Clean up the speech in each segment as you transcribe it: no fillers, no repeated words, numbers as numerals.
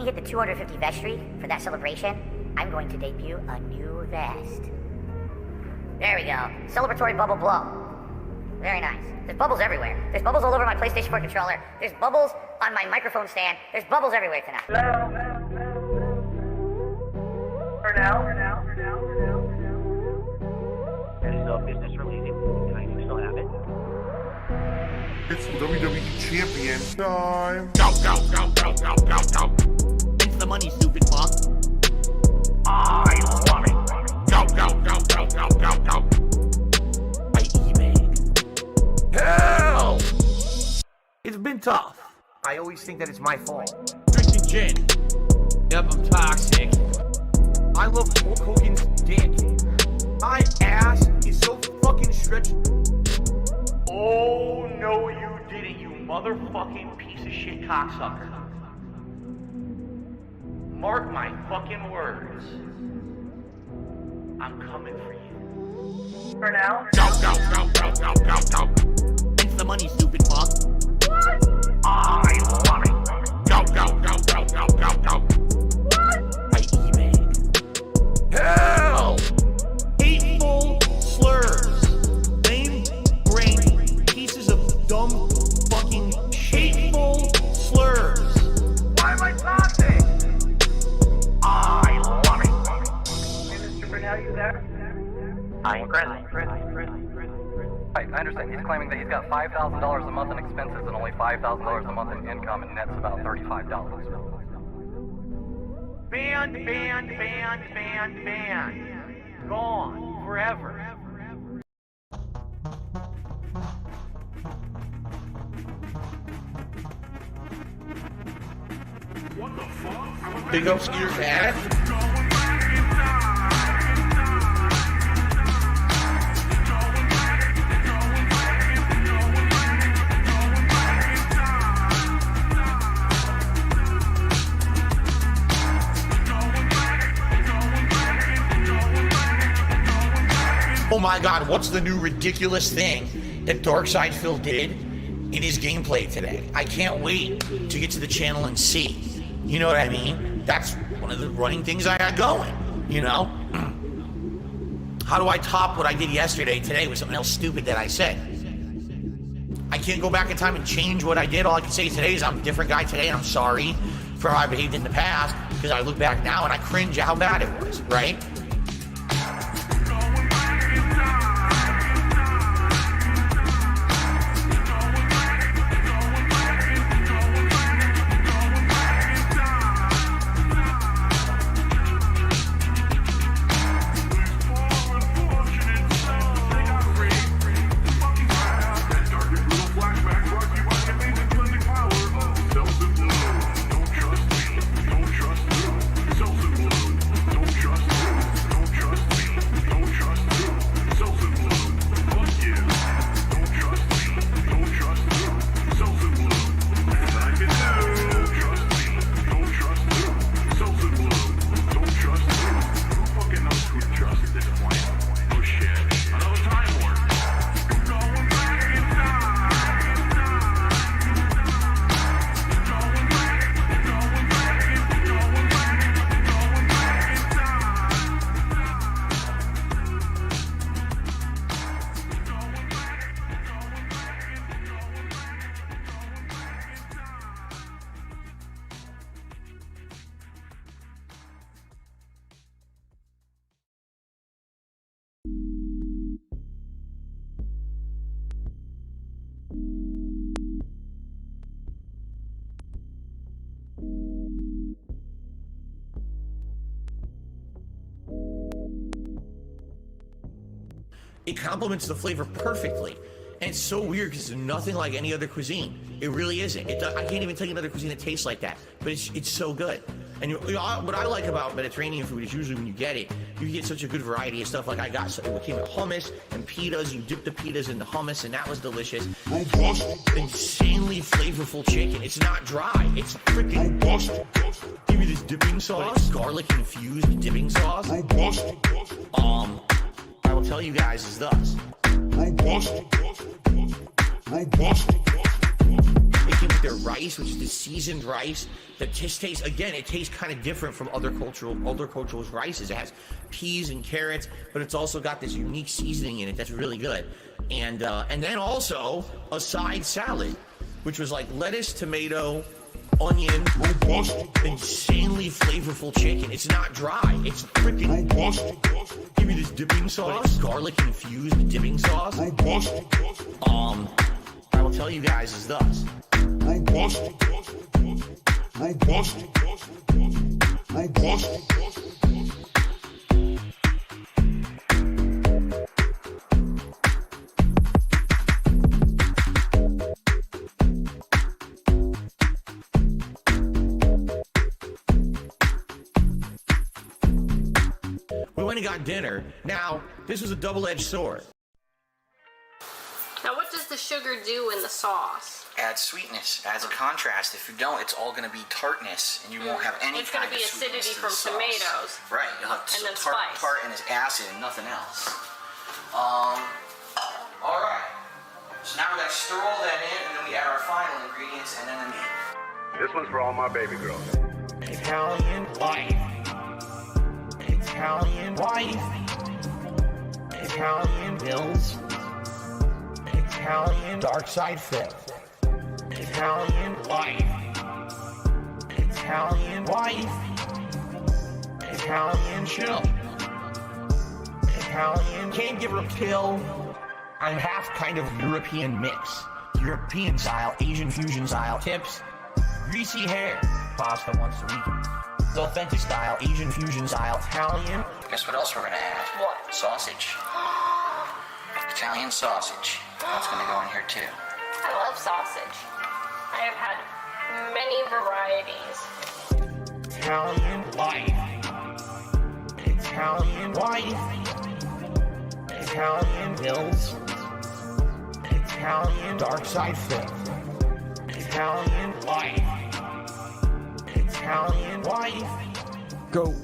hit the 250 vest streak for that celebration, I'm going to debut a new vest. There we go. Celebratory bubble blow. Very nice. There's bubbles everywhere. There's bubbles all over my PlayStation 4 controller. There's bubbles on my microphone stand. There's bubbles everywhere tonight. Hello? For now? That is business related. Can I still have it? It's WWE Champion time. Go. It's the money, stupid fuck. I love it. Go. By eBay. Hell! It's been tough. I always think that it's my fault. Drinking gin. Yep, I'm toxic. I love Hulk Hogan's dick. My ass is so fucking stretched. Oh, no, you didn't, you motherfucking piece of shit cocksucker. Mark my fucking words. I'm coming for you. For now? Go. It's the money, stupid fuck. What? I love it. Go. What? By eBay. Hell! Hateful slurs. Lame brain pieces of dumb fucking hateful slurs. Why am I toxic? I love it. Hey, Mr. Burnell, you there? I am present. Right, I understand. He's claiming that he's got $5,000 a month in expenses and only $5,000 a month in income, and nets about $35. Banned. Gone. Forever. Big up Skeeter Fat. Oh my god, what's the new ridiculous thing that Darkside Phil did in his gameplay today? I can't wait to get to the channel and see. You know what I mean? That's one of the running things I got going, you know? How do I top what I did yesterday today with something else stupid that I said? I can't go back in time and change what I did. All I can say today is I'm a different guy today, and I'm sorry for how I behaved in the past, because I look back now and I cringe at how bad it was, right? It complements the flavor perfectly. And it's so weird because it's nothing like any other cuisine. It really isn't. I can't even tell you another cuisine that tastes like that, but it's so good. And you know, what I like about Mediterranean food is usually when you get it, you get such a good variety of stuff. Like I got, so it came with hummus and pitas. You dip the pitas in the hummus, and that was delicious. Robust. Insanely flavorful chicken. It's not dry. It's freaking Robust. Give me this dipping sauce, garlic infused dipping sauce. Robust. I will tell you guys is thus. Robust. Robust. It can with their rice, which is the seasoned rice. That just tastes, again, it tastes kind of different from other cultures' rices. It has peas and carrots, but it's also got this unique seasoning in it that's really good. And then also a side salad, which was like lettuce, tomato, onion, robust, insanely flavorful chicken. It's not dry. It's freaking robust. Give me this dipping sauce, garlic infused dipping sauce. Robust. I will tell you guys is thus. Robust. Robust. Robust. We went and got dinner. Now, this was a double-edged sword. Now, what does the sugar do in the sauce? Adds sweetness, adds a contrast. If you don't, it's all going to be tartness, and you won't have any It's going to be acidity from tomatoes. Right, you'll have And then tart spice. and it's acid and nothing else. All right. So now we got to stir all that in, and then we add our final ingredients, and then the meat. This one's for all my baby girls. Italian wife. Italian wife. Italian bills. Italian dark side fit. Italian wife. Italian wife. Italian chill. Italian can't give her a pill. I'm half kind of European mix. European style, Asian fusion style tips. Greasy hair. Pasta once a week. The authentic style, Asian fusion style, Italian. Guess what else we're gonna add? What? Sausage. Italian sausage. That's gonna go in here too. I love sausage. I have had many varieties. Italian wife. Italian wife. Italian bills. Italian dark side fit. Italian wife. Italian wife. Go.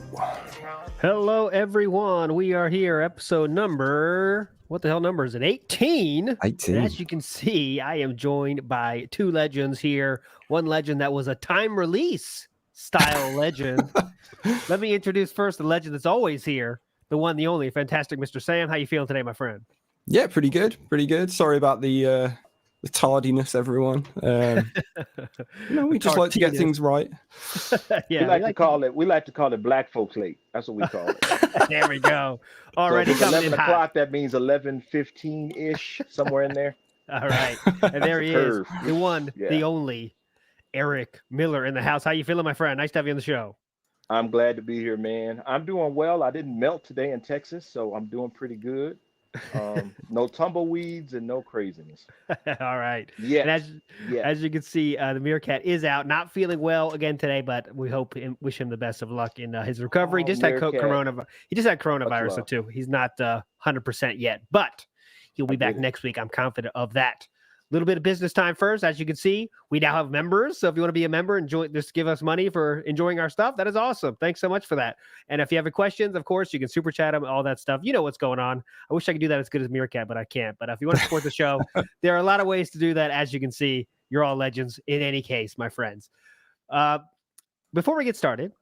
Hello, everyone. We are here, episode number. What the hell number is it? 18. 18. And as you can see, I am joined by two legends here. One legend that was a time release style legend. Let me introduce first the legend that's always here, the one, the only, Fantastic Mr. Sam. How you feeling today, my friend? Yeah, pretty good. Pretty good. Sorry about the tardiness, everyone. We just like to get things right. Yeah, we like to call it black folks late. That's what we call it. There we go. Already so coming in 11 hot. o'clock, that means 11:15-ish, somewhere in there. All right. And there he is, Curve. the one, Yeah. the only, Erick Miller in the house. How you feeling, my friend? Nice to have you on the show. I'm glad to be here, man. I'm doing well. I didn't melt today in Texas, so I'm doing pretty good. No tumbleweeds and no craziness. All right. Yeah. And as you can see, the Meerkat is out, not feeling well again today, but we hope and wish him the best of luck in his recovery. Oh, Just had Meerkat. coronavirus. He just had coronavirus, Much so love. too. He's not 100% yet, but he'll be back next week. I'm confident of that. A little bit of business time first. As you can see, we now have members. So if you want to be a member and just give us money for enjoying our stuff, that is awesome. Thanks so much for that. And if you have any questions, of course, you can super chat them, all that stuff. You know what's going on. I wish I could do that as good as Meerkat, but I can't. But if you want to support the show, there are a lot of ways to do that. As you can see, you're all legends in any case, my friends. Before we get started,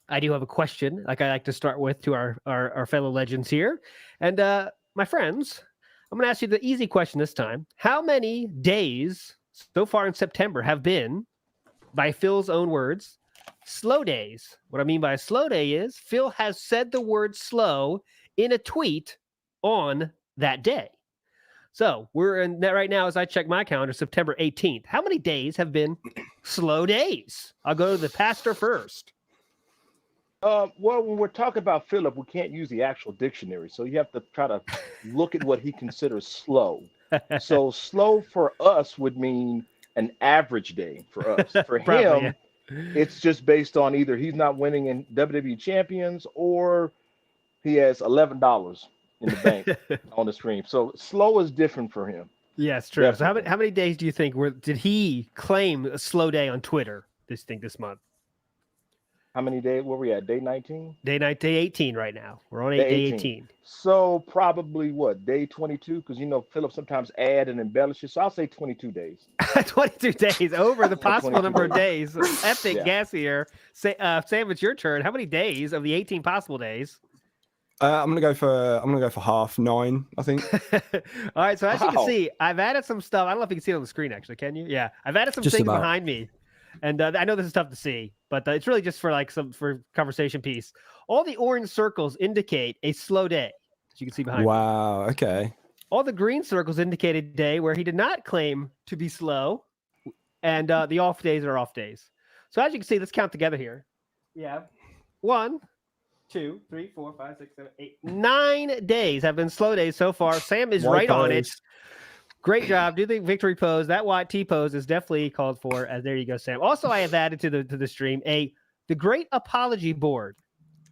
I do have a question, like I like to start with to our fellow legends here. And my friends, I'm going to ask you the easy question this time. How many days so far in September have been, by Phil's own words, slow days? What I mean by a slow day is Phil has said the word slow in a tweet on that day. So we're in that right now as I check my calendar, September 18th. How many days have been slow days? I'll go to the pastor first. Well, when we're talking about Philip, we can't use the actual dictionary, so you have to try to look at what he considers slow. So slow for us would mean an average day for us. For Probably, him, it's just based on either he's not winning in WWE Champions or he has $11 in the bank on the stream. So slow is different for him. Yeah, it's true. Definitely. So how many days do you think did he claim a slow day on Twitter this month? How many days? Where we at? Day 19? Day 18 right now. We're on Day day 18. 18. So probably what? Day 22? Because Philip sometimes add and embellishes. So I'll say 22 days. 22 days over the possible 22 number of days. Epic Yeah. guess here. Sam, it's your turn. How many days of the 18 possible days? I'm gonna go for half 9. I think. All right. So as you can Wow. see, I've added some stuff. I don't know if you can see it on the screen. Actually, can you? Yeah, I've added some Just things about. behind me, and I know this is tough to see, but it's really just for for conversation piece. All the orange circles indicate a slow day, as you can see behind me. Wow. Okay. All the green circles indicate a day where he did not claim to be slow, and the off days are off days. So as you can see, let's count together here. Yeah, 1, 2, 3, 4, 5, 6, 7, 8, 9 days have been slow days so far. Sam is White right on it. eyes. Great job. Do the victory pose. That YT pose is definitely called for. As there you go, Sam. Also, I have added to the stream the great apology board.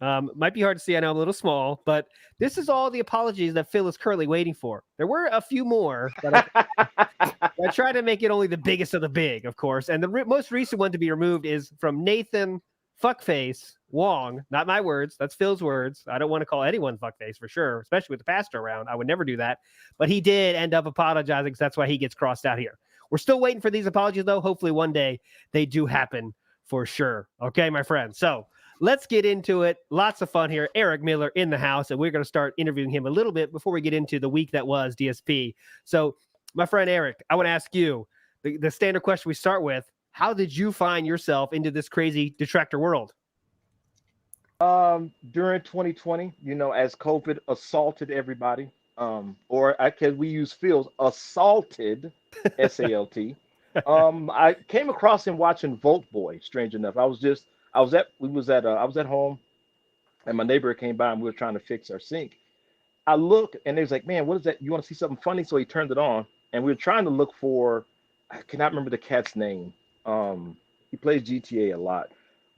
Might be hard to see. I know I'm a little small, but this is all the apologies that Phil is currently waiting for. There were a few more, but I try to make it only the biggest of the big, of course. And the most recent one to be removed is from Nathan Fuckface Wong. Not my words. That's Phil's words. I don't want to call anyone fuckface for sure, especially with the pastor around. I would never do that. But he did end up apologizing, because that's why he gets crossed out here. We're still waiting for these apologies, though. Hopefully one day they do happen for sure. Okay, my friend. So let's get into it. Lots of fun here. Erick Miller in the house, and we're going to start interviewing him a little bit before we get into the week that was DSP. So, my friend Erick, I want to ask you the standard question we start with. How did you find yourself into this crazy detractor world? During 2020, as COVID assaulted everybody, we use Phil's assaulted, SALT. I came across him watching Volt Boy. Strange enough, I was at home, and my neighbor came by, and we were trying to fix our sink. I looked, and he was like, "Man, what is that? You want to see something funny?" So he turned it on, and we were trying to look for, I cannot remember the cat's name. He plays GTA a lot.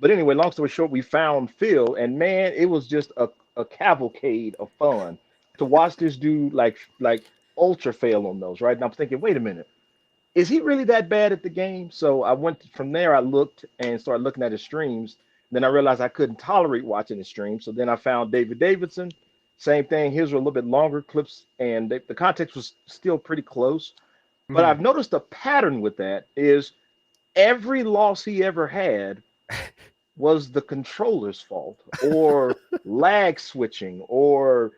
But anyway, long story short, we found Phil, and man, it was just a cavalcade of fun to watch this dude like ultra fail on those, right? And I'm thinking, wait a minute, is he really that bad at the game? So I went from there, I looked and started looking at his streams. Then I realized I couldn't tolerate watching his streams. So then I found David Davidson, same thing. His were a little bit longer clips, and the context was still pretty close. But I've noticed a pattern with that is every loss he ever had was the controller's fault, or lag switching, or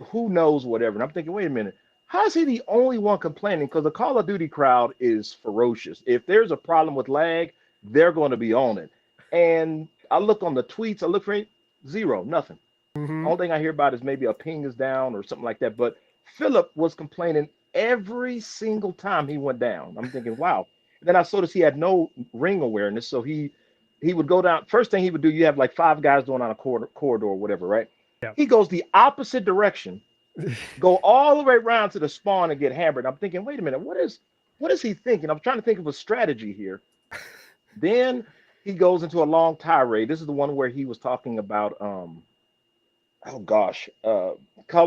who knows whatever. And I'm thinking, wait a minute, how is he the only one complaining? Because the Call of Duty crowd is ferocious. If there's a problem with lag, they're going to be on it. And I look on the tweets, I look for zero, nothing. Only thing I hear about is maybe a ping is down or something like that. But Philip was complaining every single time he went down. I'm thinking, wow. And then I noticed he had no ring awareness, so he would go down. First thing he would do, you have like 5 guys going on a corridor or whatever, right? Yeah. He goes the opposite direction, go all the way around to the spawn and get hammered. I'm thinking, wait a minute, what is he thinking? I'm trying to think of a strategy here. Then he goes into a long tirade. This is the one where he was talking about Call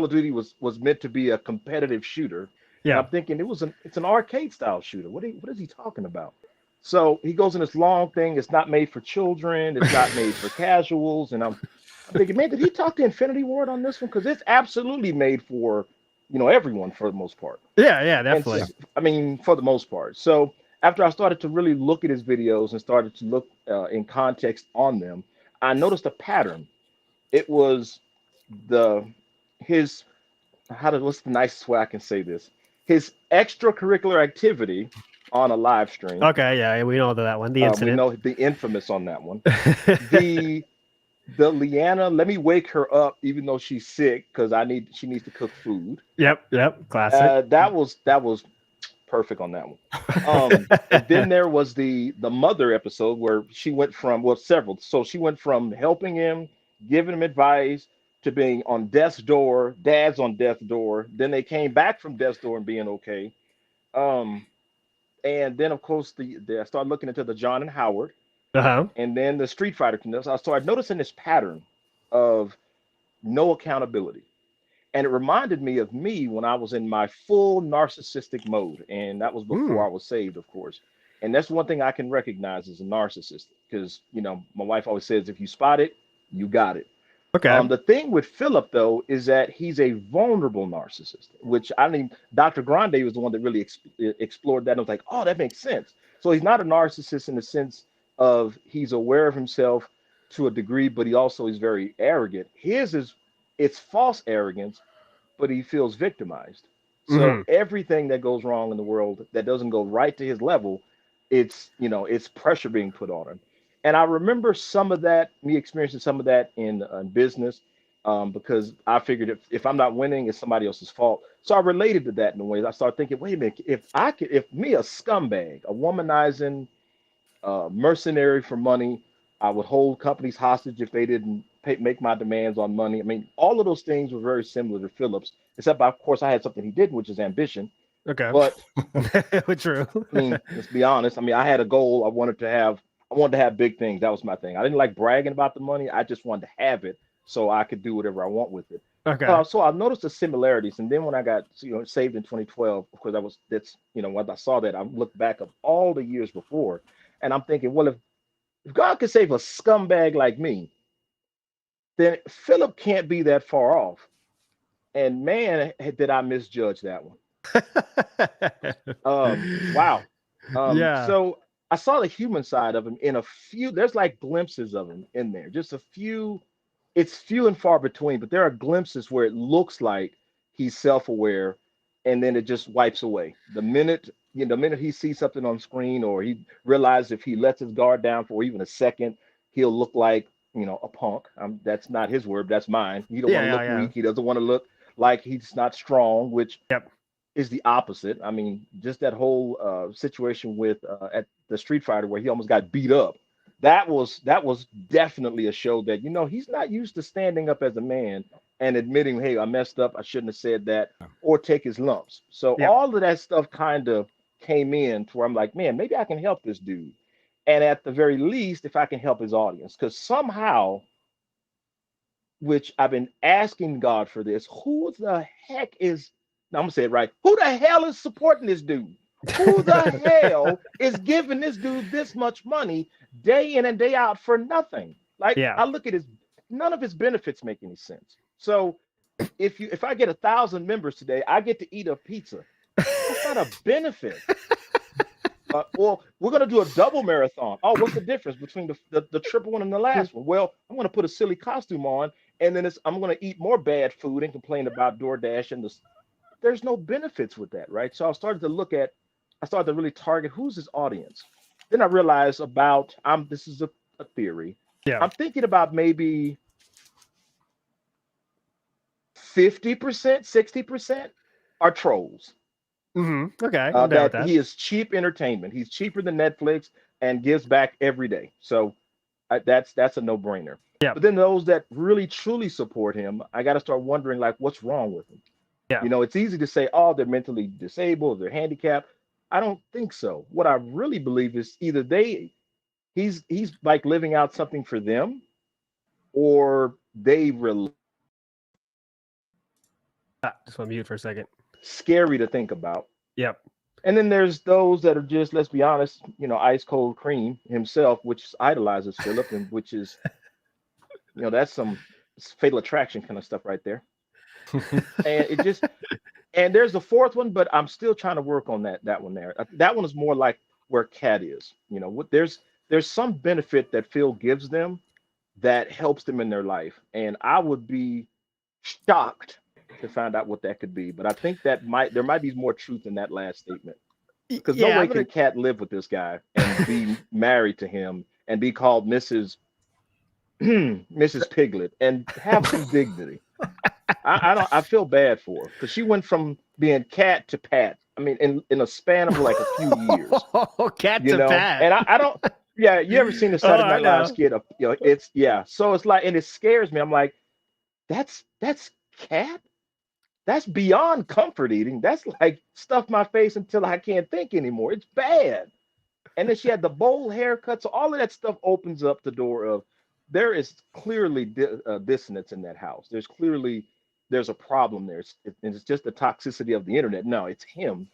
of Duty was meant to be a competitive shooter. Yeah. And I'm thinking it's an arcade style shooter. What is he talking about? So he goes in this long thing. It's not made for children. It's not made for casuals. And I'm thinking, man, did he talk to Infinity Ward on this one? Because it's absolutely made for, everyone for the most part. Yeah, definitely. For the most part. So after I started to really look at his videos and started to look in context on them, I noticed a pattern. It was what's the nicest way I can say this? His extracurricular activity on a live stream. Okay, yeah, we know that one. The incident. We know the infamous on that one. the Leanna, let me wake her up even though she's sick because she needs to cook food. Yep, classic. That was perfect on that one. And then there was the mother episode where she went from several. So she went from helping him, giving him advice, to being on death's door, dad's on death's door. Then they came back from death's door and being okay. And then of course I started looking into the John and Howard, and then the Street Fighter. I started noticing this pattern of no accountability, and it reminded me of me when I was in my full narcissistic mode, and that was before I was saved, of course. And that's one thing I can recognize as a narcissist, because my wife always says, if you spot it, you got it. Okay. The thing with Philip, though, is that he's a vulnerable narcissist, which I mean, Dr. Grande was the one that really explored that. And I was like, oh, that makes sense. So he's not a narcissist in the sense of he's aware of himself to a degree, but he also is very arrogant. His is, it's false arrogance, but he feels victimized. So everything that goes wrong in the world that doesn't go right to his level, it's pressure being put on him. And I remember some of that, me experiencing some of that in business, because I figured if I'm not winning, it's somebody else's fault. So I related to that in a way. I started thinking, wait a minute, if me, a scumbag, a womanizing mercenary for money, I would hold companies hostage if they didn't make my demands on money. I mean, all of those things were very similar to Phillips, except of course I had something he didn't, which is ambition. Okay. But true. I mean, let's be honest. I mean, I had a goal. I wanted to have big things. That was my thing. I didn't like bragging about the money. I just wanted to have it so I could do whatever I want with it. Okay. So I noticed the similarities, and then when I got saved in 2012, of course when I saw that, I looked back of all the years before, and I'm thinking, well, if God could save a scumbag like me, then Philip can't be that far off. And man, did I misjudge that one. Wow. Yeah. So I saw the human side of him in a few. There's like glimpses of him in there, just a few. It's few and far between, but there are glimpses where it looks like he's self-aware, and then it just wipes away. The minute he sees something on screen, or he realizes if he lets his guard down for even a second, he'll look like a punk. That's not his word, that's mine. He don't want to look weak. He doesn't want to look like he's not strong, which is the opposite. I mean, just that whole situation with at the Street Fighter where he almost got beat up. That was definitely a show that he's not used to standing up as a man and admitting, hey, I messed up, I shouldn't have said that, or take his lumps. So all of that stuff kind of came in to where I'm like, man, maybe I can help this dude. And at the very least, if I can help his audience, because somehow, which I've been asking God for this, who the heck is, now I'm gonna say it right, who the hell is supporting this dude? Who the hell is giving this dude this much money day in and day out for nothing? Like, I look at none of his benefits make any sense. So if I get 1,000 members today, I get to eat a pizza. That's not a benefit. Well, we're gonna do a double marathon. Oh, what's the difference between the triple one and the last one? Well, I'm gonna put a silly costume on, and then I'm gonna eat more bad food and complain about DoorDash and there's no benefits with that, right? So I started to really target who's his audience. Then I realized this is a theory. Yeah. I'm thinking about maybe 50%, 60% are trolls. Okay. That he is cheap entertainment. He's cheaper than Netflix and gives back every day. So that's a no-brainer. Yeah. But then those that really truly support him, I got to start wondering, like, what's wrong with him? Yeah. It's easy to say, oh, they're mentally disabled, they're handicapped. I don't think so. What I really believe is either he's like living out something for them, or they really just want to mute for a second. Scary to think about. Yep. And then there's those that are just, let's be honest, ice cold cream himself, which idolizes Philip, and which is, that's some fatal attraction kind of stuff right there. And there's a fourth one, but I'm still trying to work on that one there. That one is more like where Cat is. There's some benefit that Phil gives them that helps them in their life, and I would be shocked to find out what that could be. But I think there might be more truth in that last statement, because no way can Cat live with this guy and be married to him and be called Mrs. Piglet and have some dignity. I feel bad for her because she went from being Cat to Pat. I mean, in a span of like a few years. Cat to Pat. And I don't. Yeah, you ever seen the Saturday Night Live skit? So it's like, and it scares me. I'm like, that's Cat. That's beyond comfort eating. That's like stuff my face until I can't think anymore. It's bad. And then she had the bowl haircut. So all of that stuff opens up the door of, there is clearly dissonance in that house. There's a problem there. It's just the toxicity of the internet. No, it's him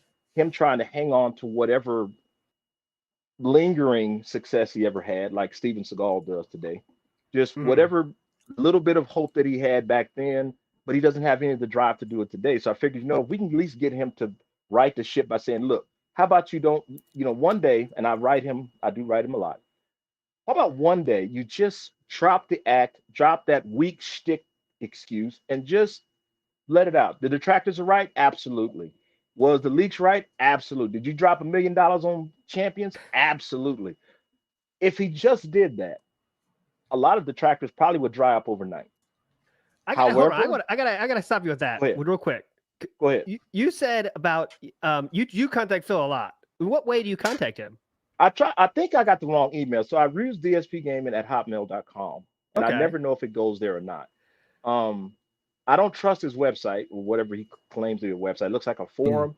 trying to hang on to whatever lingering success he ever had, like Steven Seagal does today. Just Mm. whatever little bit of hope that he had back then, but he doesn't have any of the drive to do it today. So I figured, if we can at least get him to right the ship by saying, look, how about you don't, one day, and I do write him a lot. How about one day you just drop the act, drop that weak shtick excuse, and just let it out. The detractors are right? Absolutely. Was the leaks right? Absolutely. Did you drop $1 million on champions? Absolutely. If he just did that, a lot of detractors probably would dry up overnight. Hold on. However, I gotta stop you with that go ahead. real quick. Go ahead. You said about you contact Phil a lot. In what way do you contact him? I think I got the wrong email. So I use dspgaming@hotmail.com, and I Okay. never know if it goes there or not. I don't trust his website or whatever he claims to be a website. It looks like a forum.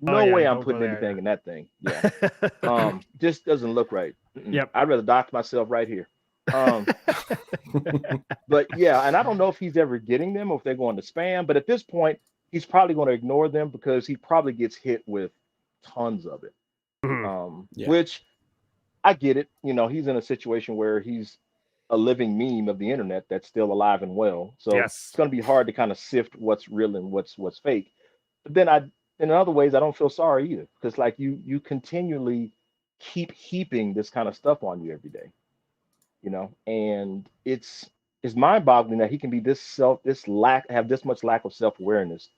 No yeah, way I'm don't go putting there, anything yeah. in that thing. Yeah. Just doesn't look right. Yep. I'd rather dox myself right here. But yeah, and I don't know if he's ever getting them or if they're going to spam, but at this point, he's probably going to ignore them because he probably gets hit with tons of it. Mhm. Which I get it. He's in a situation where he's a living meme of the internet that's still alive and well. So Yes. it's going to be hard to kind of sift what's real and what's fake. But then in other ways, I don't feel sorry either, because like you continually keep heaping this kind of stuff on you every day, and it's mind-boggling that he can be have this much lack of self-awareness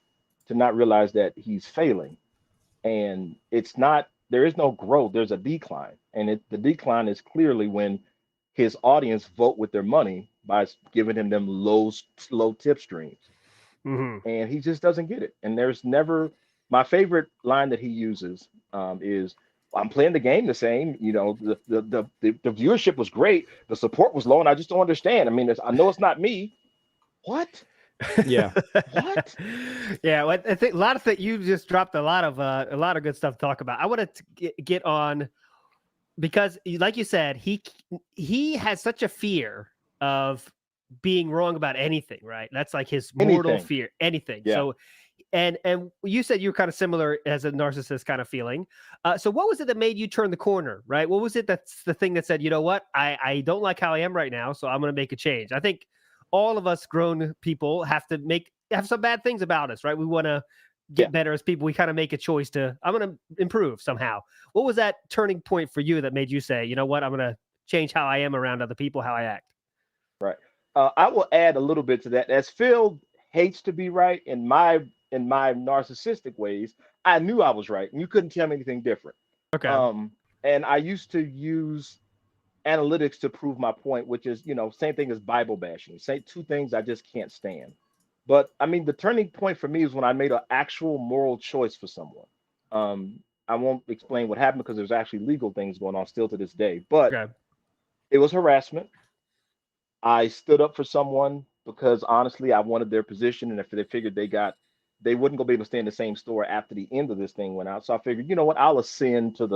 to not realize that he's failing. And there is no growth, there's a decline. And the decline is clearly when his audience vote with their money by giving him them low tip streams. Mm-hmm. And he just doesn't get it. And there's never my favorite line that he uses is, I'm playing the game the same. The viewership was great, the support was low, and I just don't understand. I mean, I know it's not me. What? Yeah. What? Yeah, well, I think a lot of that you just dropped a lot of good stuff to talk about. I wanted to get on because, like you said, he has such a fear of being wrong about anything, right? That's like his mortal fear. Anything. Yeah. So, and you said you were kind of similar as a narcissist kind of feeling. So what was it that made you turn the corner, right? What was it that's the thing that said, you know what, I don't like how I am right now, so I'm going to make a change? I think all of us grown people have some bad things about us, right? We want to get better as people. We kind of make a choice to, I'm going to improve somehow. What was that turning point for you that made you say, you know what, I'm going to change how I am around other people, how I act? Right. I will add a little bit to that. As Phil hates to be right, in my narcissistic ways, I knew I was right, and you couldn't tell me anything different. Okay. And I used to use analytics to prove my point, which is, same thing as Bible bashing. Say two things I just can't stand. But I mean, the turning point for me is when I made an actual moral choice for someone. I won't explain what happened because there's actually legal things going on still to this day, but it was harassment. I stood up for someone because honestly, I wanted their position, and if they figured they wouldn't go be able to stay in the same store after the end of this thing went out. So I figured, you know what, I'll ascend to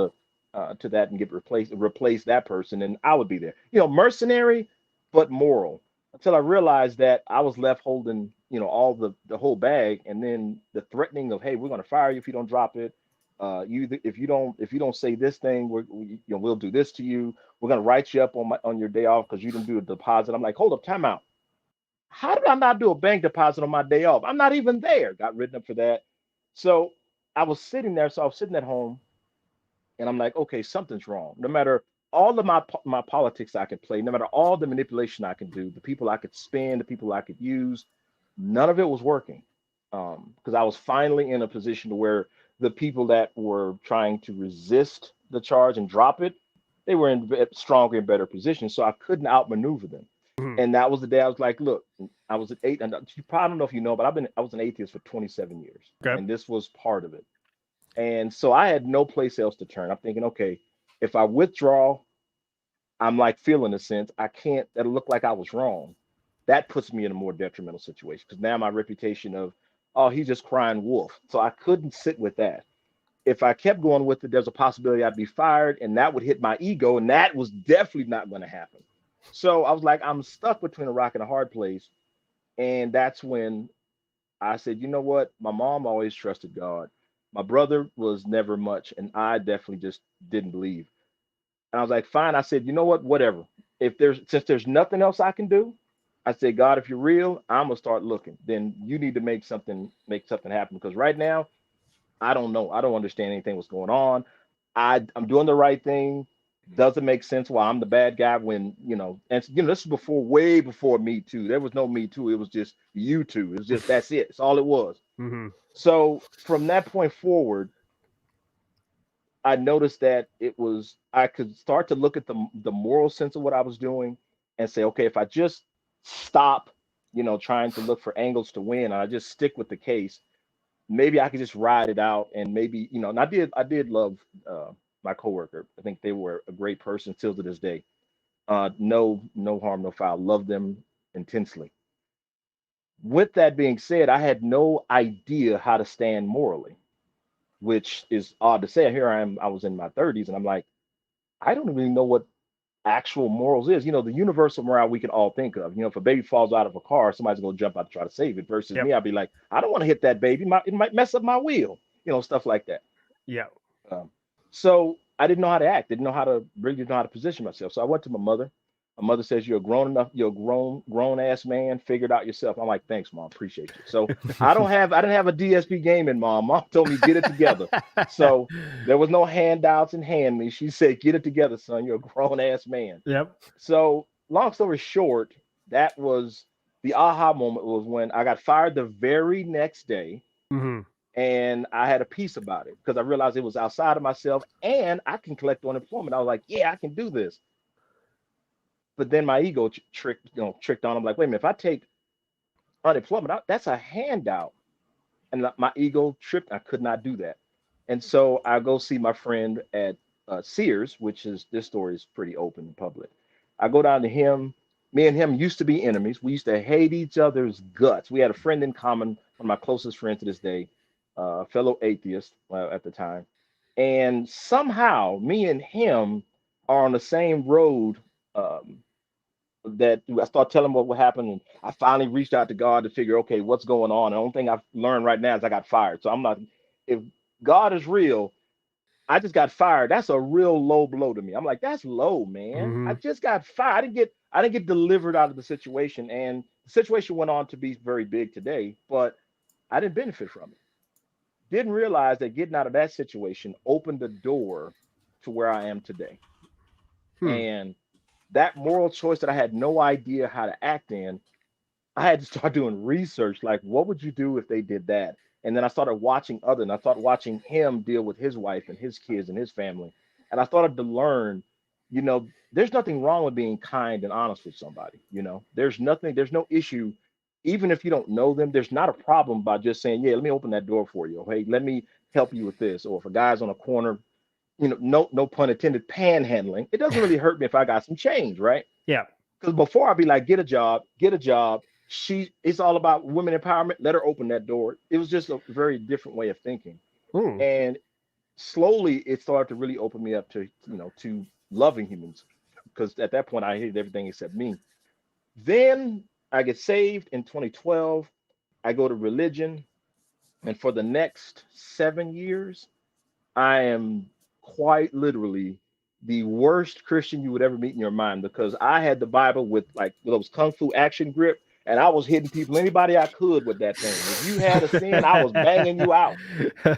that and get replace that person, and I would be there. Mercenary, but moral. Until I realized that I was left holding, all the whole bag, and then the threatening of, hey, we're going to fire you if you don't drop it. If you don't say this thing, we'll do this to you. We're going to write you up on your day off because you didn't do a deposit. I'm like, hold up, time out. How did I not do a bank deposit on my day off? I'm not even there. Got written up for that. So I was sitting there. So I was sitting at home, and I'm like, okay, something's wrong. No matter all of my politics I could play, no matter all the manipulation I could do, the people I could spin, the people I could use, none of it was working. Because I was finally in a position to where the people that were trying to resist the charge and drop it, they were in stronger and better positions. So I couldn't outmaneuver them. And that was the day I was like, look, I was at 8, and you probably don't know if you know, but I was an atheist for 27 years. Okay. And this was part of it. And so I had no place else to turn. I'm thinking, okay, if I withdraw, I'm like feeling a sense, that'll look like I was wrong. That puts me in a more detrimental situation because now my reputation of, oh, he's just crying wolf. So I couldn't sit with that. If I kept going with it, there's a possibility I'd be fired, and that would hit my ego, and that was definitely not going to happen. So I was like, I'm stuck between a rock and a hard place. And that's when I said, you know what? My mom always trusted God. My brother was never much, and I definitely just didn't believe. And I was like, fine. I said, you know what? Whatever. Since there's nothing else I can do, I said, God, if you're real, I'm gonna start looking. Then you need to make something happen. Because right now, I don't know. I don't understand anything what's going on. I'm doing the right thing. Doesn't make sense why I'm the bad guy when, and this is way before Me Too. There was no Me Too. It was just you two. It was just that's it. It's all it was. Mm-hmm. So from that point forward, I noticed that I could start to look at the moral sense of what I was doing and say, okay, if I just stop, trying to look for angles to win, and I just stick with the case, maybe I could just ride it out. And maybe, and I did love my coworker. I think they were a great person still to this day. No harm, no foul. Love them intensely. With that being said, I had no idea how to stand morally, which is odd to say. Here I am, I was in my 30s, and I'm like, I don't even know what actual morals is. The universal morale we can all think of. If a baby falls out of a car, somebody's gonna jump out to try to save it. Versus Yep. me, I'd be like, I don't want to hit that baby. It might mess up my wheel. Stuff like that. Yeah. So I didn't know how to act. Didn't know how to position myself. So I went to my mother. My mother says, you're a grown ass man. Figure it out yourself. I'm like, thanks, Mom. Appreciate you. So I didn't have a DSP game in, Mom. Mom told me get it together. So there was no handouts and hand me. She said, get it together, son. You're a grown ass man. Yep. So long story short, that was the aha moment was when I got fired the very next day. Mm-hmm. And I had a peace about it because I realized it was outside of myself and I can collect unemployment. I was like, yeah, I can do this. But then my ego tricked on. I'm like, wait a minute, if I take unemployment, that's a handout. And my ego tripped. I could not do that. And so I go see my friend at Sears, this story is pretty open and public. I go down to him. Me and him used to be enemies. We used to hate each other's guts. We had a friend in common, one of my closest friends to this day, fellow atheist at the time. And somehow me and him are on the same road. That I start telling him what happened, and I finally reached out to God to figure, okay, what's going on. The only thing I've learned right now is I got fired. So I'm not, if God is real, I just got fired. That's a real low blow to me. I'm like, that's low, man. Mm-hmm. I just got fired. I didn't get delivered out of the situation, and the situation went on to be very big today, but I didn't benefit from it. Didn't realize that getting out of that situation opened the door to where I am today. And that moral choice that I had no idea how to act in, I had to start doing research. Like, what would you do if they did that? And then I started watching and I started watching him deal with his wife and his kids and his family. And I started to learn, there's nothing wrong with being kind and honest with somebody. There's no issue. Even if you don't know them, there's not a problem by just saying, yeah, let me open that door for you. Or, hey, let me help you with this. Or if a guy's on a corner, no pun intended, panhandling, it doesn't really hurt me if I got some change, right? Yeah. Because before I'd be like, get a job. It's all about women empowerment. Let her open that door. It was just a very different way of thinking. And slowly it started to really open me up to loving humans. Because at that point I hated everything except me. Then I get saved in 2012. I go to religion. And for the next 7 years, I am quite literally the worst Christian you would ever meet in your mind, because I had the Bible with like those kung fu action grip, and I was hitting people, anybody I could with that thing. If you had a sin, I was banging you out.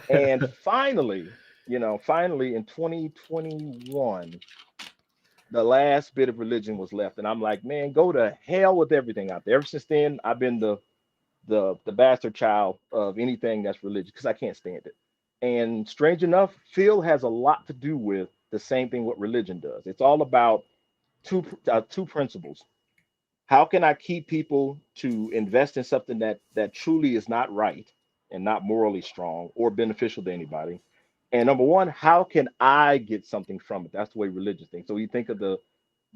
And finally in 2021, the last bit of religion was left. And I'm like, man, go to hell with everything out there. Ever since then, I've been the bastard child of anything that's religious because I can't stand it. And strange enough, Phil has a lot to do with the same thing what religion does. It's all about two principles. How can I keep people to invest in something that truly is not right and not morally strong or beneficial to anybody? And number one, how can I get something from it? That's the way religion thinks. So you think of the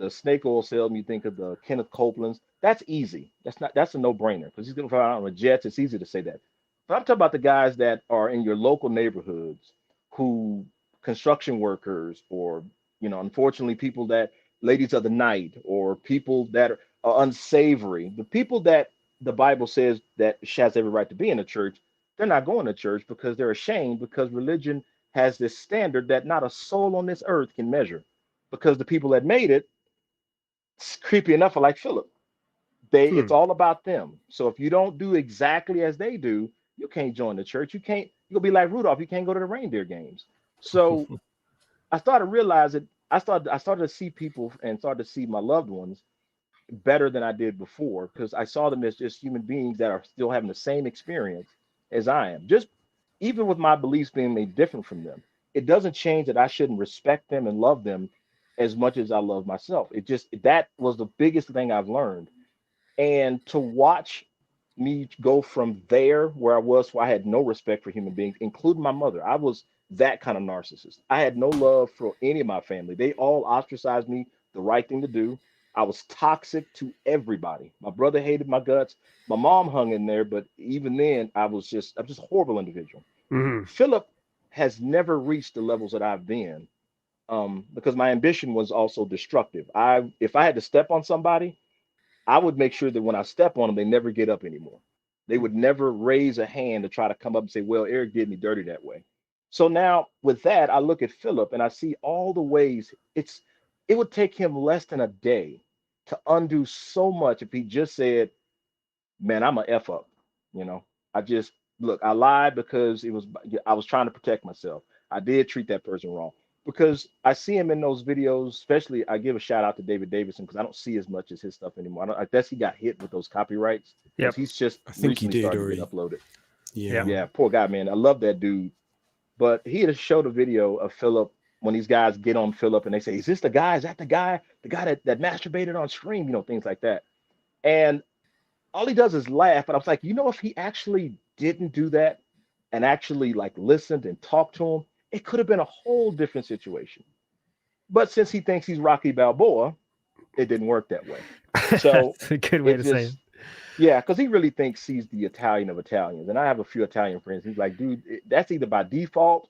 snake oil salesman, you think of the Kenneth Copelands. That's easy. That's a no-brainer because he's going to fly out on the jets. It's easy to say that. But I'm talking about the guys that are in your local neighborhoods, who construction workers, or unfortunately, people that ladies of the night, or people that are unsavory. The people that the Bible says that has every right to be in a church, they're not going to church because they're ashamed, because religion has this standard that not a soul on this earth can measure. because the people that made it, creepy enough, are like Philip. It's all about them. So if you don't do exactly as they do, you can't join the church. You'll be like Rudolph. You can't go to the reindeer games. So I started realizing I started to see people and started to see my loved ones better than I did before, because I saw them as just human beings that are still having the same experience as I am. Just even with my beliefs being made different from them, it doesn't change that I shouldn't respect them and love them as much as I love myself. That was the biggest thing I've learned. And to watch me go from there where I was, where I had no respect for human beings, including my mother. I was that kind of narcissist. I had no love for any of my family. They all ostracized me, the right thing to do. I was toxic to everybody. My brother hated my guts. My mom hung in there, but even then, I'm just a horrible individual. Philip has never reached the levels that I've been, because my ambition was also destructive. If I had to step on somebody, I would make sure that when I step on them, they never get up anymore. They would never raise a hand to try to come up and say, well, Eric did me dirty that way. So now with that, I look at Philip and I see all the ways it would take him less than a day to undo so much if he just said, man, I'm a F up. You know, I lied because I was trying to protect myself. I did treat that person wrong, because I see him in those videos. Especially, I give a shout out to David Davidson, because I don't see as much as his stuff anymore. I guess he got hit with those copyrights. Yep. He's just I think he recently did, started or to get uploaded. Yeah. Yeah, poor guy, man. I love that dude. But he had showed a video of Philip when these guys get on Philip and they say, is this the guy? Is that the guy? The guy that masturbated on stream, things like that. And all he does is laugh. But I was like, if he actually didn't do that and actually like listened and talked to him, it could have been a whole different situation. But since he thinks he's Rocky Balboa, it didn't work that way. So that's a good way to say it. Yeah, because he really thinks he's the Italian of Italians. And I have a few Italian friends. He's like, dude, that's either by default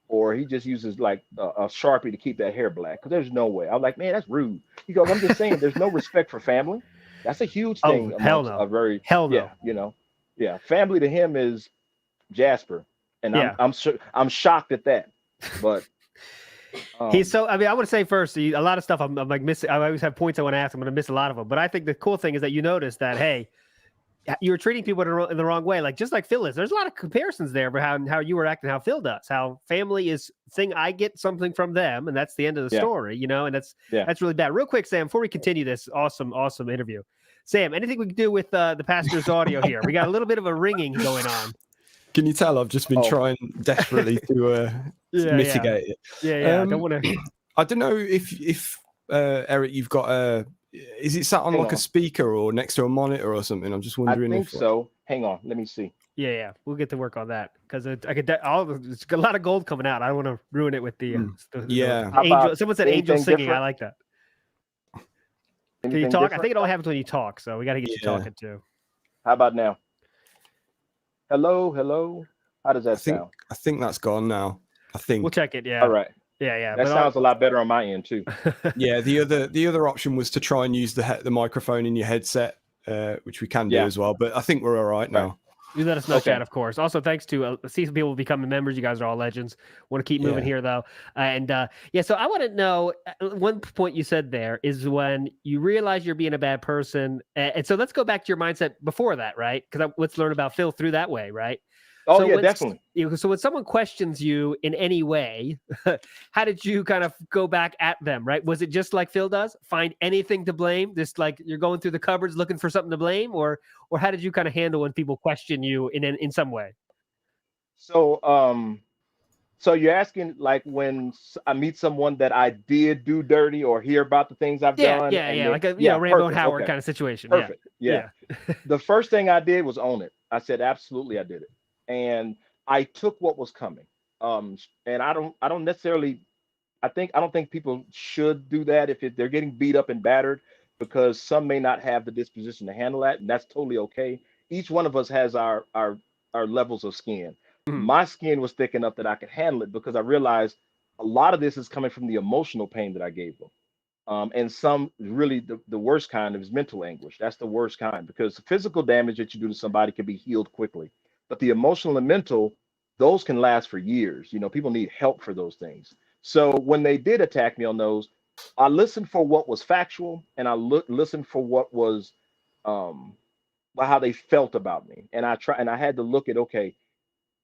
or he just uses like a Sharpie to keep that hair black. Because there's no way. I'm like, man, that's rude. He goes, I'm just saying, there's no respect for family. That's a huge thing. Oh, hell no. Hell no. Yeah, yeah. Family to him is Jasper. And I'm shocked at that. But he's so. I mean, I want to say first, a lot of stuff I'm like missing. I always have points I want to ask. I'm going to miss a lot of them. But I think the cool thing is that you notice that, hey, you were treating people in the wrong way, like just like Phil is. There's a lot of comparisons there for how you were acting, how Phil does. How family is thing. I get something from them, and that's the end of the story, and that's really bad. Real quick, Sam, before we continue this awesome interview, Sam, anything we can do with the pastor's audio here? We got a little bit of a ringing going on. Can you tell I've just been trying desperately to mitigate it? Yeah. I don't want to. I don't know if Eric, you've got is it sat on a speaker or next to a monitor or something? I'm just wondering. I think so. Hang on, let me see. Yeah. We'll get to work on that because it's a lot of gold coming out. I don't want to ruin it with the angel. Someone said angel singing. I like that. Can you talk? Different? I think it all happens when you talk, so we got to get you talking too. How about now? Hello. How does that sound? I think that's gone now. I think we'll check it. Yeah. All right. Yeah. That sounds a lot better on my end too. Yeah. The other option was to try and use the microphone in your headset, which we can do as well. But I think we're all right now. You let us know, Chad, of course. Also, thanks to see some people becoming members. You guys are all legends. Want to keep moving here, though. And so I want to know, one point you said there is when you realize you're being a bad person. And so let's go back to your mindset before that, right? Because let's learn about Phil through that way, right? Oh, so definitely. So when someone questions you in any way, how did you kind of go back at them, right? Was it just like Phil does? Find anything to blame? Just like you're going through the cupboards looking for something to blame? Or how did you kind of handle when people question you in some way? So you're asking like when I meet someone that I did do dirty or hear about the things I've done? Yeah. Like a Rambo and Howard kind of situation. Perfect. Yeah. The first thing I did was own it. I said, absolutely, I did it. And I took what was coming. And I don't necessarily, I don't think people should do that if they're getting beat up and battered, because some may not have the disposition to handle that, and that's totally okay. Each one of us has our levels of skin. Mm-hmm. My skin was thick enough that I could handle it because I realized a lot of this is coming from the emotional pain that I gave them. And some really the worst kind is mental anguish. That's the worst kind, because the physical damage that you do to somebody can be healed quickly. But the emotional and mental, those can last for years. People need help for those things. So when they did attack me on those, I listened for what was factual, and I listened for what was um how they felt about me. And I had to look at, okay,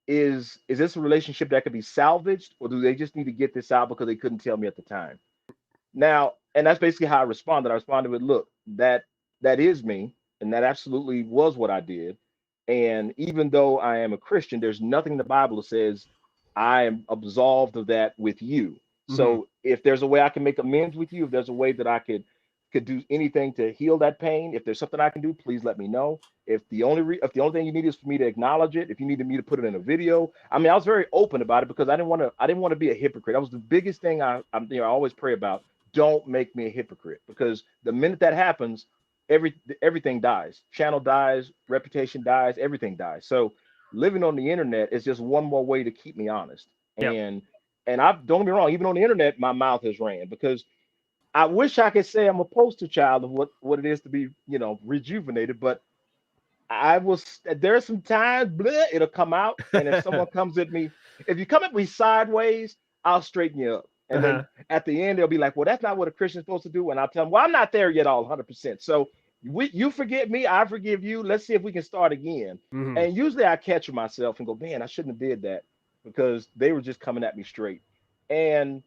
is this a relationship that could be salvaged, or do they just need to get this out because they couldn't tell me at the time? Now, and that's basically how I responded. I responded with, look, that is me, and that absolutely was what I did. And even though I am a Christian, there's nothing in the Bible that says I am absolved of that with you. Mm-hmm. So if there's a way I can make amends with you, if there's a way that I could do anything to heal that pain, if there's something I can do, please let me know. If the only thing you need is for me to acknowledge it, if you needed me to put it in a video, I mean, I was very open about it because I didn't want to be a hypocrite. That was the biggest thing I always pray about. Don't make me a hypocrite, because the minute that happens, everything dies. Channel dies, reputation dies, everything dies. So living on the internet is just one more way to keep me honest. Yep. And I don't get me wrong, even on the internet, my mouth has ran because I wish I could say I'm a poster child of what it is to be, rejuvenated, but there's some times it'll come out, and if someone comes at me, if you come at me sideways, I'll straighten you up. And then at the end, they'll be like, well, that's not what a Christian's supposed to do. And I'll tell them, well, I'm not there yet all 100%. So you forgive me, I forgive you. Let's see if we can start again. Mm-hmm. And usually I catch myself and go, man, I shouldn't have did that, because they were just coming at me straight. And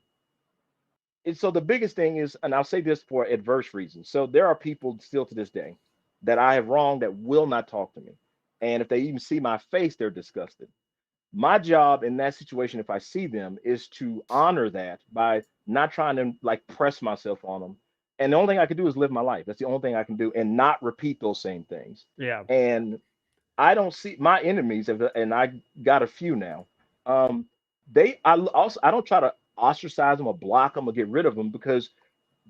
so the biggest thing is, and I'll say this for adverse reasons. So there are people still to this day that I have wronged that will not talk to me. And if they even see my face, they're disgusted. My job in that situation, if I see them, is to honor that by not trying to like press myself on them. And the only thing I can do is live my life. That's the only thing I can do, and not repeat those same things. Yeah. And I don't see my enemies, and I got a few now. Um, I don't try to ostracize them or block them or get rid of them, because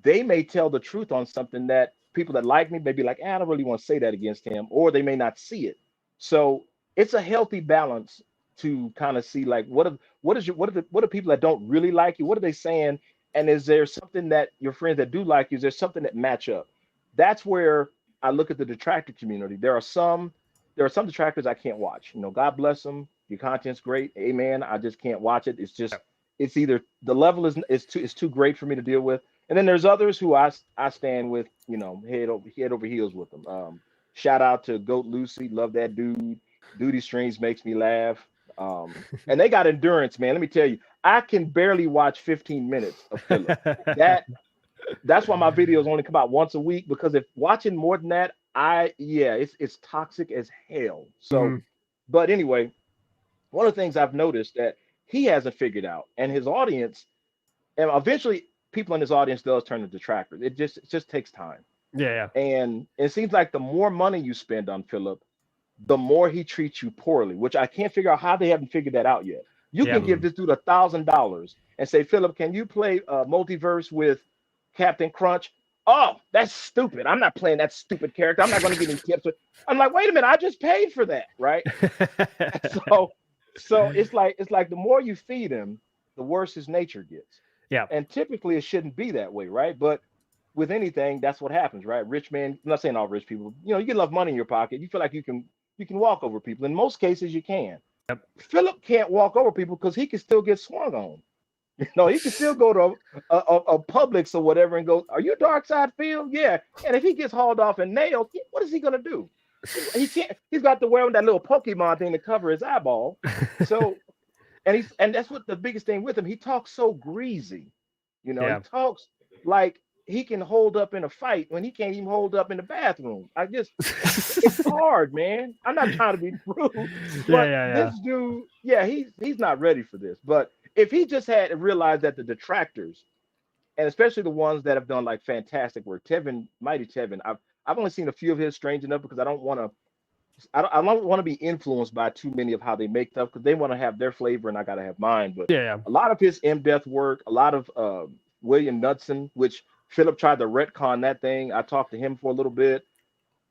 they may tell the truth on something that people that like me may be like, I don't really want to say that against him, or they may not see it. So it's a healthy balance to kind of see like what are people that don't really like you, what are they saying, and is there something that your friends that do like you, is there something that match up? That's where I look at the detractor community. There are some detractors I can't watch. God bless them. Your content's great, amen. I just can't watch it. It's either the level is too great for me to deal with, and then there's others who I stand with, head over heels with them. Shout out to Goat Lucy, love that dude. Duty Streams makes me laugh. And they got endurance, man. Let me tell you, I can barely watch 15 minutes of Philip. That's why my videos only come out once a week, because if watching more than that, it's toxic as hell. So, But anyway, one of the things I've noticed that he hasn't figured out, and his audience, and eventually people in his audience does turn to detractors. It just takes time. Yeah. And it seems like the more money you spend on Philip, the more he treats you poorly, which I can't figure out how they haven't figured that out yet. You can give this dude $1,000 and say, Philip, can you play multiverse with Captain Crunch? Oh, that's stupid. I'm not playing that stupid character. I'm not going to get any tips. I'm like, wait a minute, I just paid for that, right? So it's like the more you feed him, the worse his nature gets. Yeah. And typically it shouldn't be that way, right? But with anything, that's what happens, right? Rich man, I'm not saying all rich people, you get enough money in your pocket, you feel like you can walk over people. In most cases, you can. Yep. Philip can't walk over people because he can still get swung on. He can still go to a Publix or whatever and go, are you dark side Phil? Yeah. And if he gets hauled off and nailed, what is he gonna do? He can't. He's got to wear that little Pokemon thing to cover his eyeball. So, and that's what the biggest thing with him. He talks so greasy. He talks like he can hold up in a fight when he can't even hold up in the bathroom. It's hard, man. I'm not trying to be rude, but this dude, he's not ready for this. But if he just had realized that the detractors, and especially the ones that have done like fantastic work, Mighty Tevin, I've only seen a few of his, strange enough, because I don't want to be influenced by too many of how they make stuff, because they want to have their flavor and I got to have mine. But a lot of his in-depth work, a lot of William Knudsen, which Philip tried to retcon that thing. I talked to him for a little bit.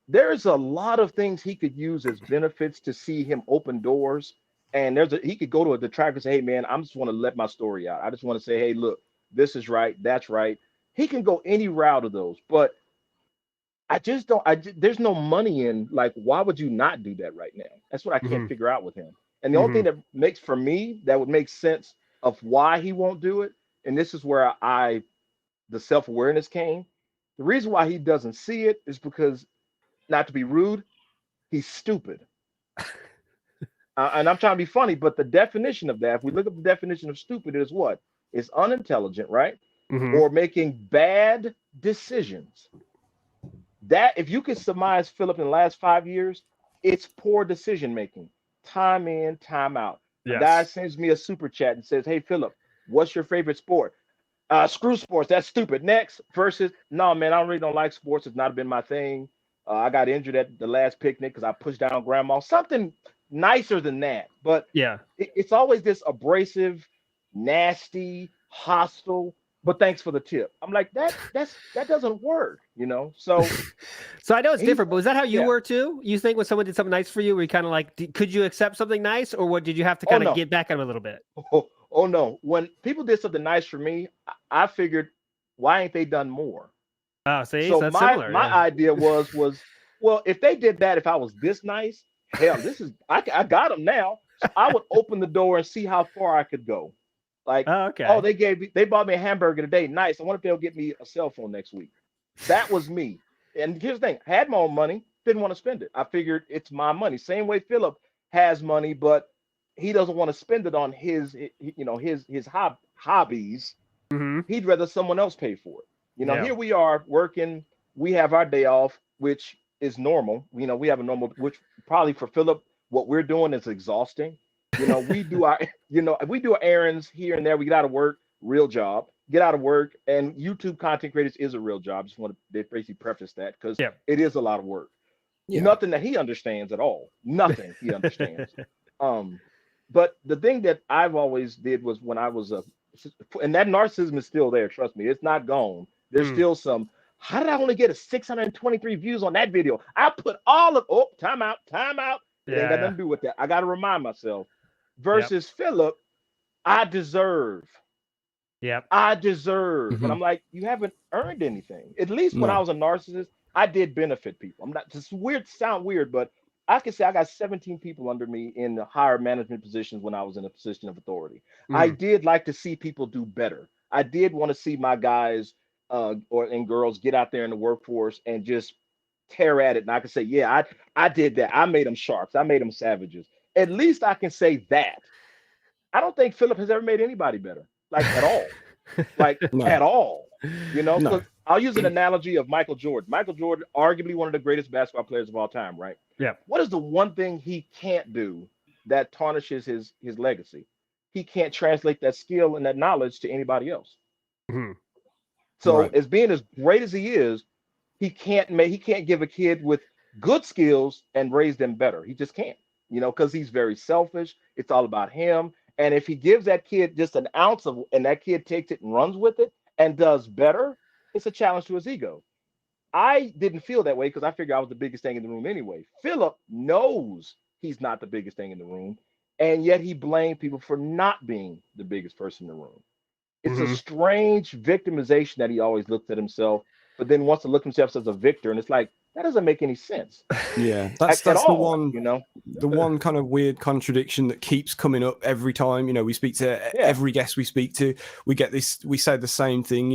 There's a lot of things he could use as benefits to see him open doors. And he could go to a detractor and say, hey, man, I just want to let my story out. I just want to say, hey, look, this is right. That's right. He can go any route of those. But I just don't. There's no money in, like, why would you not do that right now? That's what I can't figure out with him. And the only thing that would make sense of why he won't do it, and this is where I the self-awareness came. The reason why he doesn't see it is because, not to be rude, he's stupid. And I'm trying to be funny, but the definition of that, if we look up the definition of stupid, is what? It's unintelligent, right? Mhm. Or making bad decisions. That, if you could surmise Philip in the last 5 years, it's poor decision making. Time in, time out. A guy Yes. sends me a super chat and says, "Hey Philip, what's your favorite sport?" Screw sports. That's stupid. Next. Versus, no, man, I really don't like sports. It's not been my thing. I got injured at the last picnic because I pushed down grandma. Something nicer than that. But Yeah. it's always this abrasive, nasty, hostile. But thanks for the tip. I'm like, that doesn't work, you know. So So I know it's He's- different, but was that how you yeah. were too? You think when someone did something nice for you, were you kind of like, could you accept something nice, or what did you have to Oh, kind of no. get back at them a little bit? Oh no. When people did something nice for me, I figured, why ain't they done more? Oh, see, So that's my similar. my yeah. idea was well, if they did that, if I was this nice, hell, this is I got them now. So I would open the door and see how far I could go. Like, Oh, okay. oh, they bought me a hamburger today. Nice. I wonder if they'll get me a cell phone next week. That was me. And here's the thing: I had my own money, didn't want to spend it. I figured it's my money. Same way Philip has money, but he doesn't want to spend it on his hobbies. hmm He'd rather someone else pay for it. You know, Yeah. here we are working. We have our day off, which is normal. You know, we have a normal, which probably for Philip, what we're doing is exhausting. You know, we do our, we do errands here and there. We get out of work, real job. Get out of work, and YouTube content creators is a real job. Just want to basically preface that because Yeah. it is a lot of work. Yeah. Nothing that he understands at all. Nothing he understands. But the thing that I've always did was when I was and that narcissism is still there. Trust me, it's not gone. There's still some. How did I only get a 623 views on that video? I put all of time out. It ain't got Yeah. nothing to do with that. I got to remind myself. Versus Philip, I deserve. Yep. I deserve. Mhm. And I'm like, you haven't earned anything. At least when No. I was a narcissist, I did benefit people. I'm not just sound weird, but I can say I got 17 people under me in the higher management positions when I was in a position of authority. I did like to see people do better. I did want to see my guys and girls get out there in the workforce and just tear at it. And I can say, yeah, I did that. I made them sharks. I made them savages. At least I can say that. I don't think Philip has ever made anybody better, like at all. Like No. at all. You know, No. 'cause I'll use an analogy of Michael Jordan. Michael Jordan, arguably one of the greatest basketball players of all time, right? Yeah. What is the one thing he can't do that tarnishes his legacy? He can't translate that skill and that knowledge to anybody else. Mhm. So Right. as being as great as he is, he can't give a kid with good skills and raise them better. He just can't, because he's very selfish. It's all about him. And if he gives that kid just an ounce of, and that kid takes it and runs with it and does better, it's a challenge to his ego. I didn't feel that way because I figured I was the biggest thing in the room anyway. Philip knows he's not the biggest thing in the room, and yet he blamed people for not being the biggest person in the room. It's a strange victimization that he always looks at himself, but then wants to look himself as a victor, and it's like that doesn't make any sense. Yeah, that's at the all, one, the one kind of weird contradiction that keeps coming up every time. We speak to every guest we speak to. We get this. We say the same thing.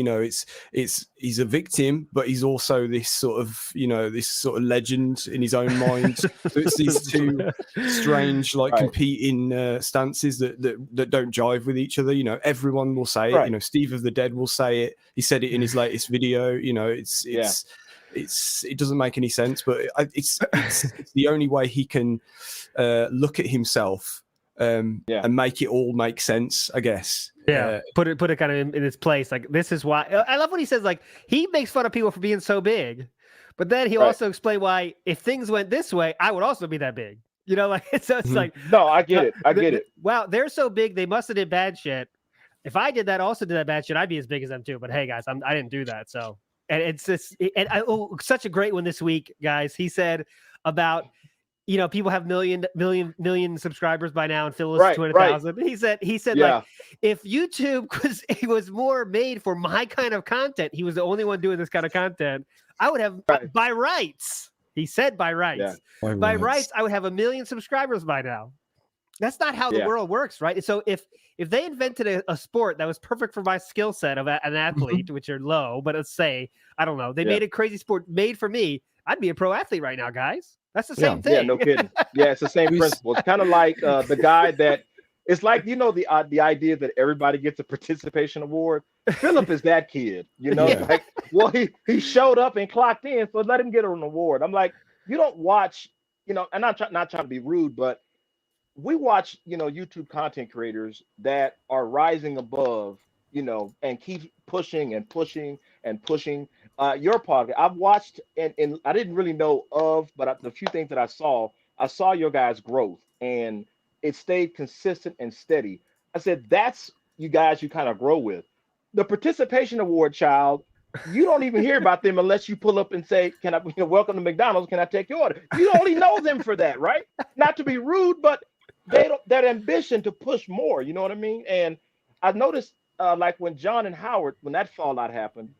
He's a victim, but he's also this sort of legend in his own mind. So it's these two strange, competing stances that don't jive with each other. Everyone will say it. Steve of the Dead will say it. He said it in his latest video. It doesn't make any sense, but it's the only way he can look at himself and make it all make sense, I guess. Yeah, put it kind of in its place. Like, this is why I love when he says, like, he makes fun of people for being so big, but then he'll also explain why if things went this way, I would also be that big. It's like, no, I get it. I get it. Wow, they're so big, they must have did bad shit. If I did that, also did that bad shit, I'd be as big as them too. But hey, guys, I didn't do that, so. And it's just, such a great one this week, guys. He said about, people have million subscribers by now, and Phil is 200,000. He said, like, if YouTube was more made for my kind of content, he was the only one doing this kind of content, I would have by rights. He said by rights. Yeah. By rights, I would have 1 million subscribers by now. That's not how the world works, right? So if they invented a sport that was perfect for my skill set of an athlete, which are low, but let's say, I don't know, they made a crazy sport made for me, I'd be a pro athlete right now, guys. That's the same thing. Yeah, no kidding. Yeah, it's the same principle. It's kind of like the guy that it's like, you know, the idea that everybody gets a participation award. Philip is that kid, you know, like, well, he showed up and clocked in, so let him get an award. I'm like, you don't watch, you know, and I'm not trying to be rude, but we watch, you know, YouTube content creators that are rising above, you know, and keep pushing and pushing and pushing. Your podcast, I've watched, and I didn't really know of, but the few things that I saw your guys' growth, and it stayed consistent and steady. I said, that's you guys you kind of grow with. The participation award, child, you don't even hear about them unless you pull up and say, "Can I, you know, welcome to McDonald's? Can I take your order?" You only know them for that, right? Not to be rude, but they don't, that ambition to push more. You know what I mean? And I noticed, like when John and Howard, when that fallout happened,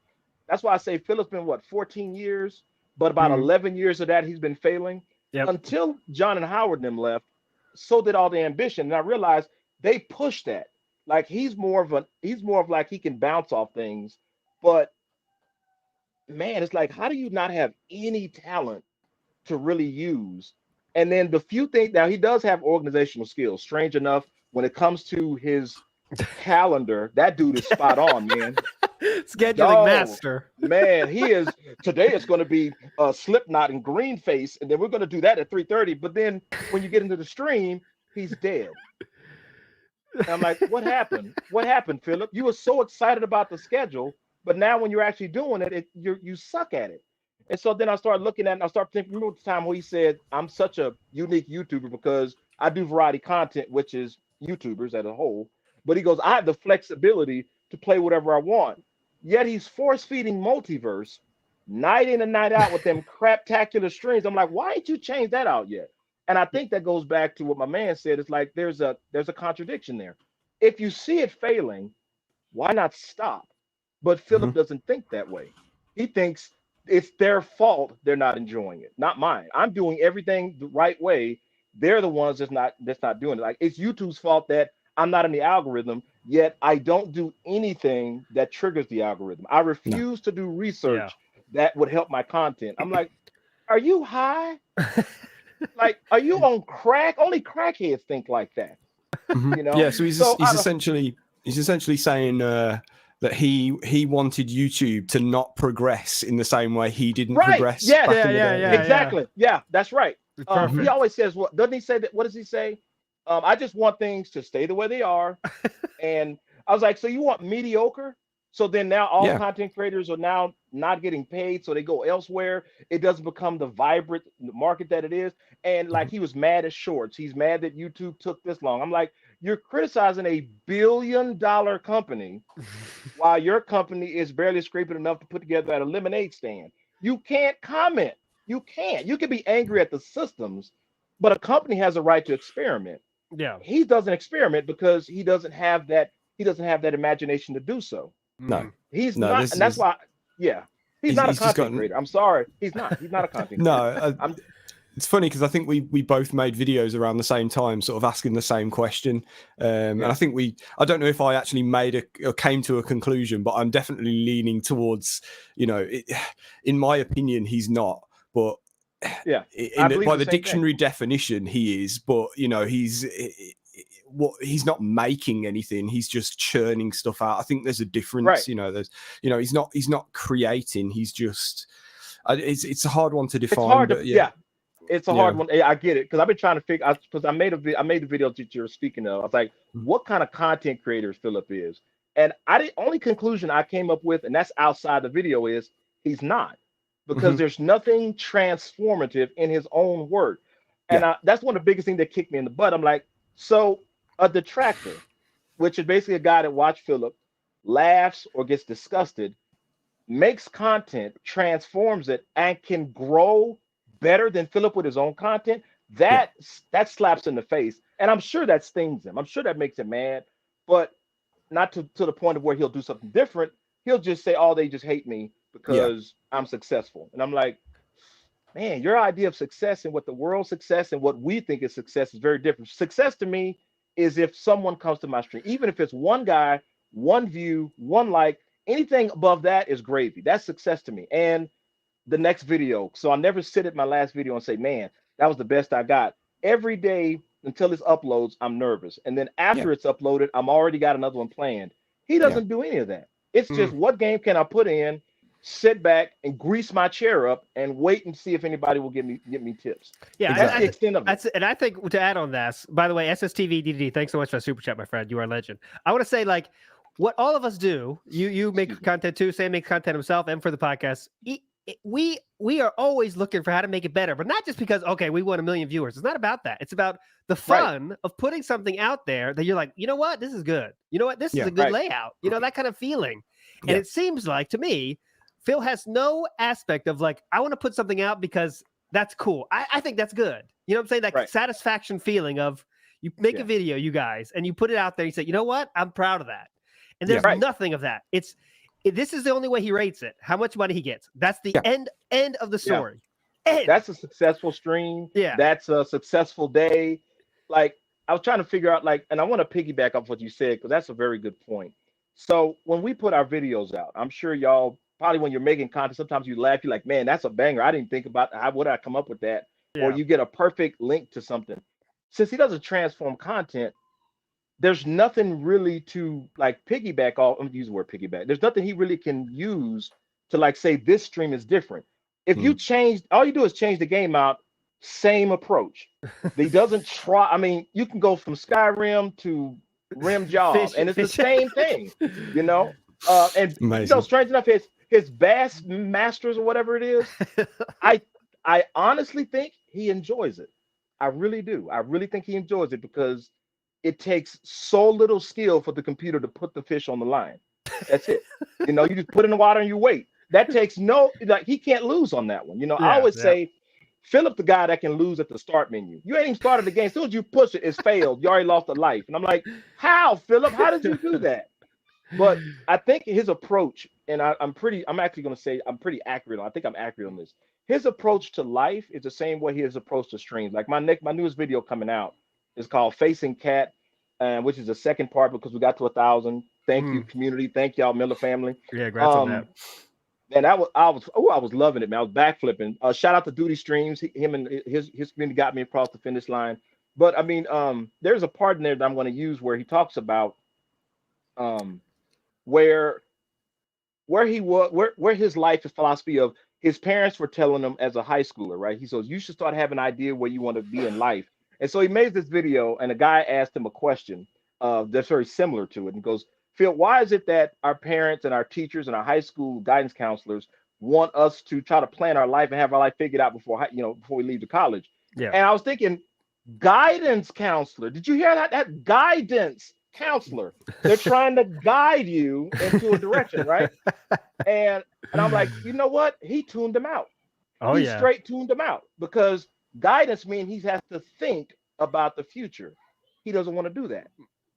that's why I say Philip's been what 14 years, but about 11 years of that he's been failing. Until John and Howard and them left, so did all the ambition. And I realized they pushed that. Like he's more of like he can bounce off things, but man, it's like, how do you not have any talent to really use? And then the few things, now he does have organizational skills. Strange enough, when it comes to his calendar, that dude is spot on, man. Scheduling master. Man, he is. Today it's going to be Slipknot and Green Face, and then we're going to do that at 3:30. But then when you get into the stream, he's dead. And I'm like, what happened? What happened, Philip? You were so excited about the schedule, but now when you're actually doing it, you suck at it. And so then I started looking at it, and I started thinking, remember the time where he said, I'm such a unique YouTuber because I do variety content, which is YouTubers as a whole. But he goes, I have the flexibility to play whatever I want. Yet he's force feeding multiverse night in and night out with them craptacular streams. I'm like, why ain't you changed that out yet? And I think that goes back to what my man said. It's like there's a contradiction there. If you see it failing, why not stop? But Philip doesn't think that way. He thinks it's their fault they're not enjoying it, not mine. I'm doing everything the right way. They're the ones that's not doing it. Like it's YouTube's fault that I'm not in the algorithm, yet I don't do anything that triggers the algorithm. I refuse to do research that would help my content. I'm like, are you high? Like, are you on crack? Only crackheads think like that. You know? Yeah, so he's essentially saying that he wanted YouTube to not progress in the same way he didn't progress. Yeah, Yeah, exactly. Yeah, that's right. He always says, "What doesn't he say? That what does he say? I just want things to stay the way they are." And I was like, "So you want mediocre?" So then now all content creators are now not getting paid, so they go elsewhere. It doesn't become the vibrant market that it is. And like he was mad at shorts. He's mad that YouTube took this long. I'm like, you're criticizing a $1 billion company while your company is barely scraping enough to put together a lemonade stand. You can't comment. You can't. You can be angry at the systems, but a company has a right to experiment. Yeah. He doesn't experiment because he doesn't have that imagination to do so. No, he's not, and that's why. Yeah, he's not a content creator. I'm sorry, he's not a content creator. No, it's funny because I think we both made videos around the same time, sort of asking the same question. And I think I don't know if I actually came to a conclusion, but I'm definitely leaning towards, you know, in my opinion, he's not, but by the dictionary definition, he is. But you know, he's not making anything, he's just churning stuff out. I think there's a difference, right? He's not creating, he's just it's a hard one to define. It's a hard one. I get it, because I've been trying to figure out, because I made the video that you're speaking of. I was like, what kind of content creator Philip is? And the only conclusion I came up with, and that's outside the video, is he's not, because there's nothing transformative in his own work. And that's one of the biggest things that kicked me in the butt. I'm like, so a detractor, which is basically a guy that watched Philip, laughs or gets disgusted, makes content, transforms it, and can grow better than Philip with his own content, that slaps in the face. And I'm sure that stings him. I'm sure that makes him mad, but not to the point of where he'll do something different. He'll just say, oh, they just hate me because I'm successful. And I'm like, man, your idea of success and what the world's success and what we think is success is very different. Success to me is if someone comes to my stream, even if it's one guy, one view, one like, anything above that is gravy. That's success to me. And the next video. So I never sit at my last video and say, man, that was the best I got. Every day until it uploads, I'm nervous. And then Yeah. after it's uploaded, I'm already got another one planned. He Yeah. doesn't do any of that. It's just what game can I put in, sit back and grease my chair up and wait and see if anybody will give me tips. Yeah, That's the extent of it. That's and I think to add on this, by the way, SSTV DDD, thanks so much for the super chat, my friend. You are a legend. I want to say, like, what all of us do, you make content too, Sam makes content himself, and for the podcast, we are always looking for how to make it better, but not just because, okay, we want 1 million viewers. It's not about that. It's about the fun of putting something out there that you're like, you know what, this is good. You know what, this is a good layout. You know, that kind of feeling. And it seems like, to me, Phil has no aspect of like, I want to put something out because that's cool. I think that's good. You know what I'm saying? That satisfaction feeling of you make a video, you guys, and you put it out there. And you say, you know what? I'm proud of that. And there's nothing of that. This is the only way he rates it. How much money he gets. That's the end of the story. End. That's a successful stream. Yeah. That's a successful day. Like, I was trying to figure out, like, and I want to piggyback off what you said, because that's a very good point. So when we put our videos out, I'm sure y'all probably, when you're making content, sometimes you laugh, you're like, man, that's a banger. I didn't think about how would I come up with that? Or you get a perfect link to something. Since he doesn't transform content, there's nothing really to like piggyback off. I'm gonna use the word piggyback. There's nothing he really can use to like say this stream is different. If you change, all you do is change the game out, same approach. He doesn't try. I mean, you can go from Skyrim to Rim Job, and it's the same thing, you know. And you know, strange enough, his Bass Masters or whatever it is, I honestly think he enjoys it. I really do. I really think he enjoys it because it takes so little skill for the computer to put the fish on the line. That's it. You know, you just put it in the water and you wait. That takes like, he can't lose on that one. You know, I always say, Philip, the guy that can lose at the start menu. You ain't even started the game. As soon as you push it, it's failed. You already lost a life. And I'm like, how, Philip? How did you do that? But I think his approach, and I'm actually going to say I'm pretty accurate. I think I'm accurate on this. His approach to life is the same way his approach to streams. Like my newest video coming out is called Facing Cat, which is the second part because we got to 1,000. Thank you, community. Thank y'all, Miller family. Yeah, congrats on that. And I was loving it, man. I was backflipping. Shout out to Duty Streams. Him and his community got me across the finish line. But I mean, there's a part in there that I'm going to use where he talks about where he was, where his life and philosophy of his parents were telling him as a high schooler, right? He says, you should start having an idea where you want to be in life. And so he made this video, and a guy asked him a question that's very similar to it, and goes, Phil, why is it that our parents and our teachers and our high school guidance counselors want us to try to plan our life and have our life figured out before we leave to college? Yeah. And I was thinking, guidance counselor. Did you hear that? That guidance counselor. They're trying to guide you into a direction, right? And I'm like, you know what? He tuned them out. He straight tuned them out, because guidance means he has to think about the future. He doesn't want to do that.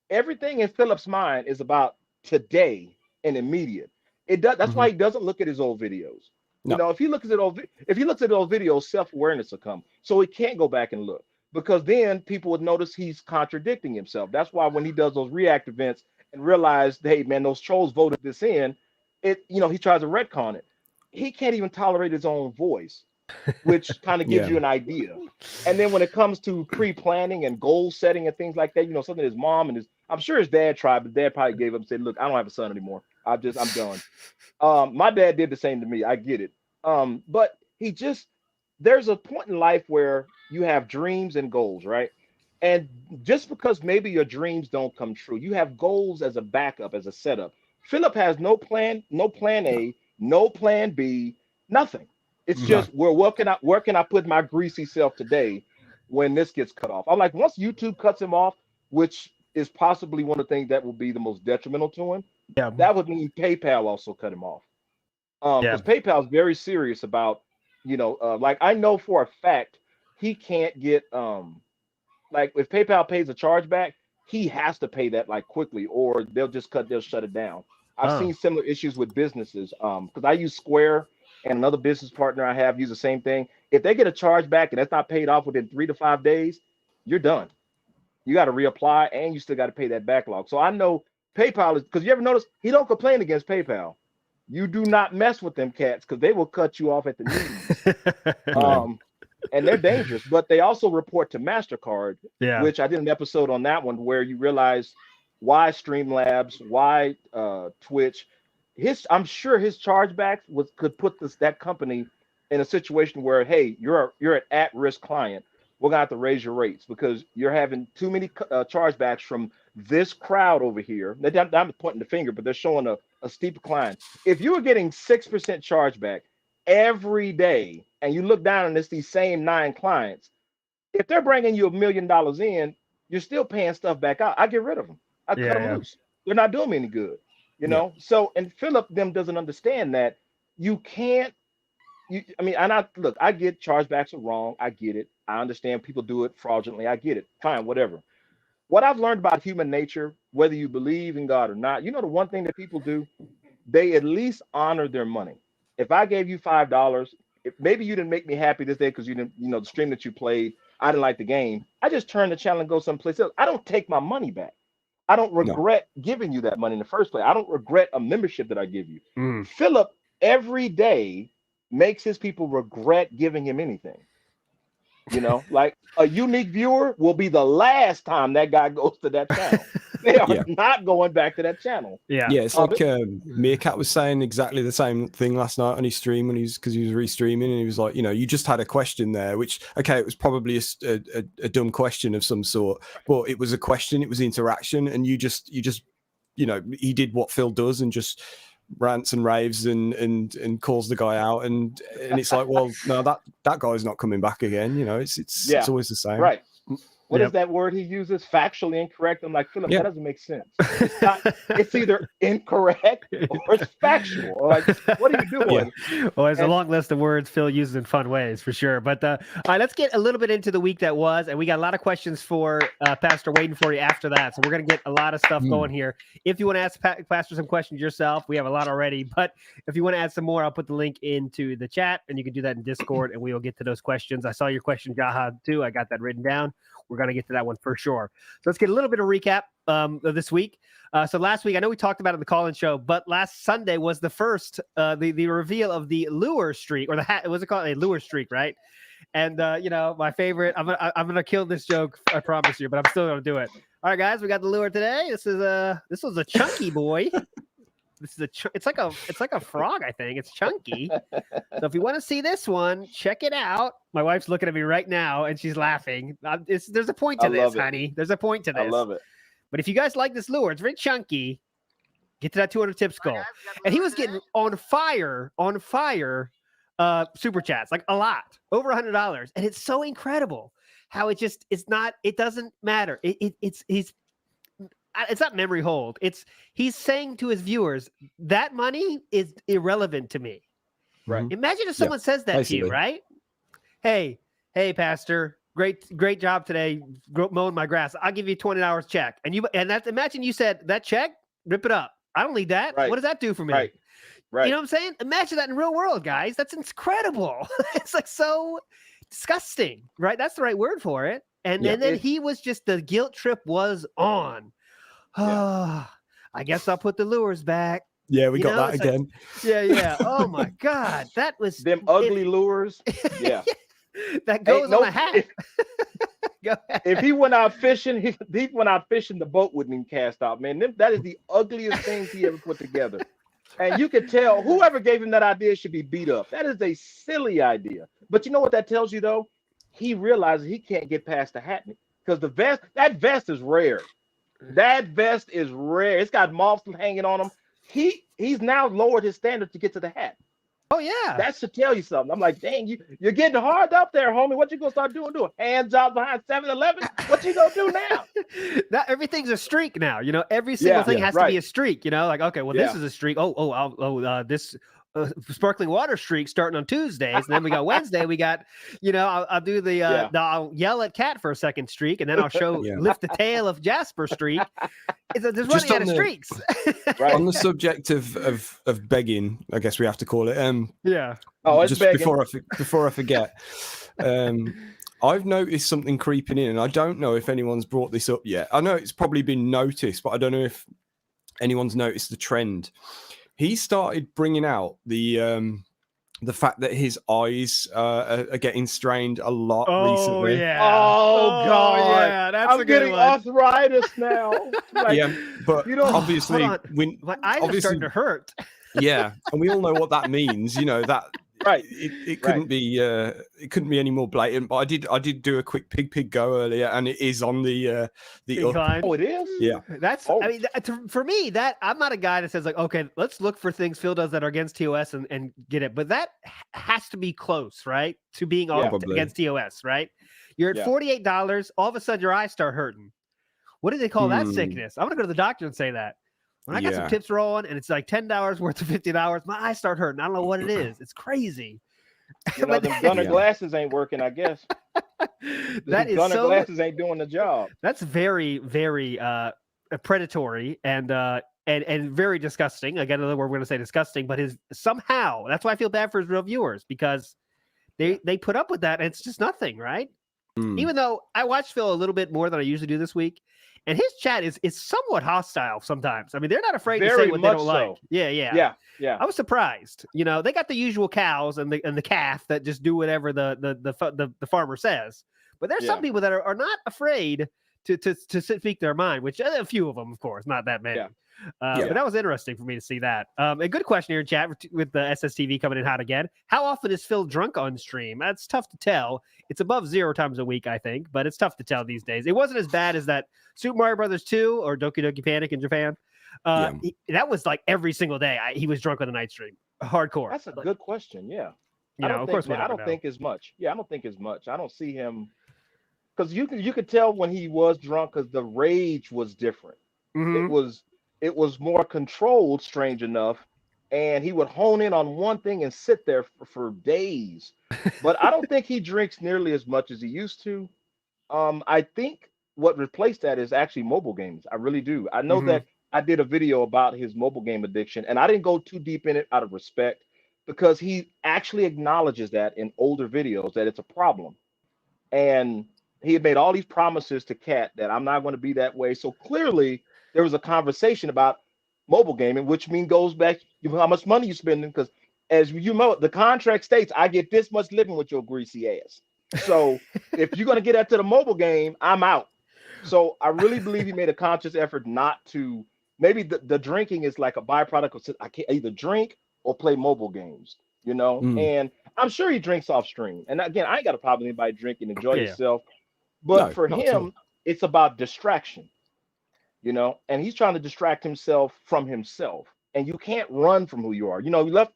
Everything in Philip's mind is about today and immediate. That's why he doesn't look at his old videos. No. You know, if he looks at old videos, self-awareness will come. So he can't go back and look, because then people would notice he's contradicting himself. That's why when he does those react events and realize, hey man, those trolls voted this in, he tries to retcon it. He can't even tolerate his own voice, which kind of gives you an idea. And then when it comes to pre-planning and goal setting and things like that, something his mom and I'm sure his dad tried, but dad probably gave up and said, look, I don't have a son anymore. I'm done. My dad did the same to me. I get it. But there's a point in life where you have dreams and goals, right? And just because maybe your dreams don't come true, you have goals as a backup, as a setup. Philip has no plan A, no plan B, nothing. It's just, where can I put my greasy self today when this gets cut off? I'm like, once YouTube cuts him off, which is possibly one of the things that will be the most detrimental to him, that would mean PayPal also cut him off. Because PayPal is very serious about, like I know for a fact he can't get, like if PayPal pays a chargeback, he has to pay that like quickly, or they'll shut it down. I've seen similar issues with businesses because I use Square and another business partner I have use the same thing. If they get a charge back and that's not paid off within 3 to 5 days, you're done. You got to reapply, and you still got to pay that backlog. So I know PayPal is, because you ever notice he don't complain against PayPal. You do not mess with them cats because they will cut you off at the knees. And they're dangerous, but they also report to MasterCard, which I did an episode on that one where you realize why Streamlabs, why Twitch. I'm sure his chargebacks could put that company in a situation where, hey, you're an at-risk client. We're gonna have to raise your rates because you're having too many chargebacks from this crowd over here. I'm pointing the finger, but they're showing a steep decline. If you were getting 6% chargeback every day, and you look down and it's these same 9 clients, if they're bringing you $1 million in, you're still paying stuff back out. I get rid of them. I cut them loose. They're not doing me any good, you know. So, and Philip doesn't understand that you can't. I get chargebacks are wrong. I get it. I understand people do it fraudulently. I get it. Fine, whatever. What I've learned about human nature, whether you believe in God or not, the one thing that people do, they at least honor their money. If I gave you $5, maybe you didn't make me happy this day because you didn't, the stream that you played, I didn't like the game. I just turn the channel and go someplace else. I don't take my money back. I don't regret giving you that money in the first place. I don't regret a membership that I give you. Philip every day makes his people regret giving him anything. Like a unique viewer will be the last time that guy goes to that channel. They are not going back to that channel. It's like Meerkat was saying exactly the same thing last night on his stream because he was restreaming, and he was like, you just had a question there, which it was probably a dumb question of some sort, but it was a question, it was interaction, and you just he did what Phil does and just rants and raves and calls the guy out, and it's like, well, no, that guy's not coming back again. It's always the same, right? What is that word he uses? Factually incorrect. I'm like, Philip, that doesn't make sense. It's either incorrect or it's factual. Like, what are you doing? Well, there's a long list of words Phil uses in fun ways for sure. But all right, let's get a little bit into the week that was, and we got a lot of questions for Pastor waiting for you after that. So we're gonna get a lot of stuff going here. If you want to ask Pastor some questions yourself, we have a lot already. But if you want to add some more, I'll put the link into the chat, and you can do that in Discord, and we will get to those questions. I saw your question, Jaha, too. I got that written down. We're going to get to that one for sure. So let's get a little bit of recap of this week. So last week, I know we talked about it in the call-in show, but last Sunday was the first, the reveal of the lure streak, or the hat. What's it called? A lure streak, right? And my favorite. I'm gonna kill this joke. I promise you, but I'm still gonna do it. All right, guys, we got the lure today. This was a chunky boy. It's like a frog, I think. It's chunky. So if you want to see this one, check it out. My wife's looking at me right now and she's laughing. There's a point to this, honey. There's a point to this. I love it. But if you guys like this lure, it's very chunky. Get to that 200 tips goal. And he was getting on fire super chats, like a lot, over $100. And it's so incredible how it doesn't matter. It's not memory hold. He's saying to his viewers, that money is irrelevant to me. Right. Imagine if someone says that to you, right? Hey, Pastor, great job today mowing my grass. I'll give you $20 check. Imagine you said that check, rip it up. I don't need that. Right. What does that do for me? Right. You know what I'm saying? Imagine that in real world, guys. That's incredible. It's like so disgusting, right? That's the right word for it. And then he was just, the guilt trip was on. I guess I'll put the lures back. Yeah, we got that again. Yeah. Oh my God, that was them ugly lures. Yeah, that goes on a hat. Go ahead. If he went out fishing, he went out fishing. The boat wouldn't even cast out. Man, that is the ugliest things he ever put together. And you could tell whoever gave him that idea should be beat up. That is a silly idea. But you know what that tells you though? He realizes he can't get past the hat because that vest is rare. That vest is rare. It's got moths hanging on him. He's now lowered his standard to get to the hat. Oh yeah, that should tell you something. I'm like, dang, you're getting hard up there, homie. What you gonna start doing? Hand jobs behind 7-Eleven? What you gonna do now? Now everything's a streak now. Every single thing has to be a streak. Like, okay, well, this is a streak. This sparkling water streak starting on Tuesdays, and then we got Wednesday. We got, I'll do I'll yell at Cat for a second streak, and then I'll show lift the tail of Jasper streak, There's Just running out on of the- streets. Right. On the subject of begging, I guess we have to call it. Yeah. Oh, it's just begging. before I forget, I've noticed something creeping in, and I don't know if anyone's brought this up yet. I know it's probably been noticed, but I don't know if anyone's noticed the trend. He started bringing out the fact that his eyes are getting strained a lot recently. Yeah. Oh, God. Yeah, that's I'm a good getting one. arthritis now. Like, Yeah, but you know, obviously, hold on. My eyes are obviously, starting to hurt. yeah, and we all know what that means. You know that right. it couldn't be any more blatant. But I did do a quick pig go earlier, and it is on the up. Incline. Oh, it is? Yeah, That's Oh. I mean for me that I'm not a guy that says like, okay, let's look for things Phil does that are against TOS and get it, but that has to be close, right, to being all Probably. against TOS, right? You're at Yeah. $48, all of a sudden your eyes start hurting. What do they call that sickness? I'm gonna go to the doctor and say that. When I got some Yeah. tips rolling and it's like $10 worth of $50, my eyes start hurting. I don't know what it is. It's crazy. You know, them gunner Yeah. glasses ain't working, I guess. That is gunner so glasses ain't doing the job. that's very, very predatory and very disgusting. Again, another word we're gonna say disgusting, but somehow that's why I feel bad for his real viewers because they put up with that and it's just nothing, right? Even though I watched Phil a little bit more than I usually do this week, and his chat is somewhat hostile sometimes. I mean, they're not afraid to say Very what they much don't so. like. Yeah. Yeah. I was surprised. You know, they got the usual cows and the calf that just do whatever the farmer says. But there's some Yeah. people that are not afraid to speak their mind, which a few of them, of course, not that many. Yeah. But that was interesting for me to see that. A good question here in chat with the SSTV coming in hot again. How often is Phil drunk on stream? That's tough to tell. It's above 0 times a week, I think, but it's tough to tell these days. It wasn't as bad as that Super Mario Brothers 2 or Doki Doki Panic in Japan. That was like every single day he was drunk on the night stream. Hardcore. That's a good question. Yeah. You know, of course, I don't think as much. Yeah, I don't think as much. I don't see him because you could tell when he was drunk because the rage was different. It was more controlled, strange enough, and he would hone in on one thing and sit there for days. But I don't think he drinks nearly as much as he used to. I think what replaced that is actually mobile games. I really do. I know that I did a video about his mobile game addiction, and I didn't go too deep in it out of respect because he actually acknowledges that in older videos that it's a problem. And he had made all these promises to Kat that I'm not going to be that way. So clearly there was a conversation about mobile gaming, which goes back to how much money you're spending. Because as you know, the contract states, I get this much living with your greasy ass. So if you're going to get into the mobile game, I'm out. So I really believe he made a conscious effort not to. Maybe the drinking is like a byproduct of I can't either drink or play mobile games, you know. And I'm sure he drinks off stream. And again, I ain't got a problem with anybody drinking, enjoy yourself. But No, for not at him, all. it's about distraction, you know. And he's trying to distract himself from himself. And you can't run from who you are. You know, he left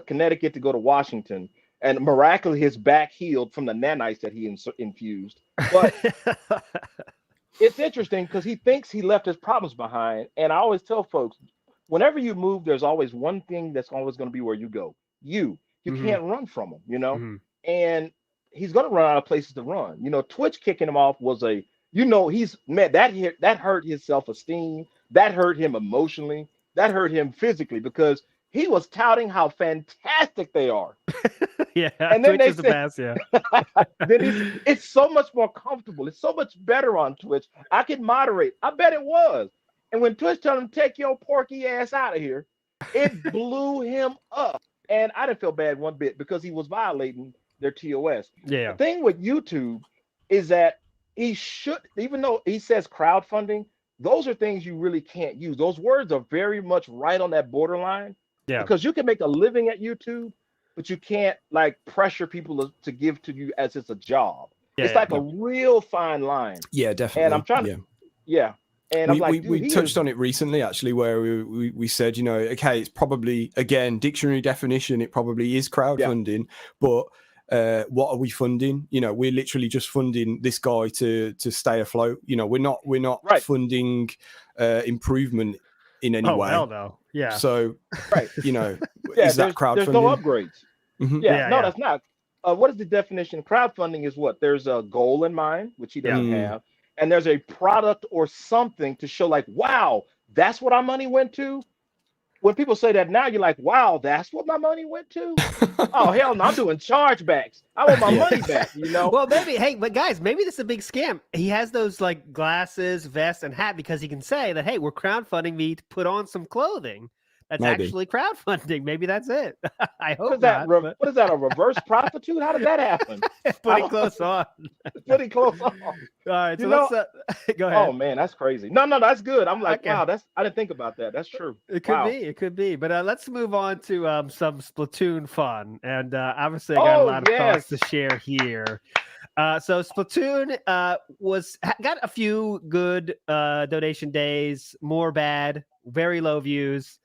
Connecticut to go to Washington, and miraculously his back healed from the nanites that he infused. But it's interesting because he thinks he left his problems behind. And I always tell folks, whenever you move, there's always one thing that's always going to be where you go. You can't run from them, you know. And he's going to run out of places to run. You know, Twitch kicking him off was that hurt his self-esteem. That hurt him emotionally. That hurt him physically because he was touting how fantastic they are. Yeah, and then Twitch is the best. Yeah. Then it's so much more comfortable. It's so much better on Twitch. I can moderate. I bet it was. And when Twitch told him take your porky ass out of here, it blew him up. And I didn't feel bad one bit because he was violating their TOS. Yeah. The thing with YouTube is that he should, even though he says crowdfunding, those are things you really can't use. Those words are very much right on that borderline. Yeah. Because you can make a living at YouTube, but you can't like pressure people to give to you as it's a job. It's like a real fine line. Yeah, definitely. And I'm trying to, And I'm like, we touched on it recently, actually, where we said, you know, okay, it's probably, again, dictionary definition, it probably is crowdfunding, but what are we funding? You know, we're literally just funding this guy to stay afloat. You know, we're not funding improvement in any way. Hell no. Yeah. So, you know, is that crowdfunding? There's no upgrades. Mm-hmm. No, that's not. What is the definition? Crowdfunding is what? There's a goal in mind, which he doesn't have. and there's a product or something to show like, wow, that's what our money went to. When people say that now, you're like, wow, that's what my money went to. Oh hell no, I'm doing chargebacks. I want my Yeah. money back. You know. Well, maybe, hey, but guys, maybe this is a big scam. He has those like glasses, vest, and hat because he can say that, hey, we're crowdfunding me to put on some clothing. That's Maybe. actually crowdfunding. Maybe that's it. I What hope is that? not. but What is that? A reverse prostitute? How did that happen? putting clothes on. Pretty close on. All right, so You know- let's go ahead. Oh man, that's crazy. No, that's good. I'm like, Okay. wow, I didn't think about that. That's true. It could Wow. be. It could be. But let's move on to some Splatoon fun. And obviously, I got a Oh, lot of thoughts yes. to share here. So Splatoon got a few good donation days, more bad, very low views.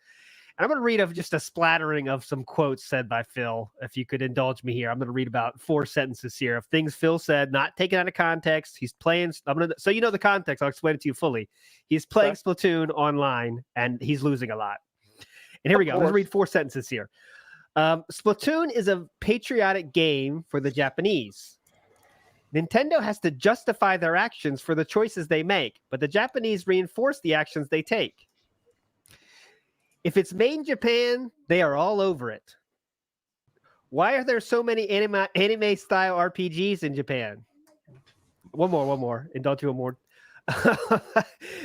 And I'm going to read of just a splattering of some quotes said by Phil. If you could indulge me here, I'm going to read about 4 sentences here of things Phil said, not taken out of context. He's playing. So you know the context. I'll explain it to you fully. He's playing Splatoon online, and he's losing a lot. And here we go. Let's read 4 sentences here. Splatoon is a patriotic game for the Japanese. Nintendo has to justify their actions for the choices they make, but the Japanese reinforce the actions they take. If it's made in Japan, they are all over it. Why are there so many anime-style RPGs in Japan? One more. Indulge you one more.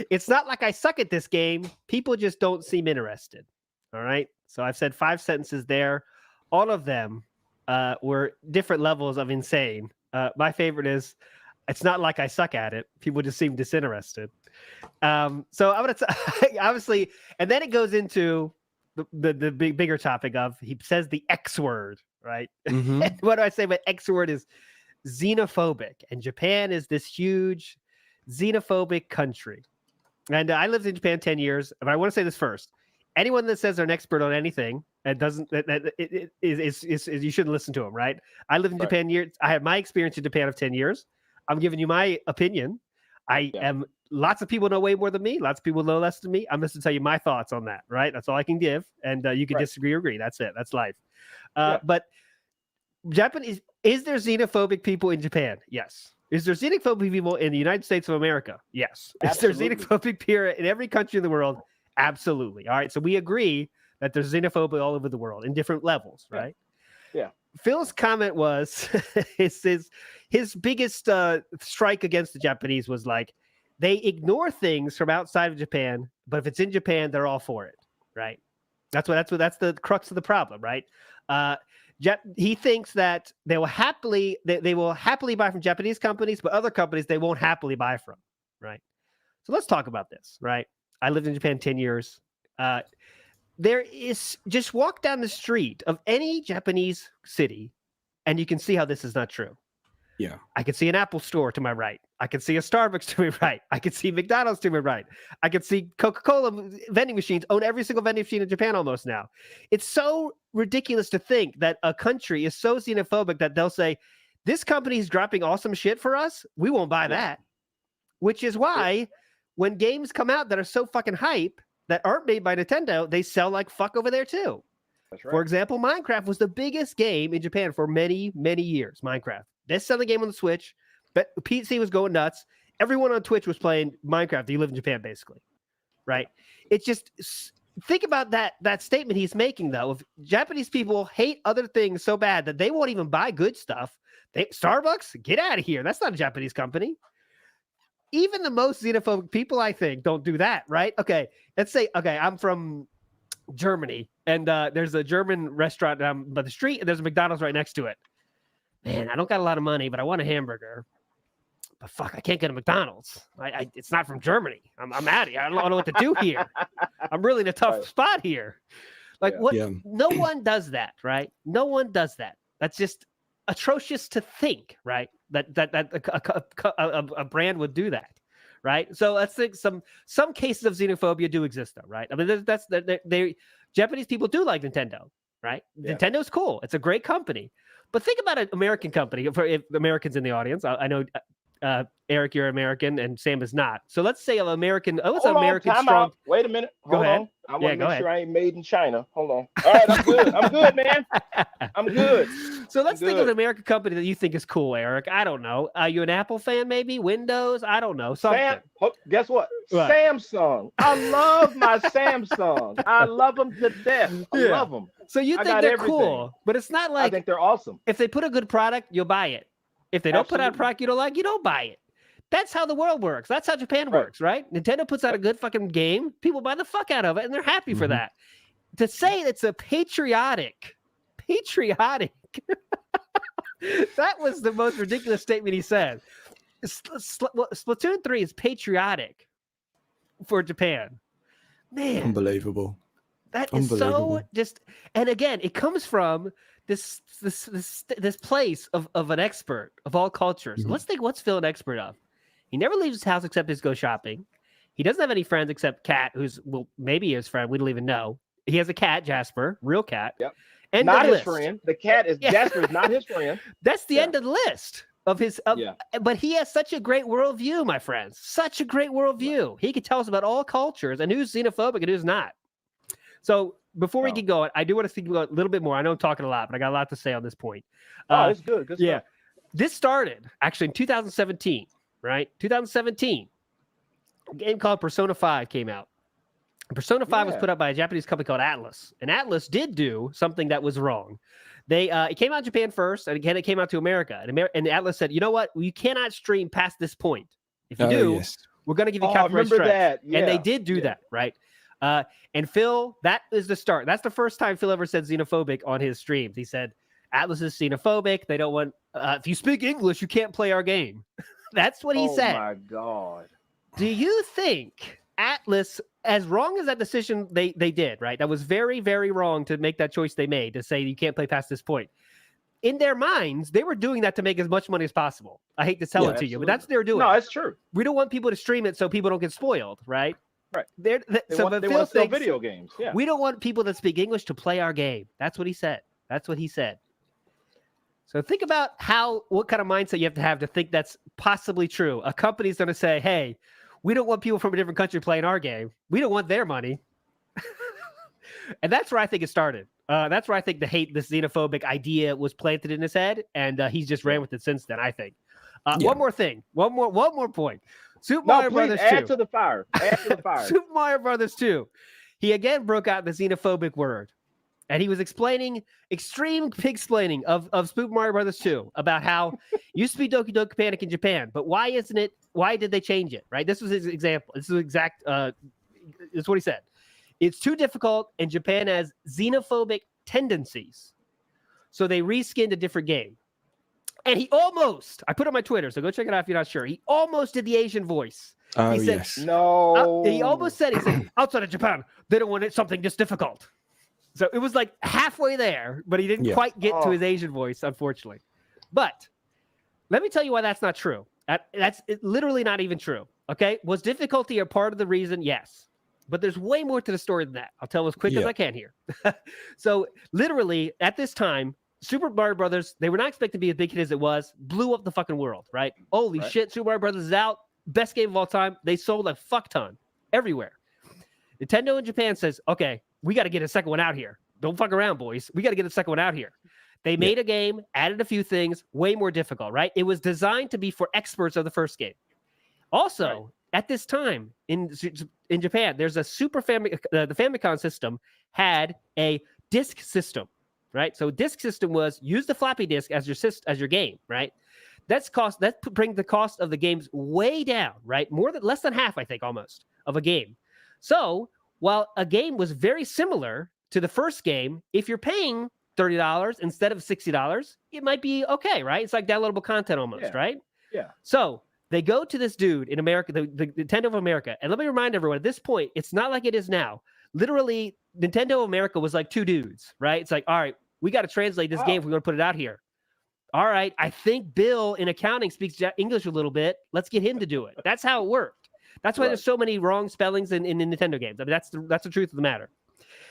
It's not like I suck at this game. People just don't seem interested. All right? So I've said 5 sentences there. All of them were different levels of insane. My favorite is, it's not like I suck at it. People just seem disinterested. So I'm gonna obviously, and then it goes into the bigger topic of, he says the X word, right? Mhm. What do I say? But X word is xenophobic, and Japan is this huge xenophobic country. And I lived in Japan 10 years, but I want to say this first: anyone that says they're an expert on anything and doesn't, you shouldn't listen to them, right? I lived in Japan years. I had my experience in Japan of 10 years. I'm giving you my opinion. Lots of people know way more than me. Lots of people know less than me. I'm just to tell you my thoughts on that, right? That's all I can give. And you can disagree or agree. That's it. That's life. But Japanese, is there xenophobic people in Japan? Yes. Is there xenophobic people in the United States of America? Yes. Absolutely. Is there xenophobic people in every country in the world? Absolutely. All right. So we agree that there's xenophobia all over the world in different levels, right? Yeah. Phil's comment was his biggest strike against the Japanese was like, they ignore things from outside of Japan, but if it's in Japan, they're all for it, right? That's the crux of the problem, right? He thinks that they will happily buy from Japanese companies, but other companies they won't happily buy from, right? So let's talk about this, right? I lived in Japan 10 years. There is, just walk down the street of any Japanese city, and you can see how this is not true. Yeah. I can see an Apple store to my right. I can see a Starbucks to my right. I can see McDonald's to my right. I can see Coca-Cola vending machines own every single vending machine in Japan almost now. It's so ridiculous to think that a country is so xenophobic that they'll say, this company is dropping awesome shit for us. We won't buy that. Which is why when games come out that are so fucking hype that aren't made by Nintendo, they sell like fuck over there too. That's right. For example, Minecraft was the biggest game in Japan for many, many years. Minecraft. Best-selling game on the Switch. But PC was going nuts. Everyone on Twitch was playing Minecraft. You live in Japan, basically. Right? It's just, think about that statement he's making, though. If Japanese people hate other things so bad that they won't even buy good stuff, Starbucks, get out of here. That's not a Japanese company. Even the most xenophobic people, I think, don't do that, right? Okay, let's say, I'm from Germany, and there's a German restaurant down by the street, and there's a McDonald's right next to it. Man, I don't got a lot of money, but I want a hamburger. But fuck, I can't get a McDonald's. It's not from Germany. I'm out of here. I don't know what to do here. I'm really in a tough spot here. Like No one does that, right? No one does that. That's just atrocious to think, right? That a brand would do that, right? So let's think some cases of xenophobia do exist, though, right? I mean, Japanese people do like Nintendo, right? Yeah. Nintendo's cool. It's a great company. But think about an American company, for Americans in the audience. I know Eric, you're American, and Sam is not. So let's say American. What's Hold on, American time strong? out. Wait a minute. Go Hold ahead. on. I want Yeah, to go make ahead. sure I ain't made in China. Hold on. All right, I'm good. I'm good, man. I'm good. So let's I'm think of an good. American company that you think is cool, Eric. I don't know. Are you an Apple fan, maybe? Windows? I don't know. Something. Guess what? What? Samsung. I love my Samsung. I love them to death. I Yeah. love them. So you I think got they're everything. cool, but it's not I like think they're awesome. if they put a good product, you'll buy it. If they don't put out a Absolutely. product you don't like, you don't buy it. That's how the world works. That's how Japan Right. works, right? Nintendo puts out a good fucking game, people buy the fuck out of it, and they're happy for Mhm. that. To say it's a patriotic, that was the most ridiculous statement he said. Splatoon 3 is patriotic for Japan. Man, Unbelievable. that is so Unbelievable. just, and again, it comes from this place of an expert of all cultures. Mhm. Let's think, what's Phil an expert of? He never leaves his house except to go shopping. He doesn't have any friends except Cat, who's maybe his friend. We don't even know. He has a cat, Jasper, real cat. Yep. End Not of his list. friend. The cat is Yeah. Jasper is not his friend. That's the Yeah. end of the list of his. Yeah. But he has such a great worldview, my friends. Such a great worldview. He could tell us about all cultures and who's xenophobic and who's not. So before we Oh. get going, I do want to think about a little bit more. I know I'm talking a lot, but I got a lot to say on this point. Oh, it's good. Good Yeah. stuff. This started actually in 2017, right? 2017. A game called Persona 5 came out. Persona 5 was Yeah. put out by a Japanese company called Atlas. And Atlas did do something that was wrong. It came out in Japan first, and again, it came out to America. And Atlas said, you know what? You cannot stream past this point. If you do, Yes. we're going to give you Oh, I copyright remember strikes. that. And they Yeah. did do Yeah. that, right? And Phil, that is the start. That's the first time Phil ever said xenophobic on his streams. He said, Atlas is xenophobic. They don't want, if you speak English, you can't play our game. That's what he said. Oh my God. Do you think Atlas, as wrong as that decision they did, right? That was very, very wrong to make that choice they made to say you can't play past this point. In their minds, they were doing that to make as much money as possible. I hate to tell Yeah, it to you, but absolutely. that's what they're doing. No, it's true. We don't want people to stream it so people don't get spoiled, right? Right. They They want to sell video games. Yeah. we don't want people that speak English to play our game. That's what he said. That's what he said. So think about what kind of mindset you have to think that's possibly true. A company's going to say, hey, we don't want people from a different country playing our game. We don't want their money. And that's where I think it started. That's where I think this xenophobic idea was planted in his head, and he's just ran with it since then, I think. Yeah. One more thing. One more point. Super No, Mario please Brothers add 2. to the fire. Add to the fire. Super Mario Brothers 2. He again broke out the xenophobic word. And he was explaining, extreme pig-splaining of Super Mario Brothers 2 about how used to be Doki Doki Panic in Japan, but why did they change it, right? This was his example. This is exact, this is what he said. It's too difficult, and Japan has xenophobic tendencies. So they reskinned a different game. And he almost, I put it on my Twitter, so go check it out if you're not sure. He almost did the Asian voice. Oh, He said, yes. No. He almost said, outside of Japan, they don't want something this difficult. So it was like halfway there, but he didn't quite get to his Asian voice, unfortunately. But let me tell you why that's not true. That's literally not even true. Okay. Was difficulty a part of the reason? Yes. But there's way more to the story than that. I'll tell as quick as I can here. So literally at this time, Super Mario Brothers, they were not expected to be as big hit as it was, blew up the fucking world, right? Holy shit, Super Mario Brothers is out. Best game of all time. They sold a fuck ton everywhere. Nintendo in Japan says, okay, we got to get a second one out here. Don't fuck around, boys. We got to get a second one out here. They made a game, added a few things, way more difficult, right? It was designed to be for experts of the first game. Also, at this time in Japan, there's a Super Famicom, the Famicom system had a disk system, right? So disk system was use the floppy disk as your game, right? That brings the cost of the games way down, right? Less than half, I think, almost of a game. So while a game was very similar to the first game, if you're paying $30 instead of $60, it might be okay, right? It's like downloadable content almost, right? Yeah. So they go to this dude in America, the Nintendo of America. And let me remind everyone, at this point, it's not like it is now. Literally, Nintendo of America was like two dudes, right? It's like, all right, we got to translate this game if we're going to put it out here. All right, I think Bill in accounting speaks English a little bit. Let's get him to do it. That's how it worked. That's why there's so many wrong spellings in Nintendo games. I mean, that's the truth of the matter.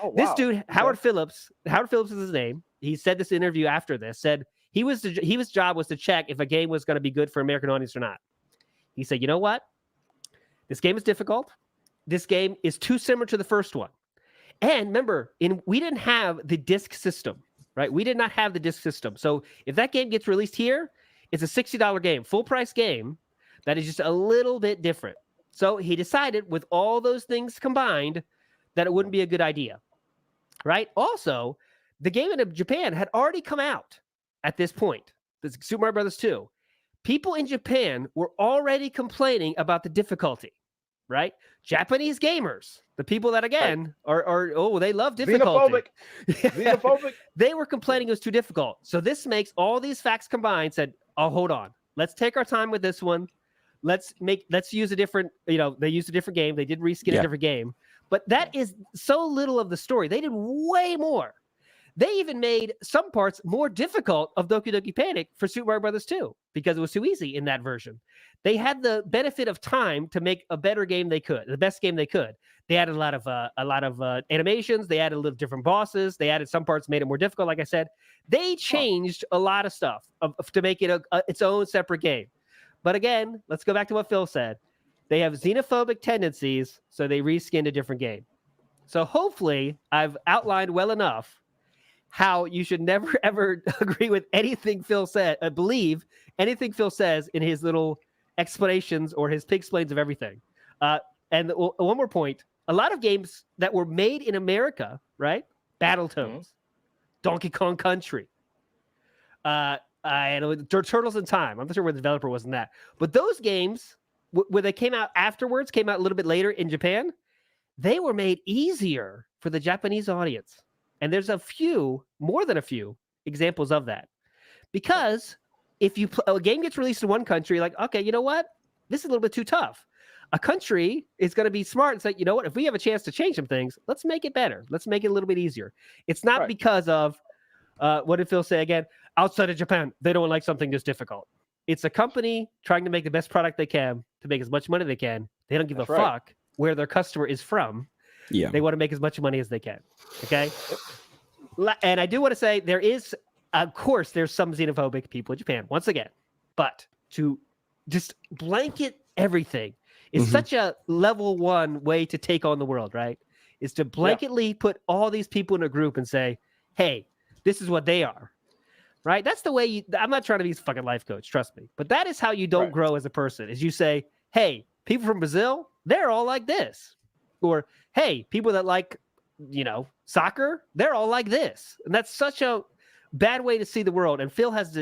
Oh, wow. This dude, Howard Phillips is his name. He said this interview after this, said his job was to check if a game was going to be good for American audience or not. He said, you know what? This game is difficult. This game is too similar to the first one. And remember, we didn't have the disc system, right? We did not have the disc system. So if that game gets released here, it's a $60 game, full price game that is just a little bit different. So he decided with all those things combined that it wouldn't be a good idea, right? Also, the game in Japan had already come out at this point, the Super Mario Brothers 2. People in Japan were already complaining about the difficulty, right? Japanese gamers, the people that, again, are they love difficulty. Xenophobic. They were complaining it was too difficult. So this makes all these facts combined, said, oh, hold on. Let's take our time with this one. Let's use a different, they used a different game. They did reskin a different game. But that is so little of the story. They did way more. They even made some parts more difficult of Doki Doki Panic for Super Mario Brothers 2 because it was too easy in that version. They had the benefit of time to make a better game they could, the best game they could. They added a lot of animations. They added a little different bosses. They added some parts, made it more difficult. Like I said, they changed a lot of stuff to make it its own separate game. But again, let's go back to what Phil said. They have xenophobic tendencies, so they reskinned a different game. So hopefully I've outlined well enough how you should never, ever agree with anything Phil said, believe anything Phil says in his little explanations or his pig explains of everything. And one more point, a lot of games that were made in America, right? Battletoads, Donkey Kong Country, Turtles in Time. I'm not sure where the developer was in that. But those games, when they came out afterwards, came out a little bit later in Japan, they were made easier for the Japanese audience. And there's more than a few examples of that. Because if a game gets released in one country, like, okay, you know what? This is a little bit too tough. A country is going to be smart and say, you know what? If we have a chance to change some things, let's make it better. Let's make it a little bit easier. It's not because of, what did Phil say again? Outside of Japan, they don't like something that's difficult. It's a company trying to make the best product they can to make as much money they can. They don't give a fuck where their customer is from. Yeah. They want to make as much money as they can. Okay. And I do want to say there's some xenophobic people in Japan once again, but to just blanket everything is such a level 1 way to take on the world, right? Is to blanketly put all these people in a group and say, hey, this is what they are, right? That's the way I'm not trying to be a fucking life coach, trust me, but that is how you don't grow as a person is you say, hey, people from Brazil, they're all like this. Or, hey, people that like, soccer, they're all like this. And that's such a bad way to see the world. And Phil has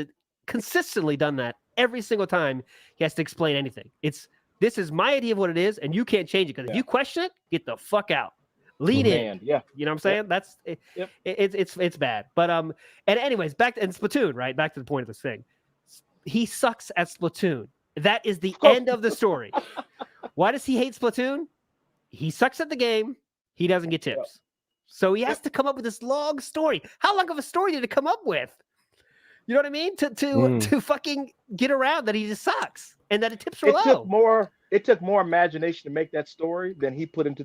consistently done that every single time he has to explain anything. This is my idea of what it is, and you can't change it. Because if you question it, get the fuck out. Lean in. Yeah. You know what I'm saying? That's it's bad. But and anyways, back to Splatoon, right? Back to the point of this thing. He sucks at Splatoon. That is the end of the story. Why does he hate Splatoon? He sucks at the game. He doesn't get tips. So he has to come up with this long story. How long of a story did it come up with? You know what I mean? To fucking get around that he just sucks and that the tips were low. It took more imagination to make that story than he put in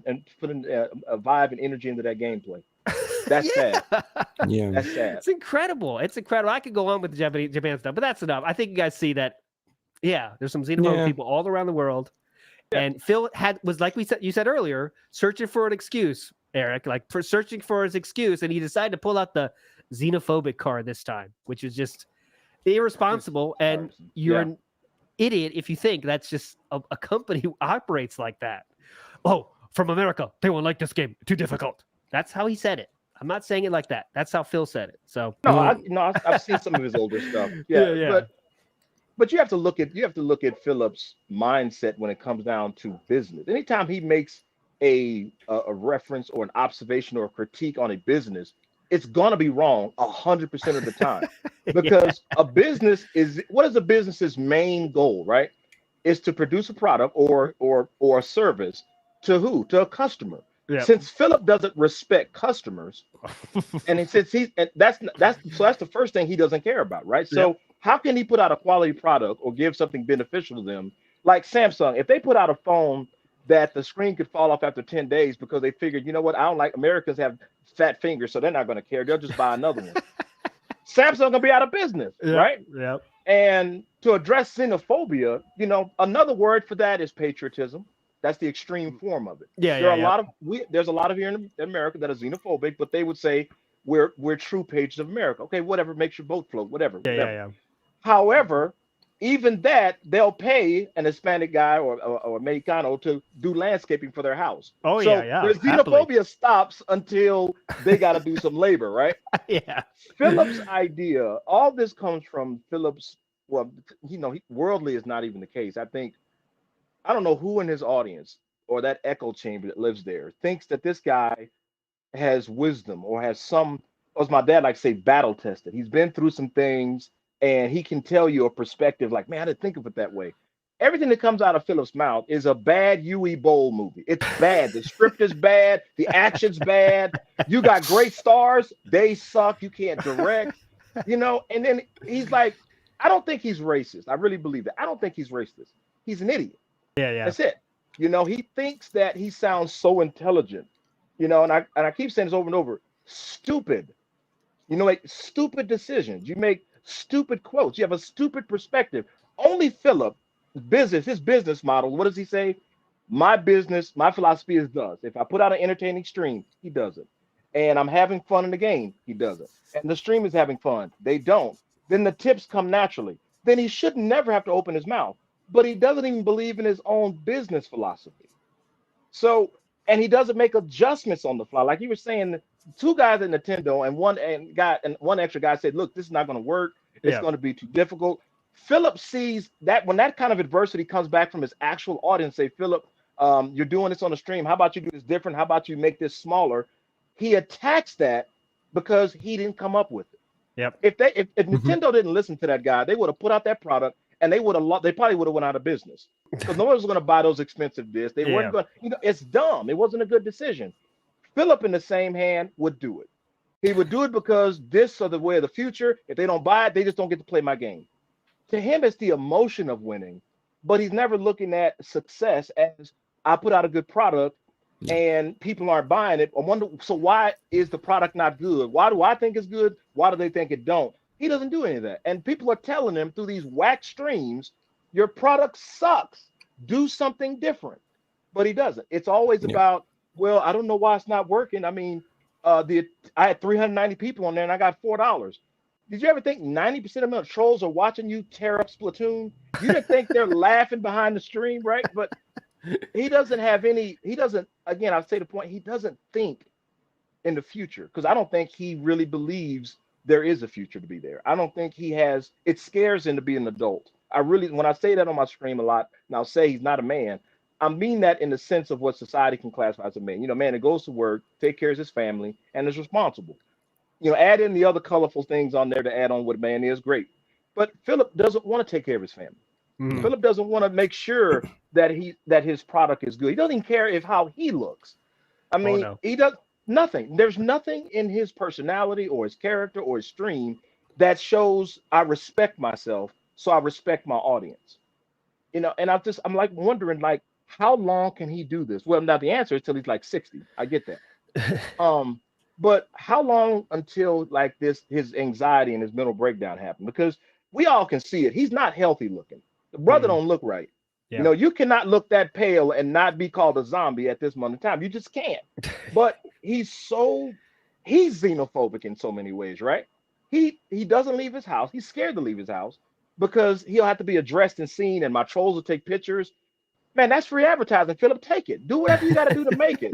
a vibe and energy into that gameplay. That's sad. Yeah, that's sad. It's incredible. It's incredible. I could go on with the Japan stuff, but that's enough. I think you guys see that. Yeah, there's some xenophobic people all around the world. And Phil was like you said earlier, searching for an excuse, Eric, searching for his excuse, and he decided to pull out the xenophobic card this time, which is just irresponsible. And you're an idiot if you think that's just a company who operates like that. Oh, from America, they won't like this game. Too difficult. That's how he said it. I'm not saying it like that. That's how Phil said it. So I've seen some of his older stuff. Yeah. But you have to look at Philip's mindset when it comes down to business. Anytime he makes a reference or an observation or a critique on a business, it's gonna be wrong 100% of the time. Because a business what is a business's main goal, right? Is to produce a product or a service to who? To a customer. Yeah. Since Philip doesn't respect customers, and that's the first thing he doesn't care about, right? So how can he put out a quality product or give something beneficial to them? Like Samsung, if they put out a phone that the screen could fall off after 10 days because they figured, you know what, I don't like Americans have fat fingers, so they're not going to care. They'll just buy another one. Samsung gonna be out of business, right? Yep. And to address xenophobia, another word for that is patriotism. That's the extreme form of it. Yeah, There are yeah, there's a lot of here in America that are xenophobic, but they would say we're true patriots of America. Okay, whatever makes your boat float, whatever. Yeah. However, even that they'll pay an Hispanic guy or Mexicano to do landscaping for their house. Oh, so yeah. their Happily. xenophobia stops until they got to do some labor, right? Yeah. Philip's idea, all this comes from Philip's. Well, worldly is not even the case. I don't know who in his audience or that echo chamber that lives there thinks that this guy has wisdom or has some, as my dad likes to say, battle tested. He's been through some things and he can tell you a perspective like, man, I didn't think of it that way. Everything that comes out of Philip's mouth is a bad Huey Bowl movie. It's bad. The script is bad. The action's bad. You got great stars. They suck. You can't direct, and then he's like, I don't think he's racist. I really believe that. I don't think he's racist. He's an idiot. Yeah. That's it. He thinks that he sounds so intelligent, and I keep saying this over and over. Stupid. Make stupid decisions. You make stupid quotes. You have a stupid perspective. Only Philip, his business model, what does he say? My philosophy is thus. If I put out an entertaining stream, he does it. And I'm having fun in the game, he does it. And the stream is having fun, they don't. Then the tips come naturally. Then he should never have to open his mouth. But he doesn't even believe in his own business philosophy. So, and he doesn't make adjustments on the fly. Like you were saying, two guys at Nintendo and one extra guy said, look, this is not going to work. It's going to be too difficult. Philip sees that when that kind of adversity comes back from his actual audience, say, Philip, you're doing this on the stream. How about you do this different? How about you make this smaller? He attacks that because he didn't come up with it. Yep. If Nintendo didn't listen to that guy, they would have put out that product and they probably would have went out of business because no one was going to buy those expensive discs. They weren't going. It's dumb. It wasn't a good decision. Philip, in the same hand, would do it. He would do it because this is the way of the future. If they don't buy it, they just don't get to play my game. To him, it's the emotion of winning, but he's never looking at success as I put out a good product and people aren't buying it. I wonder, so why is the product not good? Why do I think it's good? Why do they think it don't? He doesn't do any of that. And people are telling him through these whack streams, your product sucks. Do something different. But he doesn't. It's always about, well, I don't know why it's not working. I mean, I had 390 people on there and I got $4. Did you ever think 90% of the trolls are watching you tear up Splatoon? You didn't think they're laughing behind the stream, right? But he doesn't, again, I'll say the point, he doesn't think in the future because I don't think he really believes there is a future to be there. I don't think it scares him to be an adult. When I say that on my stream a lot, and I'll say he's not a man, I mean that in the sense of what society can classify as a man. Man that goes to work, take care of his family, and is responsible. Add in the other colorful things on there to add on what a man is, great. But Philip doesn't want to take care of his family. Mm-hmm. Philip doesn't want to make sure that his product is good. He doesn't even care how he looks. I mean, he does nothing. There's nothing in his personality or his character or his stream that shows I respect myself, so I respect my audience. And I'm like wondering, like, how long can he do this? Well, now the answer is till he's like 60. I get that. But how long until like his anxiety and his mental breakdown happen? Because we all can see it. He's not healthy looking. The brother don't look right. Yeah. You cannot look that pale and not be called a zombie at this moment in time. You just can't. But he's xenophobic in so many ways, right? He doesn't leave his house. He's scared to leave his house because he'll have to be addressed and seen, and my trolls will take pictures. Man, that's free advertising. Philip, take it. Do whatever you got to do to make it.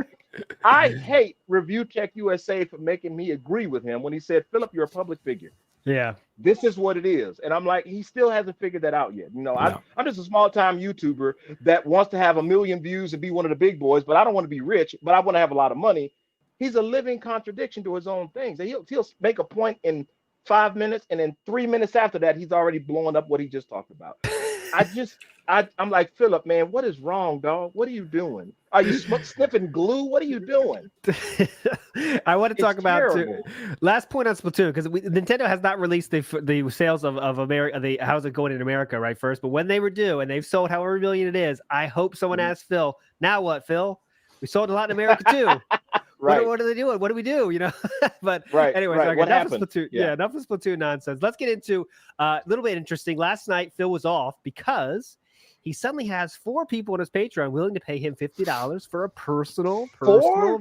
I hate Review Tech USA for making me agree with him when he said, Philip, you're a public figure. Yeah. This is what it is. And I'm like, he still hasn't figured that out yet. I'm just a small time YouTuber that wants to have 1 million views and be one of the big boys, but I don't want to be rich, but I want to have a lot of money. He's a living contradiction to his own things. And he'll make a point in 5 minutes, and then 3 minutes after that, he's already blowing up what he just talked about. I'm like, Philip, man, what is wrong, dog? What are you doing? Are you sniffing glue? What are you doing? I want to talk about last point on Splatoon, because Nintendo has not released the sales of America. How's it going in America, right? First, but when they were due and they've sold however million it is, I hope someone asks Phil, now what, Phil? We sold a lot in America too. Right. What are they doing? What do we do? You know, but Right. anyways, Right. okay, What enough of happened? Splatoon. Yeah. Yeah, enough of Splatoon nonsense. Let's get into a little bit interesting. Last night, Phil was off because he suddenly has 4 people on his Patreon willing to pay him $50 for a personal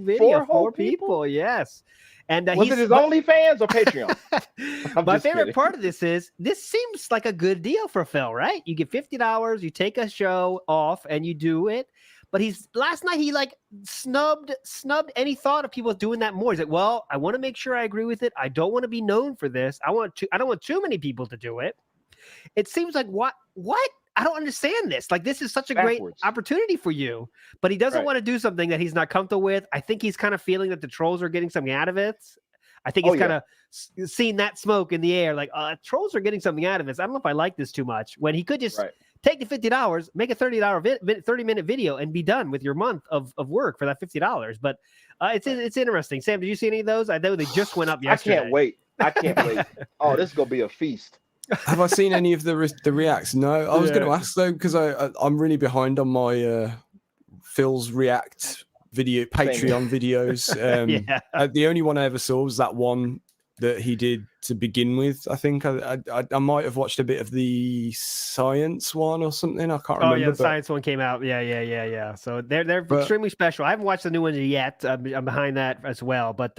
video. 4 people, yes. And Was it his OnlyFans or Patreon? My just favorite kidding. part of this is this seems like a good deal for Phil, right? You get $50, you take a show off, and you do it. But last night he like snubbed any thought of people doing that more. He's like, well, I want to make sure I agree with it. I don't want to be known for this. I don't want too many people to do it. It seems like what? I don't understand this. Like, this is such a great opportunity for you, but he doesn't want to do something that he's not comfortable with. I think he's kind of feeling that the trolls are getting something out of it. I think he's kind of seen that smoke in the air. Like, trolls are getting something out of this. I don't know if I like this too much. When he could just take the $50, make a $30-minute video, and be done with your month of work for that $50. But it's interesting. Sam, did you see any of those? I know they just went up yesterday. I can't wait. Oh, this is gonna be a feast. Have I seen any of the reacts? No, I was going to ask though, because I'm really behind on my Phil's react video Patreon videos. The only one I ever saw was that one that he did to begin with. I think I might have watched a bit of the science one or something. I can't remember. Oh yeah, the science one came out. Yeah. So they're extremely special. I haven't watched the new one yet. I'm behind that as well. But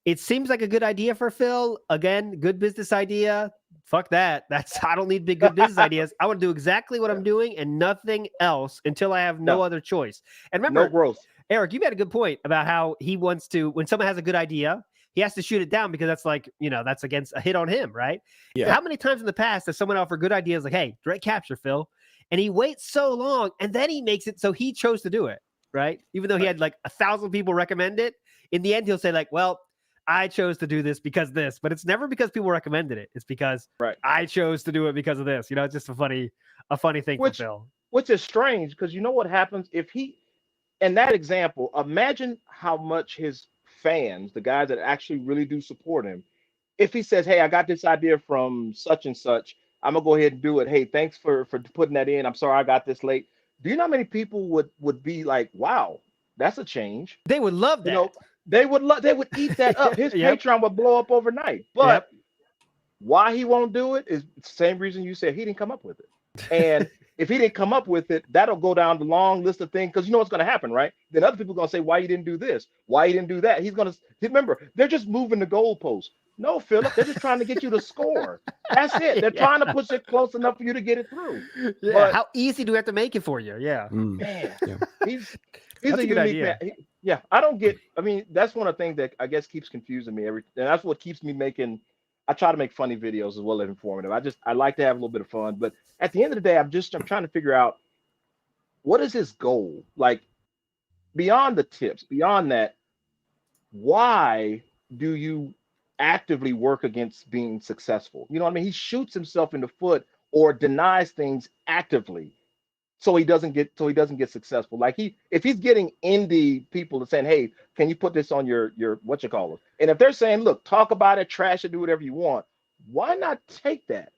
it seems like a good idea for Phil. Again, good business idea. Fuck that. I don't need good business ideas. I want to do exactly what I'm doing and nothing else until I have no other choice. And remember, no growth. Eric, you made a good point about how he wants to, when someone has a good idea, he has to shoot it down because that's like, that's against a hit on him, right? Yeah. How many times in the past has someone offered good ideas like, hey, direct capture, Phil, and he waits so long and then he makes it so he chose to do it, right? Even though he had like 1,000 people recommend it, in the end he'll say like, well, I chose to do this because this, but it's never because people recommended it. It's because I chose to do it because of this. It's just a funny thing for Phil. Which is strange because you know what happens if he, in that example, imagine how much his fans, the guys that actually really do support him, if he says, hey, I got this idea from such and such, I'm gonna go ahead and do it. Hey, thanks for putting that in. I'm sorry I got this late. Do you know how many people would be like, wow, that's a change? They would love that. They would eat that up. His Patreon would blow up overnight. But why he won't do it is the same reason you said he didn't come up with it. And if he didn't come up with it, that'll go down the long list of things because you know what's going to happen, right? Then other people are going to say, why you didn't do this? Why you didn't do that? He's going to remember, they're just moving the goalposts. No, Philip, they're just trying to get you to score. That's it. They're trying to push it close enough for you to get it through. Yeah. But, how easy do we have to make it for you? Yeah. Man, he's a unique man. I don't get. I mean, that's one of the things that I guess keeps confusing me. And that's what keeps me making. I try to make funny videos as well as informative. I like to have a little bit of fun, but at the end of the day, I'm trying to figure out what is his goal. Like beyond the tips, beyond that, why do you actively work against being successful? You know what I mean? He shoots himself in the foot or denies things actively. So he doesn't get successful. Like if he's getting indie people saying, hey, can you put this on your what you call it? And if they're saying, look, talk about it, trash it, do whatever you want, why not take that?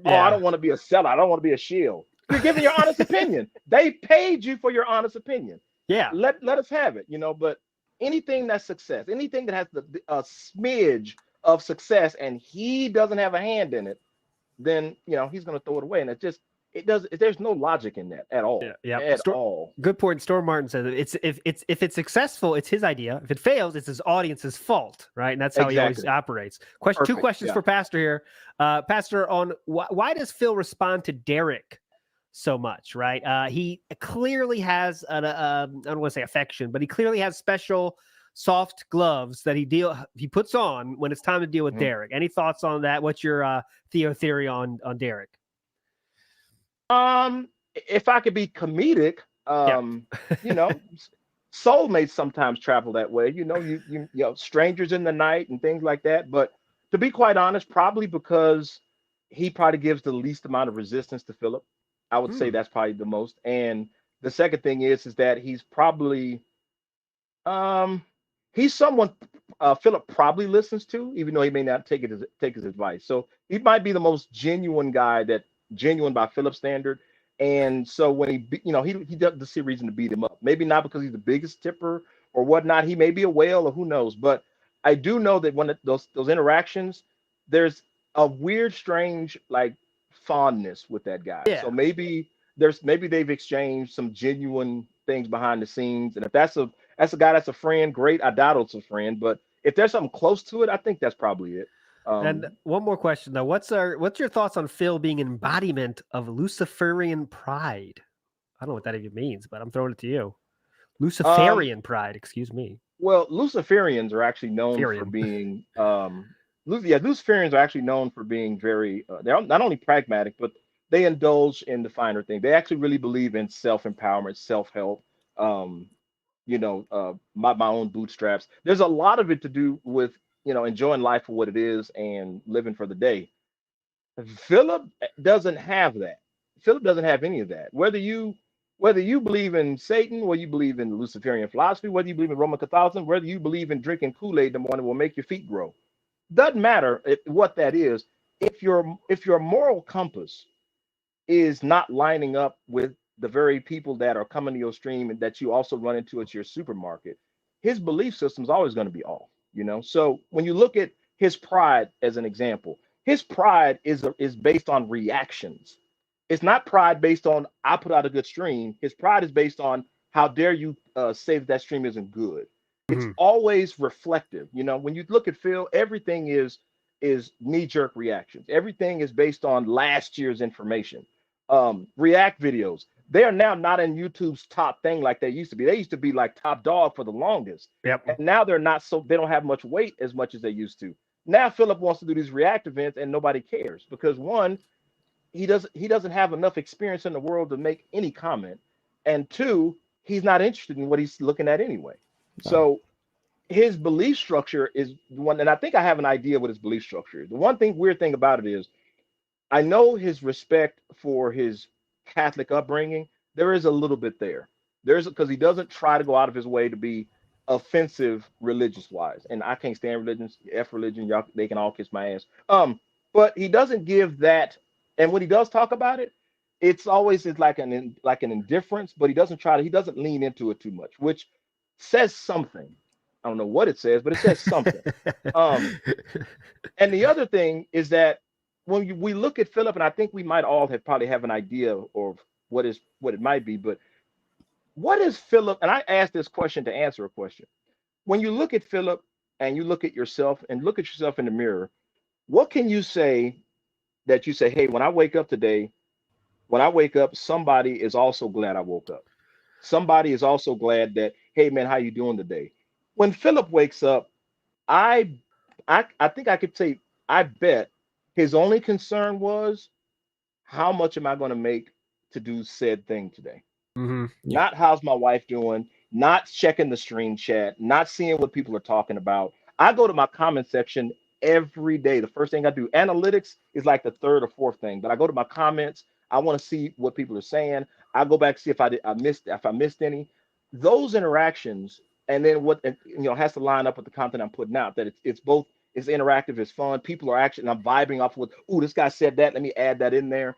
Yeah. Oh, I don't want to be a seller. I don't want to be a shield. You're giving your honest opinion. They paid you for your honest opinion. Yeah. Let us have it, but anything that's success, anything that has a smidge of success and he doesn't have a hand in it, then he's gonna throw it away. And there's no logic in that at all. Yeah. At all. Good point. Storm Martin says if it's successful, it's his idea. If it fails, it's his audience's fault, right? And that's how he always operates. Two questions for Pastor here. Pastor, on why does Phil respond to Derek so much, right? He clearly has I don't want to say affection, but he clearly has special soft gloves that he puts on when it's time to deal with Derek. Any thoughts on that? What's your theory on Derek? If I could be comedic, soulmates sometimes travel that way. You strangers in the night and things like that. But to be quite honest, probably because he probably gives the least amount of resistance to Philip. I would say that's probably the most. And the second thing is that he's probably he's someone Philip probably listens to, even though he may not take his advice. So he might be the most genuine guy genuine by Philip's standard. And so when he doesn't see reason to beat him up. Maybe not because he's the biggest tipper or whatnot. He may be a whale or who knows. But I do know that when those interactions, there's a weird, strange like fondness with that guy. Yeah. So maybe they've exchanged some genuine things behind the scenes. And if that's a guy that's a friend, great. I doubt it's a friend, but if there's something close to it, I think that's probably it. And one more question though. What's your thoughts on Phil being an embodiment of Luciferian pride? I don't know what that even means, but I'm throwing it to you. Luciferian pride, excuse me. Well, Luciferians are actually known for being Luciferians are actually known for being very they're not only pragmatic, but they indulge in the finer thing. They actually really believe in self-empowerment, self-help, my own bootstraps. There's a lot of it to do with, enjoying life for what it is and living for the day. Philip doesn't have that. Philip doesn't have any of that. Whether you believe in Satan, whether you believe in Luciferian philosophy, whether you believe in Roman Catholicism, whether you believe in drinking Kool-Aid in the morning will make your feet grow. Doesn't matter what that is. If your moral compass is not lining up with the very people that are coming to your stream and that you also run into at your supermarket, his belief system is always going to be off. So when you look at his pride as an example, his pride is based on reactions. It's not pride based on I put out a good stream. His pride is based on how dare you say that stream isn't good. It's always reflective. When you look at Phil, everything is knee-jerk reactions. Everything is based on last year's information. React videos, they are now not in YouTube's top thing like they used to be. They used to be like top dog for the longest. Yep. And now they're not, so they don't have much weight as much as they used to. Now Philip wants to do these react events and nobody cares because one, he doesn't have enough experience in the world to make any comment. And two, he's not interested in what he's looking at anyway. So his belief structure is one, and I think I have an idea what his belief structure is. The weird thing about it is I know his respect for his Catholic upbringing. There is a little bit there. Because he doesn't try to go out of his way to be offensive religious wise. And I can't stand religions. F religion, y'all, they can all kiss my ass. But he doesn't give that. And when he does talk about it, it's always like an indifference, but he doesn't lean into it too much, which says something. I don't know what it says, but it says something. And the other thing is that when we look at Philip, and I think we might all probably have an idea of what it might be, but what is Philip? And I asked this question to answer a question. When you look at Philip and you look at yourself and look at yourself in the mirror, what can you say that you say, hey, when I wake up today, somebody is also glad I woke up. Somebody is also glad that, hey man, how you doing today? When Philip wakes up, I think I could say, I bet his only concern was, how much am I going to make to do said thing today? Not how's my wife doing, not checking the stream chat, not seeing what people are talking about. I go to my comment section every day. The first thing I do, analytics is like the third or fourth thing, but I go to my comments. I want to see what people are saying. I go back, see if I missed any. Those interactions, and then what has to line up with the content I'm putting out. That it's both, it's interactive, it's fun. People are actually, and I'm vibing off with, ooh, this guy said that. Let me add that in there.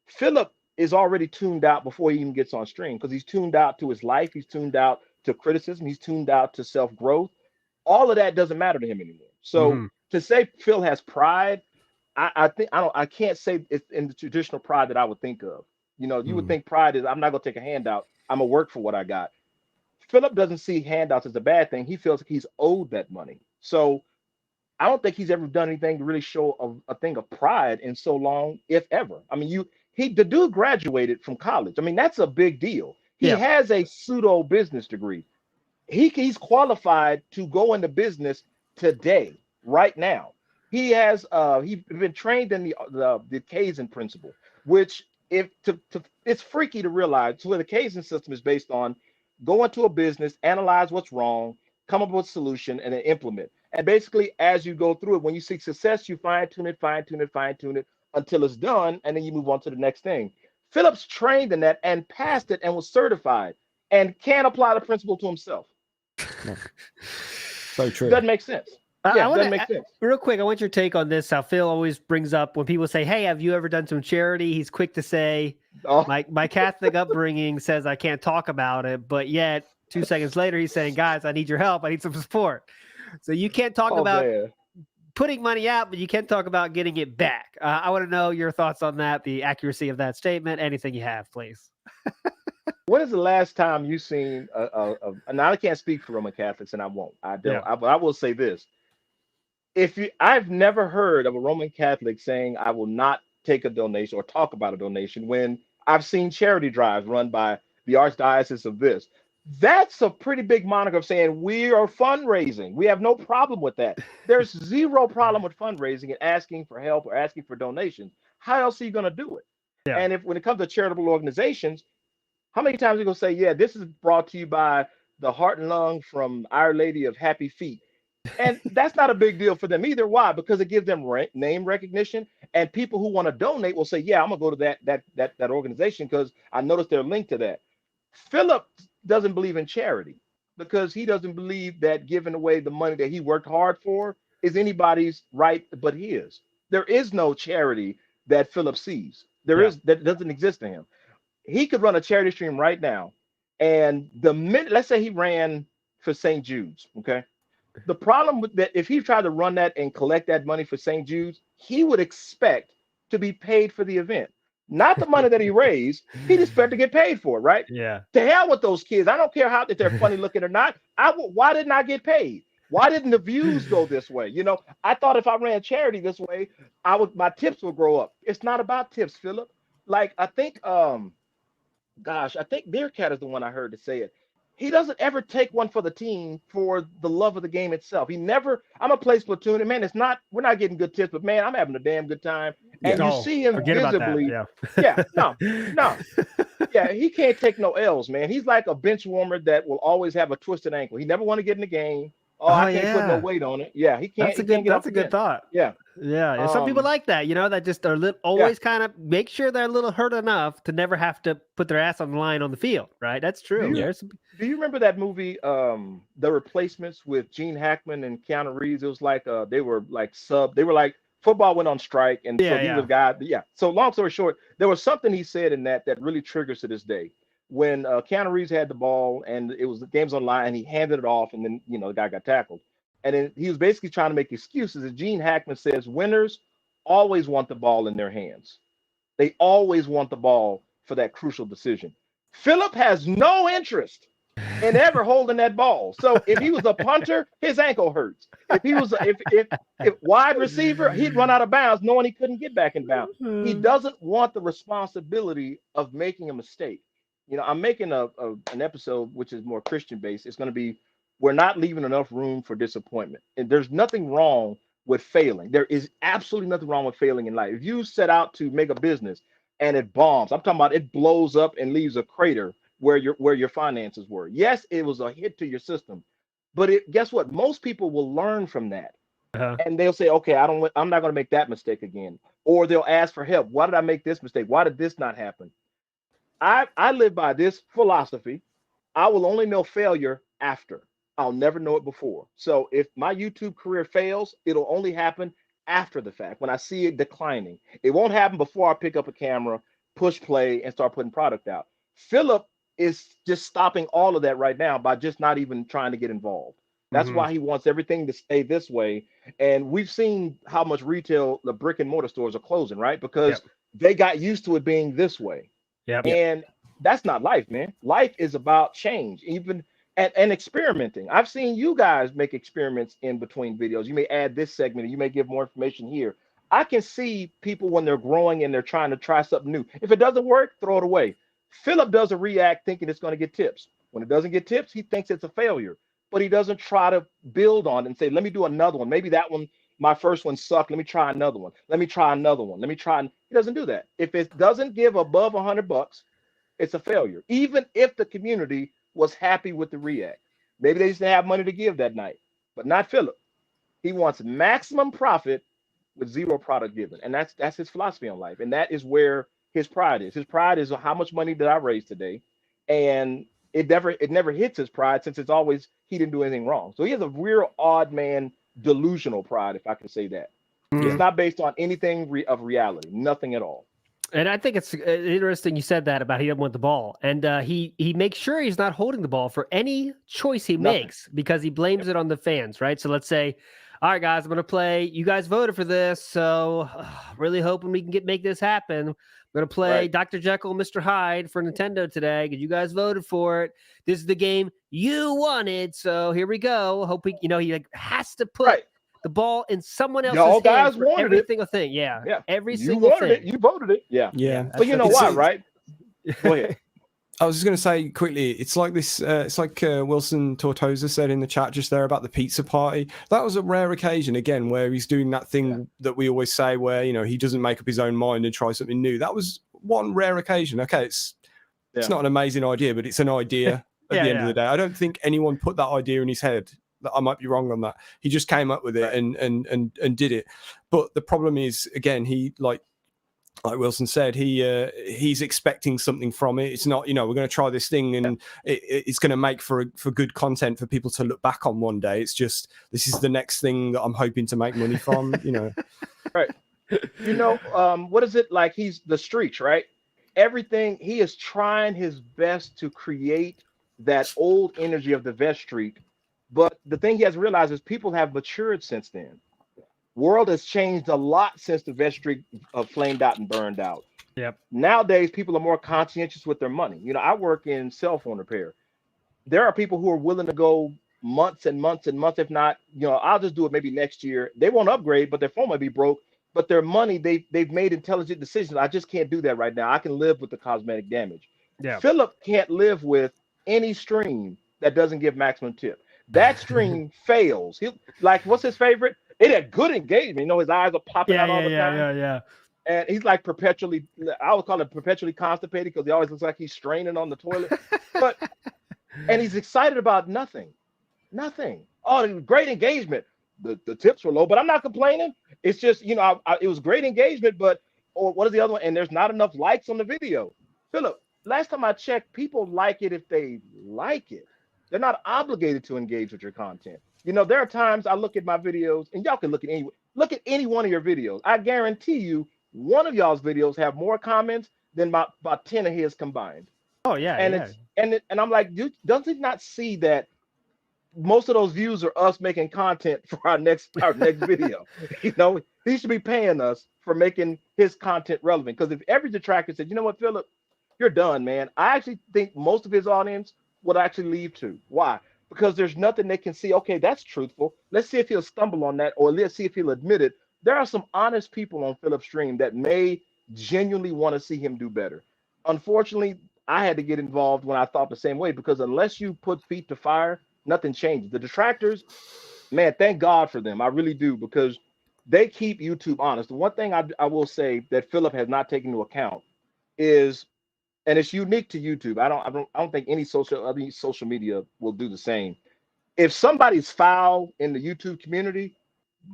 Philip is already tuned out before he even gets on stream because he's tuned out to his life. He's tuned out to criticism. He's tuned out to self-growth. All of that doesn't matter to him anymore. So to say Phil has pride, I can't say it's in the traditional pride that I would think of. You would think pride is, I'm not going to take a handout. I'm going to work for what I got. Philip doesn't see handouts as a bad thing. He feels like he's owed that money. So I don't think he's ever done anything to really show a thing of pride in so long, if ever. I mean, the dude graduated from college. I mean, that's a big deal. He has a pseudo business degree. He's qualified to go into business today, right now. He's been trained in the Kaizen principle, which it's freaky to realize. So the Kaizen system is based on go into a business, analyze what's wrong, come up with a solution, and then implement. And basically, as you go through it, when you seek success, you fine-tune it until it's done, and then you move on to the next thing. Phillips trained in that and passed it and was certified and can apply the principle to himself. So true. Doesn't make sense. Doesn't make sense. Real quick, I want your take on this. How Phil always brings up when people say, hey, have you ever done some charity? He's quick to say, my Catholic upbringing says I can't talk about it, but yet 2 seconds later, he's saying, guys, I need your help. I need some support. So you can't talk Oh, about man. putting money out, but you can talk about getting it back. I want to know your thoughts on that, the accuracy of that statement, anything you have, please. When is the last time you seen now I can't speak for Roman Catholics and I won't. I don't. Yeah. But I will say this. I've never heard of a Roman Catholic saying I will not take a donation or talk about a donation when I've seen charity drives run by the Archdiocese of this. That's a pretty big moniker of saying we are fundraising. We have no problem with that. There's zero problem with fundraising and asking for help or asking for donations. How else are you going to do it? Yeah. And when it comes to charitable organizations, how many times are you going to say, yeah, this is brought to you by the Heart and Lung from Our Lady of Happy Feet? And that's not a big deal for them either. Why? Because it gives them name recognition, and people who want to donate will say, "Yeah, I'm gonna go to that organization because I noticed they're linked to that." Philip doesn't believe in charity because he doesn't believe that giving away the money that he worked hard for is anybody's right but his. There is no charity that Philip sees. That doesn't exist to him. He could run a charity stream right now, and the minute, let's say he ran for St. Jude's, okay. The problem with that, if he tried to run that and collect that money for St. Jude's, he would expect to be paid for the event, not the money that he raised. He'd expect to get paid for it, right? Yeah. To hell with those kids. I don't care if they're funny looking or not. Why didn't I get paid? Why didn't the views go this way? You know, I thought if I ran charity this way, my tips would grow up. It's not about tips, Philip. Like I think, I think Bearcat is the one I heard to say it. He doesn't ever take one for the team for the love of the game itself. He never, I'm gonna play Splatoon, and man, we're not getting good tips, but man, I'm having a damn good time. And you see him visibly. No. Yeah, he can't take no L's, man. He's like a bench warmer that will always have a twisted ankle. He never want to get in the game. I can't put no weight on it. Yeah, he can't. That's a good thought. Yeah. Yeah. Some people like that, that just are always kind of make sure they're a little hurt enough to never have to put their ass on the line on the field, right? That's true. Do you remember that movie, The Replacements, with Gene Hackman and Keanu Reeves? It was like they were like football went on strike, and so these were guys. Yeah. So long story short, there was something he said in that really triggers to this day. When Keanu Reeves had the ball and the game's online, and he handed it off, and then the guy got tackled, and then he was basically trying to make excuses. And Gene Hackman says winners always want the ball in their hands. They always want the ball for that crucial decision. Philip has no interest in ever holding that ball. So if he was a punter, his ankle hurts. If he was if wide receiver, he'd run out of bounds knowing he couldn't get back in bounds. He doesn't want the responsibility of making a mistake. I'm making an episode which is more Christian based. It's going to be, we're not leaving enough room for disappointment. And there's nothing wrong with failing. There is absolutely nothing wrong with failing in life. If you set out to make a business and it bombs, I'm talking about it blows up and leaves a crater where your finances were. Yes, it was a hit to your system, but guess what? Most people will learn from that. And they'll say, okay, I'm not going to make that mistake again. Or they'll ask for help. Why did I make this mistake? Why did this not happen? I live by this philosophy. I will only know failure after. I'll never know it before. So if my YouTube career fails, it'll only happen after the fact, when I see it declining. It won't happen before I pick up a camera, push play, and start putting product out. Philip is just stopping all of that right now by just not even trying to get involved. That's why he wants everything to stay this way. And we've seen how much the brick and mortar stores are closing, right? Because they got used to it being this way. And that's not life, man. Life is about change, even and experimenting. I've seen you guys make experiments in between videos. You may add this segment, and you may give more information here. I can see people when they're growing and they're trying to try something new. If it doesn't work, throw it away. Philip doesn't react thinking it's going to get tips. When it doesn't get tips, he thinks it's a failure, but he doesn't try to build on it and say, let me do another one. Maybe that one, my first one sucked. Let me try another one. Let me try another one. He doesn't do that. If it doesn't give above $100, it's a failure. Even if the community was happy with the react, maybe they just didn't have money to give that night, but not Philip. He wants maximum profit with zero product given. And that's his philosophy on life. And that is where his pride is. His pride is how much money did I raise today? And it never hits his pride, since it's always he didn't do anything wrong. So he has a real odd man, delusional pride, if I can say that. It's not based on anything of reality, nothing at all. And I think it's interesting you said that about he doesn't want the ball. And he makes sure he's not holding the ball for any choice he makes because he blames it on the fans, right? So let's say, all right, guys, I'm going to play. You guys voted for this, so really hoping we can make this happen. I'm going to play Dr. Jekyll and Mr. Hyde for Nintendo today because you guys voted for it. This is the game you wanted, so here we go. Hoping, he like, has to put the ball in someone else's Y'all hands guys for wanted every it. single thing. Yeah. Every you single wanted thing. it. You voted it. Yeah. But you know It's- why, right? Go ahead. I was just going to say quickly, it's like this. It's like Wilson Tortosa said in the chat just there about the pizza party. That was a rare occasion again where he's doing that thing that we always say, where he doesn't make up his own mind and try something new. That was one rare occasion. Okay, it's not an amazing idea, but it's an idea at the end of the day. I don't think anyone put that idea in his head. I might be wrong on that. He just came up with it and did it. But the problem is, again, he like Wilson said, he's expecting something from it. It's not, we're going to try this thing and it's going to make for good content for people to look back on one day. It's just, this is the next thing that I'm hoping to make money from, Right. What is it like? He's the streaks, right? Everything, he is trying his best to create that old energy of the vest streak. But the thing he has realized is people have matured since then. World has changed a lot since the vest streak flamed out and burned out. Yep. Nowadays, people are more conscientious with their money. I work in cell phone repair. There are people who are willing to go months and months and months. If not, I'll just do it maybe next year. They won't upgrade, but their phone might be broke. But their money, they've made intelligent decisions. I just can't do that right now. I can live with the cosmetic damage. Yeah. Philip can't live with any stream that doesn't give maximum tip. That stream fails. What's his favorite? It had good engagement. His eyes are popping out all the time. Yeah. And he's like perpetually, I would call it perpetually constipated because he always looks like he's straining on the toilet. And he's excited about nothing. Oh, great engagement. The tips were low, but I'm not complaining. It's just, it was great engagement, or what is the other one? And there's not enough likes on the video. Philip, last time I checked, people like it if they like it. They're not obligated to engage with your content. There are times I look at my videos, and y'all can look at any one of your videos. I guarantee you, one of y'all's videos have more comments than about 10 of his combined. Oh yeah, and I'm like, dude, does he not see that most of those views are us making content for our next video? He should be paying us for making his content relevant. Because if every detractor said, you know what, Philip, you're done, man. I actually think most of his audience would actually leave too. Why? Because there's nothing they can see. Okay, that's truthful. Let's see if he'll stumble on that, or let's see if he'll admit it. There are some honest people on Philip's stream that may genuinely want to see him do better. Unfortunately, I had to get involved when I thought the same way, because unless you put feet to fire, nothing changes. The detractors, man, thank God for them. I really do, because they keep YouTube honest. The one thing I will say that Philip has not taken into account is, and it's unique to YouTube. I don't think any social media will do the same. If somebody's foul in the YouTube community,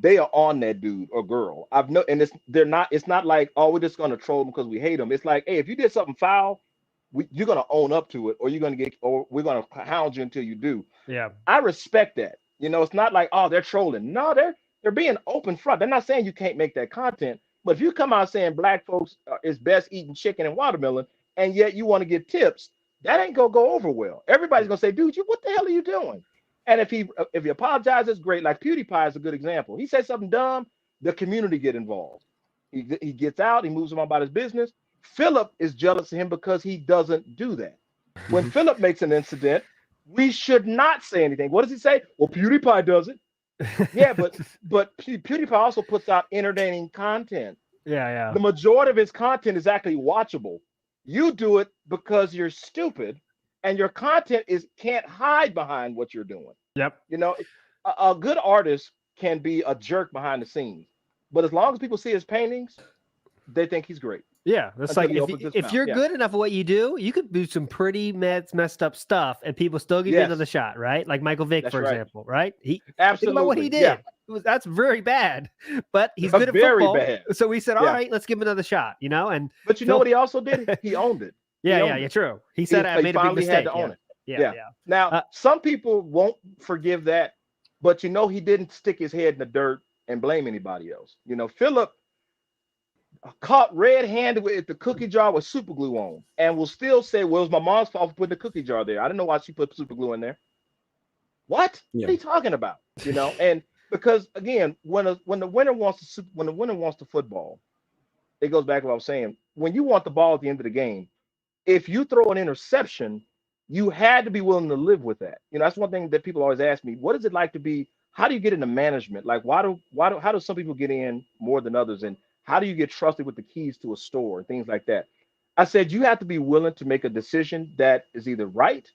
they are on that dude or girl. It's not like, oh, we're just gonna troll them because we hate them. It's like, hey, if you did something foul, you're gonna own up to it, or we're gonna hound you until you do. Yeah. I respect that. It's not like, oh, they're trolling. No, they're being open front. They're not saying you can't make that content. But if you come out saying black folks is best eating chicken and watermelon, and yet you want to get tips, that ain't gonna go over well. Everybody's gonna say, dude, what the hell are you doing? And if he apologizes, great. Like PewDiePie is a good example. He says something dumb, the community get involved. He gets out, he moves on about his business. Philip is jealous of him because he doesn't do that. When Philip makes an incident, we should not say anything. What does he say? Well, PewDiePie does it. Yeah, but PewDiePie also puts out entertaining content. Yeah. The majority of his content is actually watchable. You do it because you're stupid, and your content can't hide behind what you're doing. Yep. A good artist can be a jerk behind the scenes, but as long as people see his paintings, they think he's great. Yeah, that's like if you're good enough at what you do, you could do some pretty messed up stuff, and people still give you another shot, right? Like Michael Vick, for example, right? He absolutely think about what he did. Yeah. That's very bad, but he's good at football. Bad. So we said, all right, let's give him another shot, But know what he also did? He owned it. Yeah, true. He said I made a big mistake. Had to own it. Yeah. Now, some people won't forgive that, but he didn't stick his head in the dirt and blame anybody else. Philip, caught red-handed with the cookie jar with super glue on, and will still say, "Well, it was my mom's fault for putting the cookie jar there. I didn't know why she put super glue in there." What? Yeah. What are you talking about? And because again, when the winner wants to football, it goes back to what I was saying. When you want the ball at the end of the game, if you throw an interception, you had to be willing to live with that. That's one thing that people always ask me. What is it like to be? How do you get into management? Like, how do some people get in more than others? And how do you get trusted with the keys to a store and things like that? I said you have to be willing to make a decision that is either right,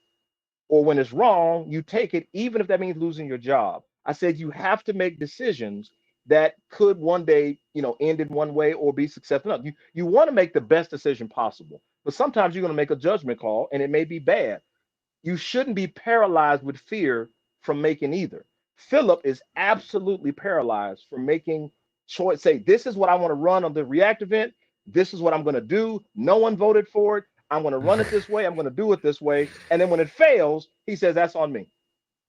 or when it's wrong, you take it, even if that means losing your job. I said you have to make decisions that could one day, end in one way or be successful. No, you want to make the best decision possible, but sometimes you're going to make a judgment call and it may be bad. You shouldn't be paralyzed with fear from making either. Philip is absolutely paralyzed from making choice. Say, this is what I want to run on the React event. This is what I'm going to do. No one voted for it. I'm going to run it this way. I'm going to do it this way. And then when it fails, he says, that's on me.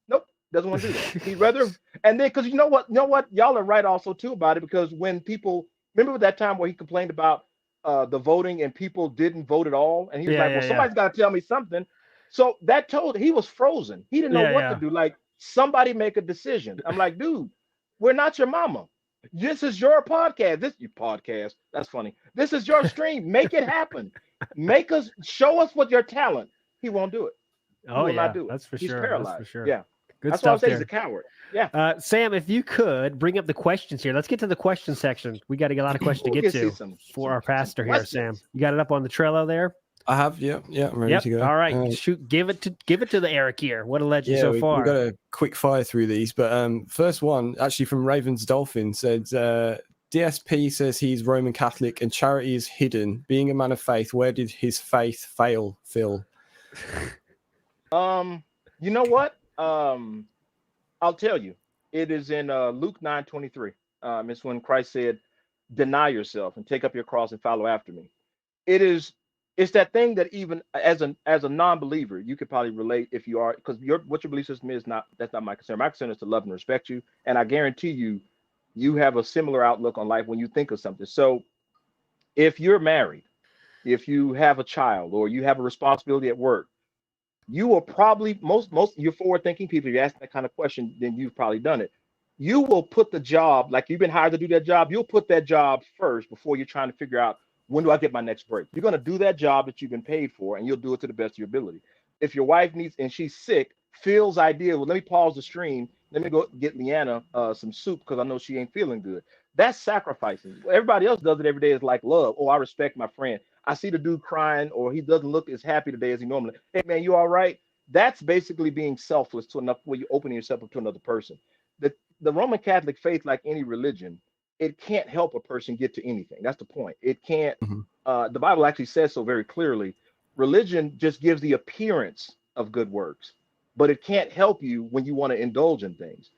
Nope. Doesn't want to do that. He'd rather, and then, because you know what, y'all are right also too about it, because when people, remember that time where he complained about the voting and people didn't vote at all. And he was like, well, somebody's got to tell me something. So that he was frozen. He didn't know what to do. Like, somebody make a decision. I'm like, dude, we're not your mama. This is your podcast. This your podcast. That's funny. This is your stream. Make it happen. Show us what your talent. He won't do it. Oh, he will yeah, not do it. That's for He's sure. paralyzed. That's for sure. Yeah. Good That's stuff why I'm saying there. he's a coward. Yeah. Sam, if you could bring up the questions here. Let's get to the question section. We got a lot of questions to get to for our pastor here, Sam. You got it up on the Trello there? I have, yeah, I'm ready to go. All right, shoot, give it to the Erick here. What a legend so far. We've got a quick fire through these, but first one actually from Ravens Dolphin said, DSP says he's Roman Catholic and charity is hidden. Being a man of faith, where did his faith fail, Phil? You know what? I'll tell you. It is in Luke 9:23. It's when Christ said, "Deny yourself and take up your cross and follow after me." It's that thing that even as a non-believer, you could probably relate if you are, because what your belief system is that's not my concern. My concern is to love and respect you, and I guarantee you have a similar outlook on life when you think of something. So, if you're married, if you have a child, or you have a responsibility at work, you will probably most you're forward-thinking people. If you ask that kind of question, then you've probably done it. You will put the job, like you've been hired to do that job. You'll put that job first before you're trying to figure out, when do I get my next break? You're going to do that job that you've been paid for, and you'll do it to the best of your ability. If your wife needs, and she's sick, Phil's idea, well, let me pause the stream. Let me go get Leanna some soup because I know she ain't feeling good. That's sacrificing. Everybody else does it every day. Is like love. Oh, I respect my friend. I see the dude crying, or he doesn't look as happy today as he normally. Hey, man, you all right? That's basically being selfless to enough where you're opening yourself up to another person. The Roman Catholic faith, like any religion, it can't help a person get to anything. That's the point. It can't. The Bible actually says so very clearly. Religion just gives the appearance of good works, but it can't help you when you want to indulge in things.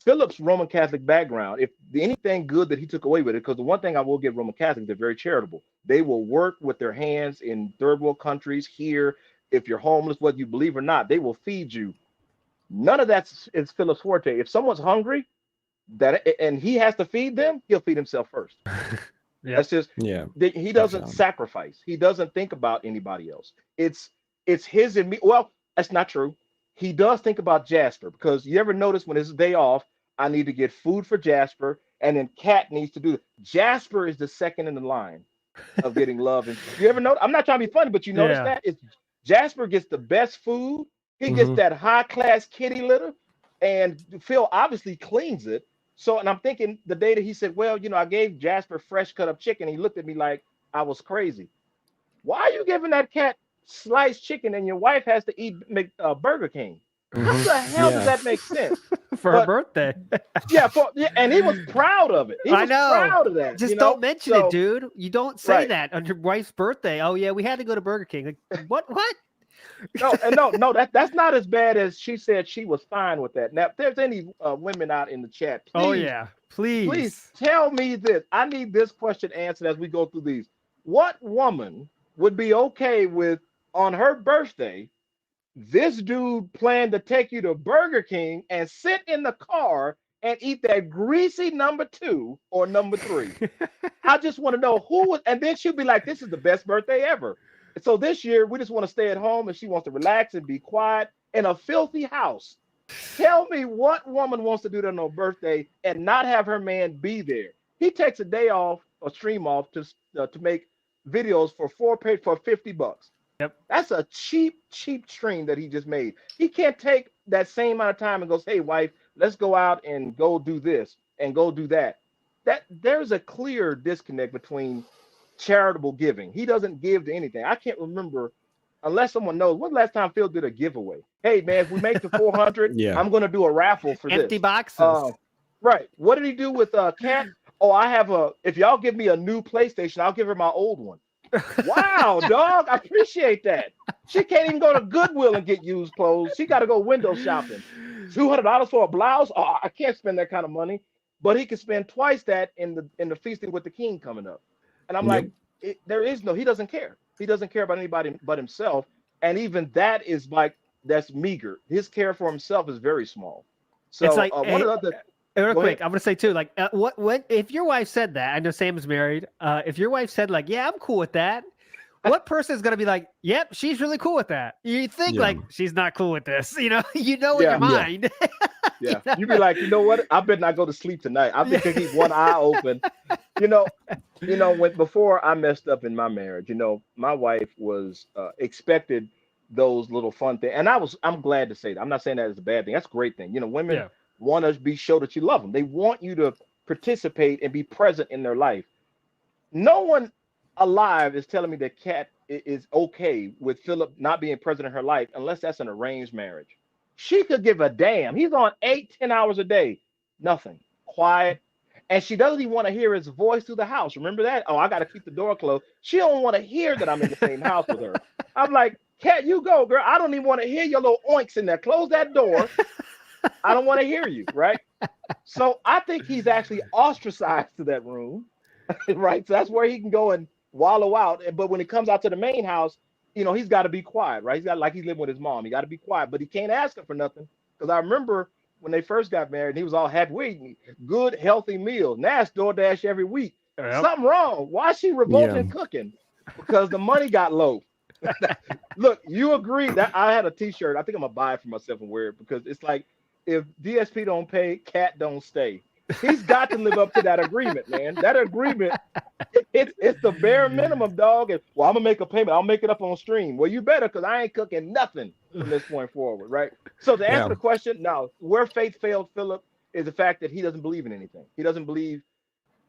Philip's Roman Catholic background, if anything good that he took away with it, because the one thing I will give Roman Catholics, they're very charitable. They will work with their hands in third world countries here. If you're homeless, whether you believe or not, they will feed you. None of that is Philip's forte. If someone's hungry, and he has to feed them, he'll feed himself first. That's just, he doesn't sacrifice. He doesn't think about anybody else. It's his and me. Well, that's not true. He does think about Jasper, because you ever notice when it's day off, I need to get food for Jasper, and then Kat needs to do it. Jasper is the second in the line of getting love. And you ever notice? I'm not trying to be funny, but you notice that Jasper gets the best food. He gets that high class kitty litter, and Phil obviously cleans it. So, and I'm thinking the day that he said, well, I gave Jasper fresh cut up chicken, he looked at me like I was crazy. Why are you giving that cat sliced chicken and your wife has to eat Burger King? How the hell does that make sense? For her birthday. And he was proud of it. He was proud of that. Just don't mention it, dude. You don't say that on your wife's birthday. Oh yeah, we had to go to Burger King. Like, what? No, that's not as bad as she said. She was fine with that. Now, if there's any women out in the chat, please tell me this. I need this question answered as we go through these. What woman would be okay with, on her birthday, this dude planned to take you to Burger King and sit in the car and eat that greasy number 2 or number 3. I just want to know who was, and then she'll be like, "This is the best birthday ever." And so this year we just want to stay at home, and she wants to relax and be quiet in a filthy house. Tell me what woman wants to do that on her birthday and not have her man be there? He takes a day off or stream off to make videos for for $50. Yep. That's a cheap stream that he just made. He can't take that same amount of time and goes, "Hey, wife, let's go out and go do this and go do that." That there's a clear disconnect between charitable giving. He doesn't give to anything. I can't remember, unless someone knows, when the last time Phil did a giveaway. Hey man, if we make the 400, Yeah. I'm going to do a raffle for Empty this. boxes. Right. What did he do with Cat? Oh, if y'all give me a new PlayStation, I'll give her my old one. Wow, dog. I appreciate that. She can't even go to Goodwill and get used clothes. She got to go window shopping. $200 for a blouse? Oh, I can't spend that kind of money. But he can spend twice that in the Feasting with the King coming up. And I'm like, he doesn't care. He doesn't care about anybody but himself. And even that is like, that's meager. His care for himself is very small. So It's like, one of the real Go quick, ahead. I'm gonna say too, like, what if your wife said that? I know Sam is married. If your wife said like, "Yeah, I'm cool with that," what person is gonna be like, "Yep, she's really cool with that"? You think like she's not cool with this, you know in your mind. Yeah, you'd be like, you know what? I better not go to sleep tonight. I better keep one eye open. When before I messed up in my marriage, my wife was expected those little fun things, and I'm glad to say that. I'm not saying that is a bad thing. That's a great thing. Women want to show that you love them. They want you to participate and be present in their life. No one alive is telling me that Kat is okay with Philip not being present in her life unless that's an arranged marriage. She could give a damn. He's on 8-10 hours a day. Nothing. Quiet. And she doesn't even want to hear his voice through the house. Remember that? Oh, I got to keep the door closed. She don't want to hear that I'm in the same house with her. I'm like, Kat, you go, girl. I don't even want to hear your little oinks in there. Close that door. I don't want to hear you, right? So I think he's actually ostracized to that room, right? So that's where he can go and wallow out. But when it comes out to the main house, he's got to be quiet, right? He's living with his mom. He got to be quiet, but he can't ask her for nothing. Because I remember when they first got married, he was all happy. We eating good, healthy meals. Now it's DoorDash every week. Yep. Something wrong. Why is she revolting cooking? Because the money got low. Look, you agree that I had a T-shirt. I think I'm gonna buy it for myself and wear it because it's like, if DSP don't pay, Cat don't stay. He's got to live up to that agreement, man. That agreement, it's the bare minimum, dog. And, well, I'm gonna make a payment. I'll make it up on stream. Well, you better, because I ain't cooking nothing from this point forward, right? So to answer the question, no, where faith failed Philip is the fact that he doesn't believe in anything. He doesn't believe,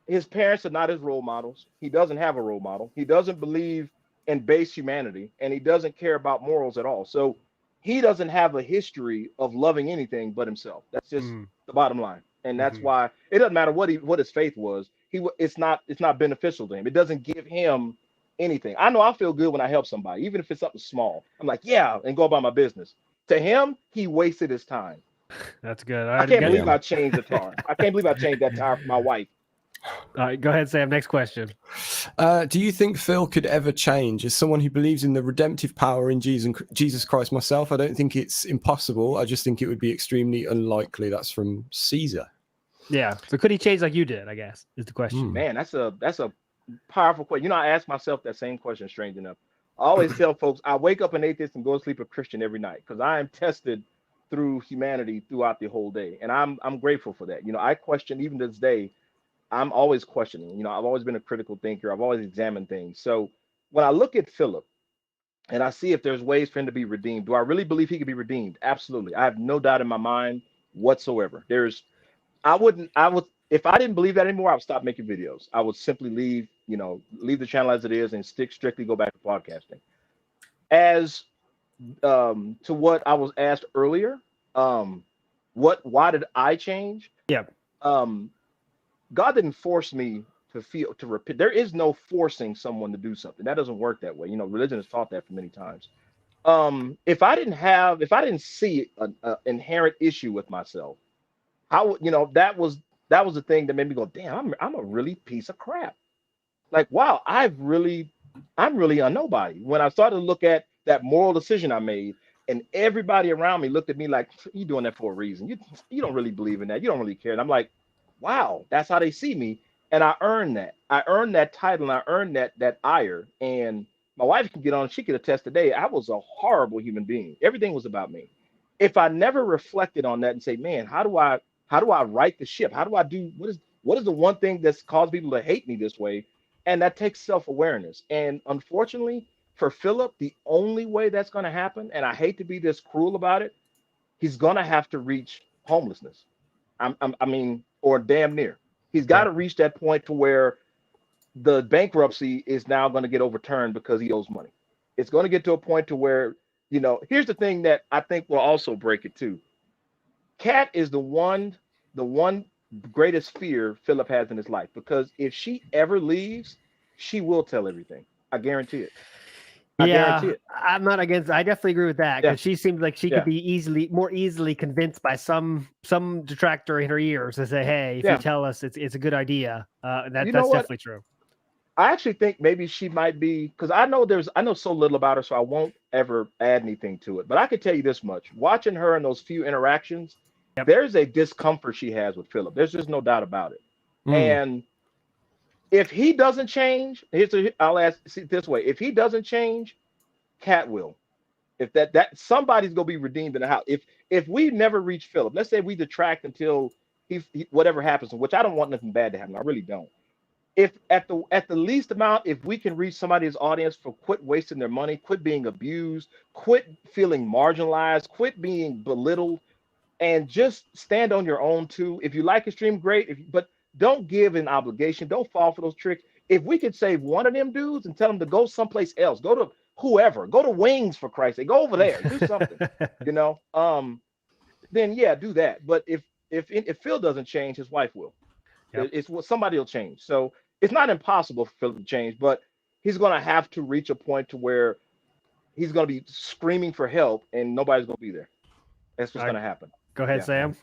his parents are not his role models. He doesn't have a role model. He doesn't believe in base humanity, and he doesn't care about morals at all. So he doesn't have a history of loving anything but himself. That's just the bottom line. And that's why it doesn't matter what his faith was. It's not beneficial to him. It doesn't give him anything. I know I feel good when I help somebody, even if it's something small. I'm like, yeah, and go about my business. To him, he wasted his time. That's good. I can't believe I changed the tire. I can't believe I changed that tire for my wife. All right, go ahead, Sam. Next question. Do you think Phil could ever change? As someone who believes in the redemptive power in Jesus Christ myself, I don't think it's impossible. I just think it would be extremely unlikely. That's from Caesar. Yeah. So could he change like you did, I guess, is the question. Man, that's a powerful question. I ask myself that same question, strange enough. I always tell folks, I wake up an atheist and go to sleep a Christian every night because I am tested through humanity throughout the whole day. And I'm grateful for that. I question, even to this day, I'm always questioning. I've always been a critical thinker. I've always examined things. So when I look at Philip and I see if there's ways for him to be redeemed, do I really believe he could be redeemed? Absolutely. I have no doubt in my mind whatsoever. If I didn't believe that anymore, I would stop making videos. I would simply leave the channel as it is and strictly go back to podcasting. As to what I was asked earlier, why did I change? Yeah. God didn't force me to repent. There is no forcing someone to do something. That doesn't work that way. Religion has taught that for many times. If I didn't see an inherent issue with myself, that was the thing that made me go, damn, I'm a really piece of crap. Like, wow, I'm really a nobody. When I started to look at that moral decision I made, And everybody around me looked at me like, you doing that for a reason. You don't really believe in that. You don't really care. And I'm like, wow, that's how they see me. And I earned that. I earned that title and I earned that ire. And my wife can get on, she could attest today. I was a horrible human being. Everything was about me. If I never reflected on that and say, man, how do I right the ship? How do I do what is the one thing that's caused people to hate me this way? And that takes self-awareness. And unfortunately, for Philip, the only way that's going to happen, and I hate to be this cruel about it, he's going to have to reach homelessness. I mean, or damn near. He's got to reach that point to where the bankruptcy is now going to get overturned because he owes money. It's going to get to a point to where, here's the thing that I think will also break it too. Kat is the one greatest fear Philip has in his life, because if she ever leaves, she will tell everything. I guarantee it. I guarantee it. I'm not against. I definitely agree with that, because she seemed like she could be more easily convinced by some detractor in her ears to say, "Hey, if you tell us, it's a good idea." That's definitely true. I actually think maybe she might be, because I know so little about her, so I won't ever add anything to it. But I can tell you this much: watching her in those few interactions, there's a discomfort she has with Philip. There's just no doubt about it. And if he doesn't change, I'll ask it this way: if he doesn't change, Kat will. If that somebody's gonna be redeemed in the house. If we never reach Philip, let's say we detract until he whatever happens, which I don't want nothing bad to happen. I really don't. If at the least amount, if we can reach somebody's audience for quit wasting their money, quit being abused, quit feeling marginalized, quit being belittled, and just stand on your own too. If you like Extreme, great. But don't give an obligation. Don't fall for those tricks. If we could save one of them dudes and tell them to go someplace else, go to whoever, go to Wings, for Christ's sake, go over there, do something, then yeah, do that. But if Phil doesn't change, his wife will. It's what somebody will change. So it's not impossible for Phil to change, but he's going to have to reach a point to where he's going to be screaming for help and nobody's going to be there. That's what's going to happen. Go ahead, Sam.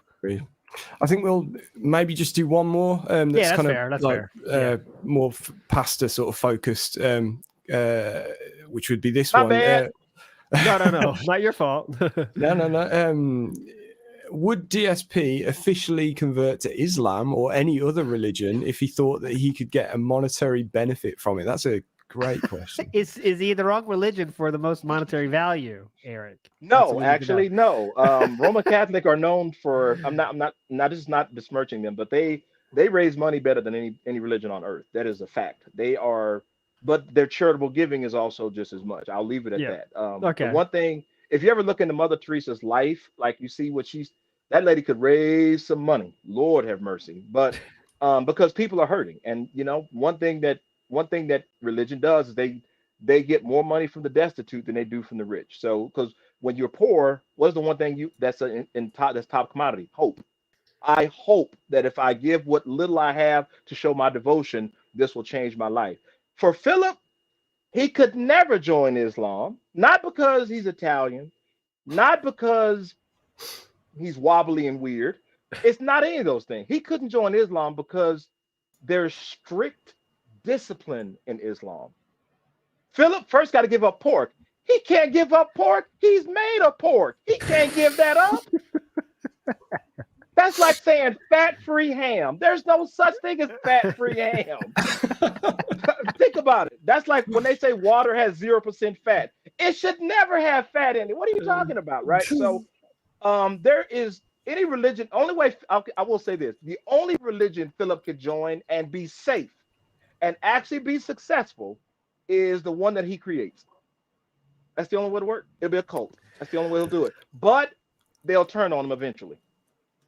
I think we'll maybe just do one more. That's kind fair. of That's fair. More pastor sort of focused, which would be this My one. bad. No, not your fault. No. Would DSP officially convert to Islam or any other religion if he thought that he could get a monetary benefit from it? That's a great question. Is he the wrong religion for the most monetary value, Eric? No, actually, no. Roman Catholic are known for. I'm not besmirching them, but they raise money better than any religion on earth. That is a fact. They are, but their charitable giving is also just as much. I'll leave it at that. Okay. The one thing, if you ever look into Mother Teresa's life, like you see that lady could raise some money. Lord have mercy. But because people are hurting, and one thing that religion does is they get more money from the destitute than they do from the rich. So because when you're poor, what's the one thing that's top commodity? Hope. I hope that if I give what little I have to show my devotion, this will change my life. For Philip, he could never join Islam, not because he's Italian, not because he's wobbly and weird. It's not any of those things. He couldn't join Islam because there's strict discipline in Islam. Philip first got to give up pork. He can't give up pork. He's made of pork. He can't give that up. That's like saying fat-free ham. There's no such thing as fat-free ham. Think about it. That's like when they say water has 0% fat. It should never have fat in it. What are you talking about, right? So there is any religion, only way, I will say this, the only religion Philip could join and be safe and actually be successful is the one that he creates. That's the only way to work. It'll be a cult. That's the only way he'll do it. But they'll turn on him eventually.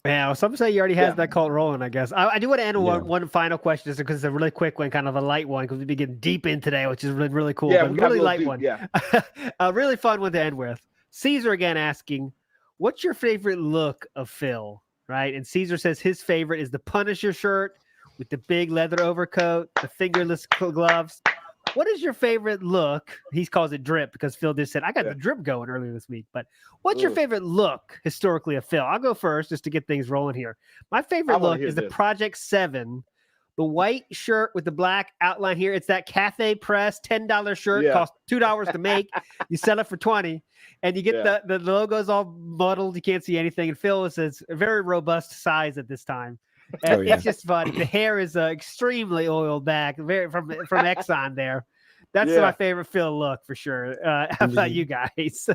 Yeah, some say he already has that cult rolling, I guess. I do want to end with one final question, just because it's a really quick one, kind of a light one, because we've been getting deep in today, which is really, really cool. Yeah, but really light deep, one. Yeah. A really fun one to end with. Caesar again asking, what's your favorite look of Phil? Right? And Caesar says his favorite is the Punisher shirt with the big leather overcoat, the fingerless gloves. What is your favorite look? He calls it drip because Phil just said, I got the drip going earlier this week. But what's your favorite look historically of Phil? I'll go first just to get things rolling here. My favorite look is the Project 7 the white shirt with the black outline here. It's that Cafe Press $10 shirt. Costs $2 to make. You sell it for $20, and you get the logos all muddled. You can't see anything. And Phil says a very robust size at this time. And it's just fun. The hair is extremely oiled back, very from Exxon there. That's my favorite Phil look for sure. How about you guys?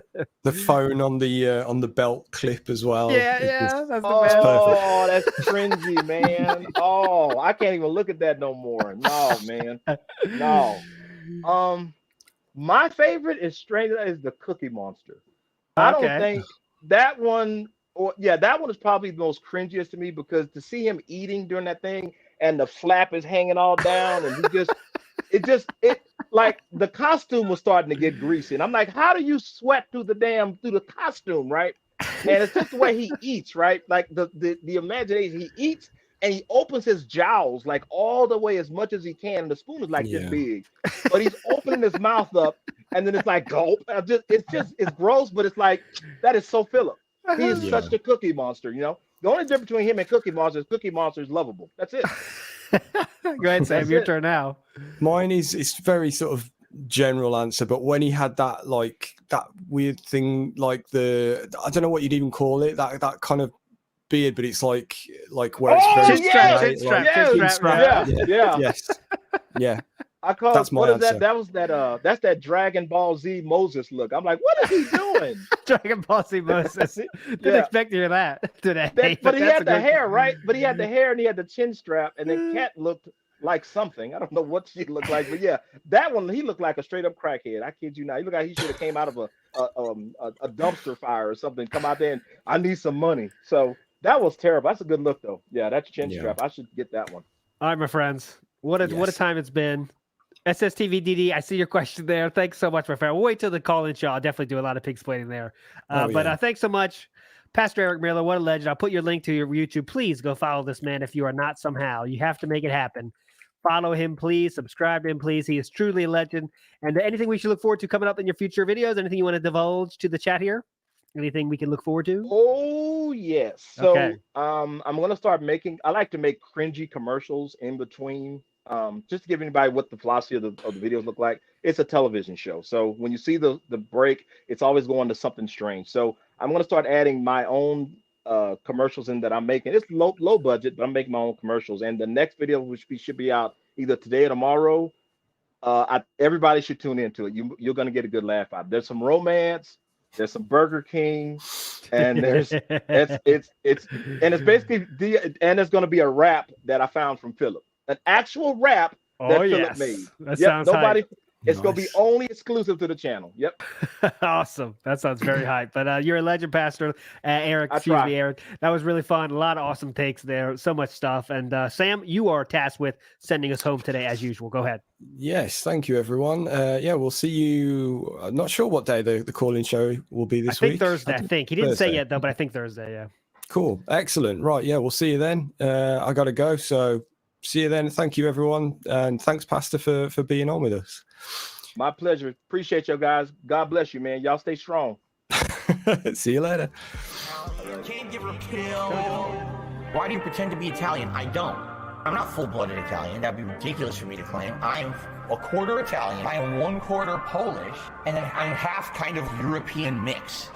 The phone on the belt clip as well. That's the best. Oh, that's cringy, man. Oh, I can't even look at that no more. No, man. No. My favorite is the Cookie Monster. I don't think that one. That one is probably the most cringiest to me, because to see him eating during that thing and the flap is hanging all down, and it like the costume was starting to get greasy, and I'm like, how do you sweat through the costume, right? And it's just the way he eats, right? Like the imagination, he eats and he opens his jowls like all the way as much as he can, and the spoon is like this big, but he's opening his mouth up, and then it's like gulp. It's gross, but it's like, that is so Philip. He is such a Cookie Monster, you know. The only difference between him and Cookie Monster is lovable. That's it. Go ahead, Sam. Your turn now. Mine it's very sort of general answer, but when he had that weird thing, like I don't know what you'd even call it, that kind of beard, but it's like where it's very straight. I call that's my answer. That's that Dragon Ball Z Moses look. I'm like, what is he doing? Dragon Ball Z Moses. Didn't expect to hear that today. But he had the hair, right? But he had the hair and he had the chin strap, and then Cat looked like something. I don't know what she looked like, but that one, he looked like a straight up crackhead. I kid you not. He looked like he should have came out of a dumpster fire or something. Come out there and I need some money. So that was terrible. That's a good look though. Yeah, that's chin strap. I should get that one. All right, my friends. What a time it's been. SSTVDD, I see your question there. Thanks so much, my friend. We'll wait till the call-in show. I'll definitely do a lot of pig splaining there. But thanks so much, Pastor Erick Miller. What a legend. I'll put your link to your YouTube. Please go follow this man if you are not somehow. You have to make it happen. Follow him, please. Subscribe to him, please. He is truly a legend. And anything we should look forward to coming up in your future videos? Anything you want to divulge to the chat here? Anything we can look forward to? Oh, yes. So I'm going to start I like to make cringy commercials in between. Just to give anybody what the philosophy of the videos look like. It's a television show, so when you see the break, it's always going to something strange. So I'm going to start adding my own commercials in that I'm making. It's low budget, but I'm making my own commercials. And the next video, which should be out either today or tomorrow, everybody should tune into it. You're going to get a good laugh out. There's some romance, there's some Burger King, and there's it's basically and there's going to be a rap that I found from Philip. An actual rap that Philip made. That sounds hype. It's going to be only exclusive to the channel. Yep. Awesome. That sounds very hype. But you're a legend, Pastor Erick. Erick. That was really fun. A lot of awesome takes there. So much stuff. And Sam, you are tasked with sending us home today as usual. Go ahead. Yes. Thank you, everyone. We'll see you. I'm not sure what day the call-in show will be this week. I think Thursday. I think. He didn't say yet, though, but I think Thursday, yeah. Cool. Excellent. Right. Yeah, we'll see you then. I got to go. So see you then. Thank you, everyone. And thanks, Pastor, for being on with us. My pleasure. Appreciate you guys. God bless you, man. Y'all stay strong. See you later. Can't give her a pill. Why do you pretend to be Italian? I don't. I'm not full-blooded Italian. That'd be ridiculous for me to claim. I am a quarter Italian. I am 1/4 Polish, and then I'm half kind of European mix.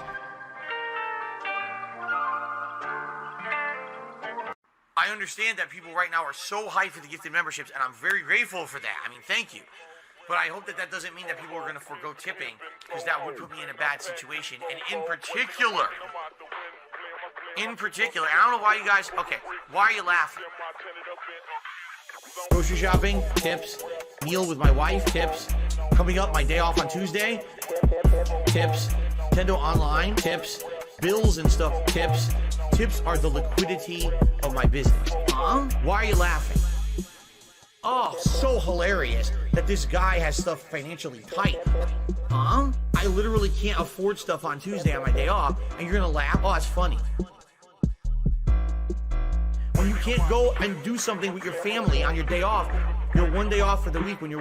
I understand that people right now are so hyped for the gifted memberships, and I'm very grateful for that. I mean, thank you. But I hope that doesn't mean that people are going to forego tipping, because that would put me in a bad situation. And in particular, I don't know why you guys, why are you laughing? Grocery shopping, tips. Meal with my wife, tips. Coming up, my day off on Tuesday, tips. Nintendo Online, tips. Bills and stuff, tips. Tips are the liquidity of my business. Why are you laughing? Oh, so hilarious that this guy has stuff financially tight. I literally can't afford stuff on Tuesday on my day off, and you're gonna laugh? Oh, it's funny. When you can't go and do something with your family on your day off, you're one day off for the week when you're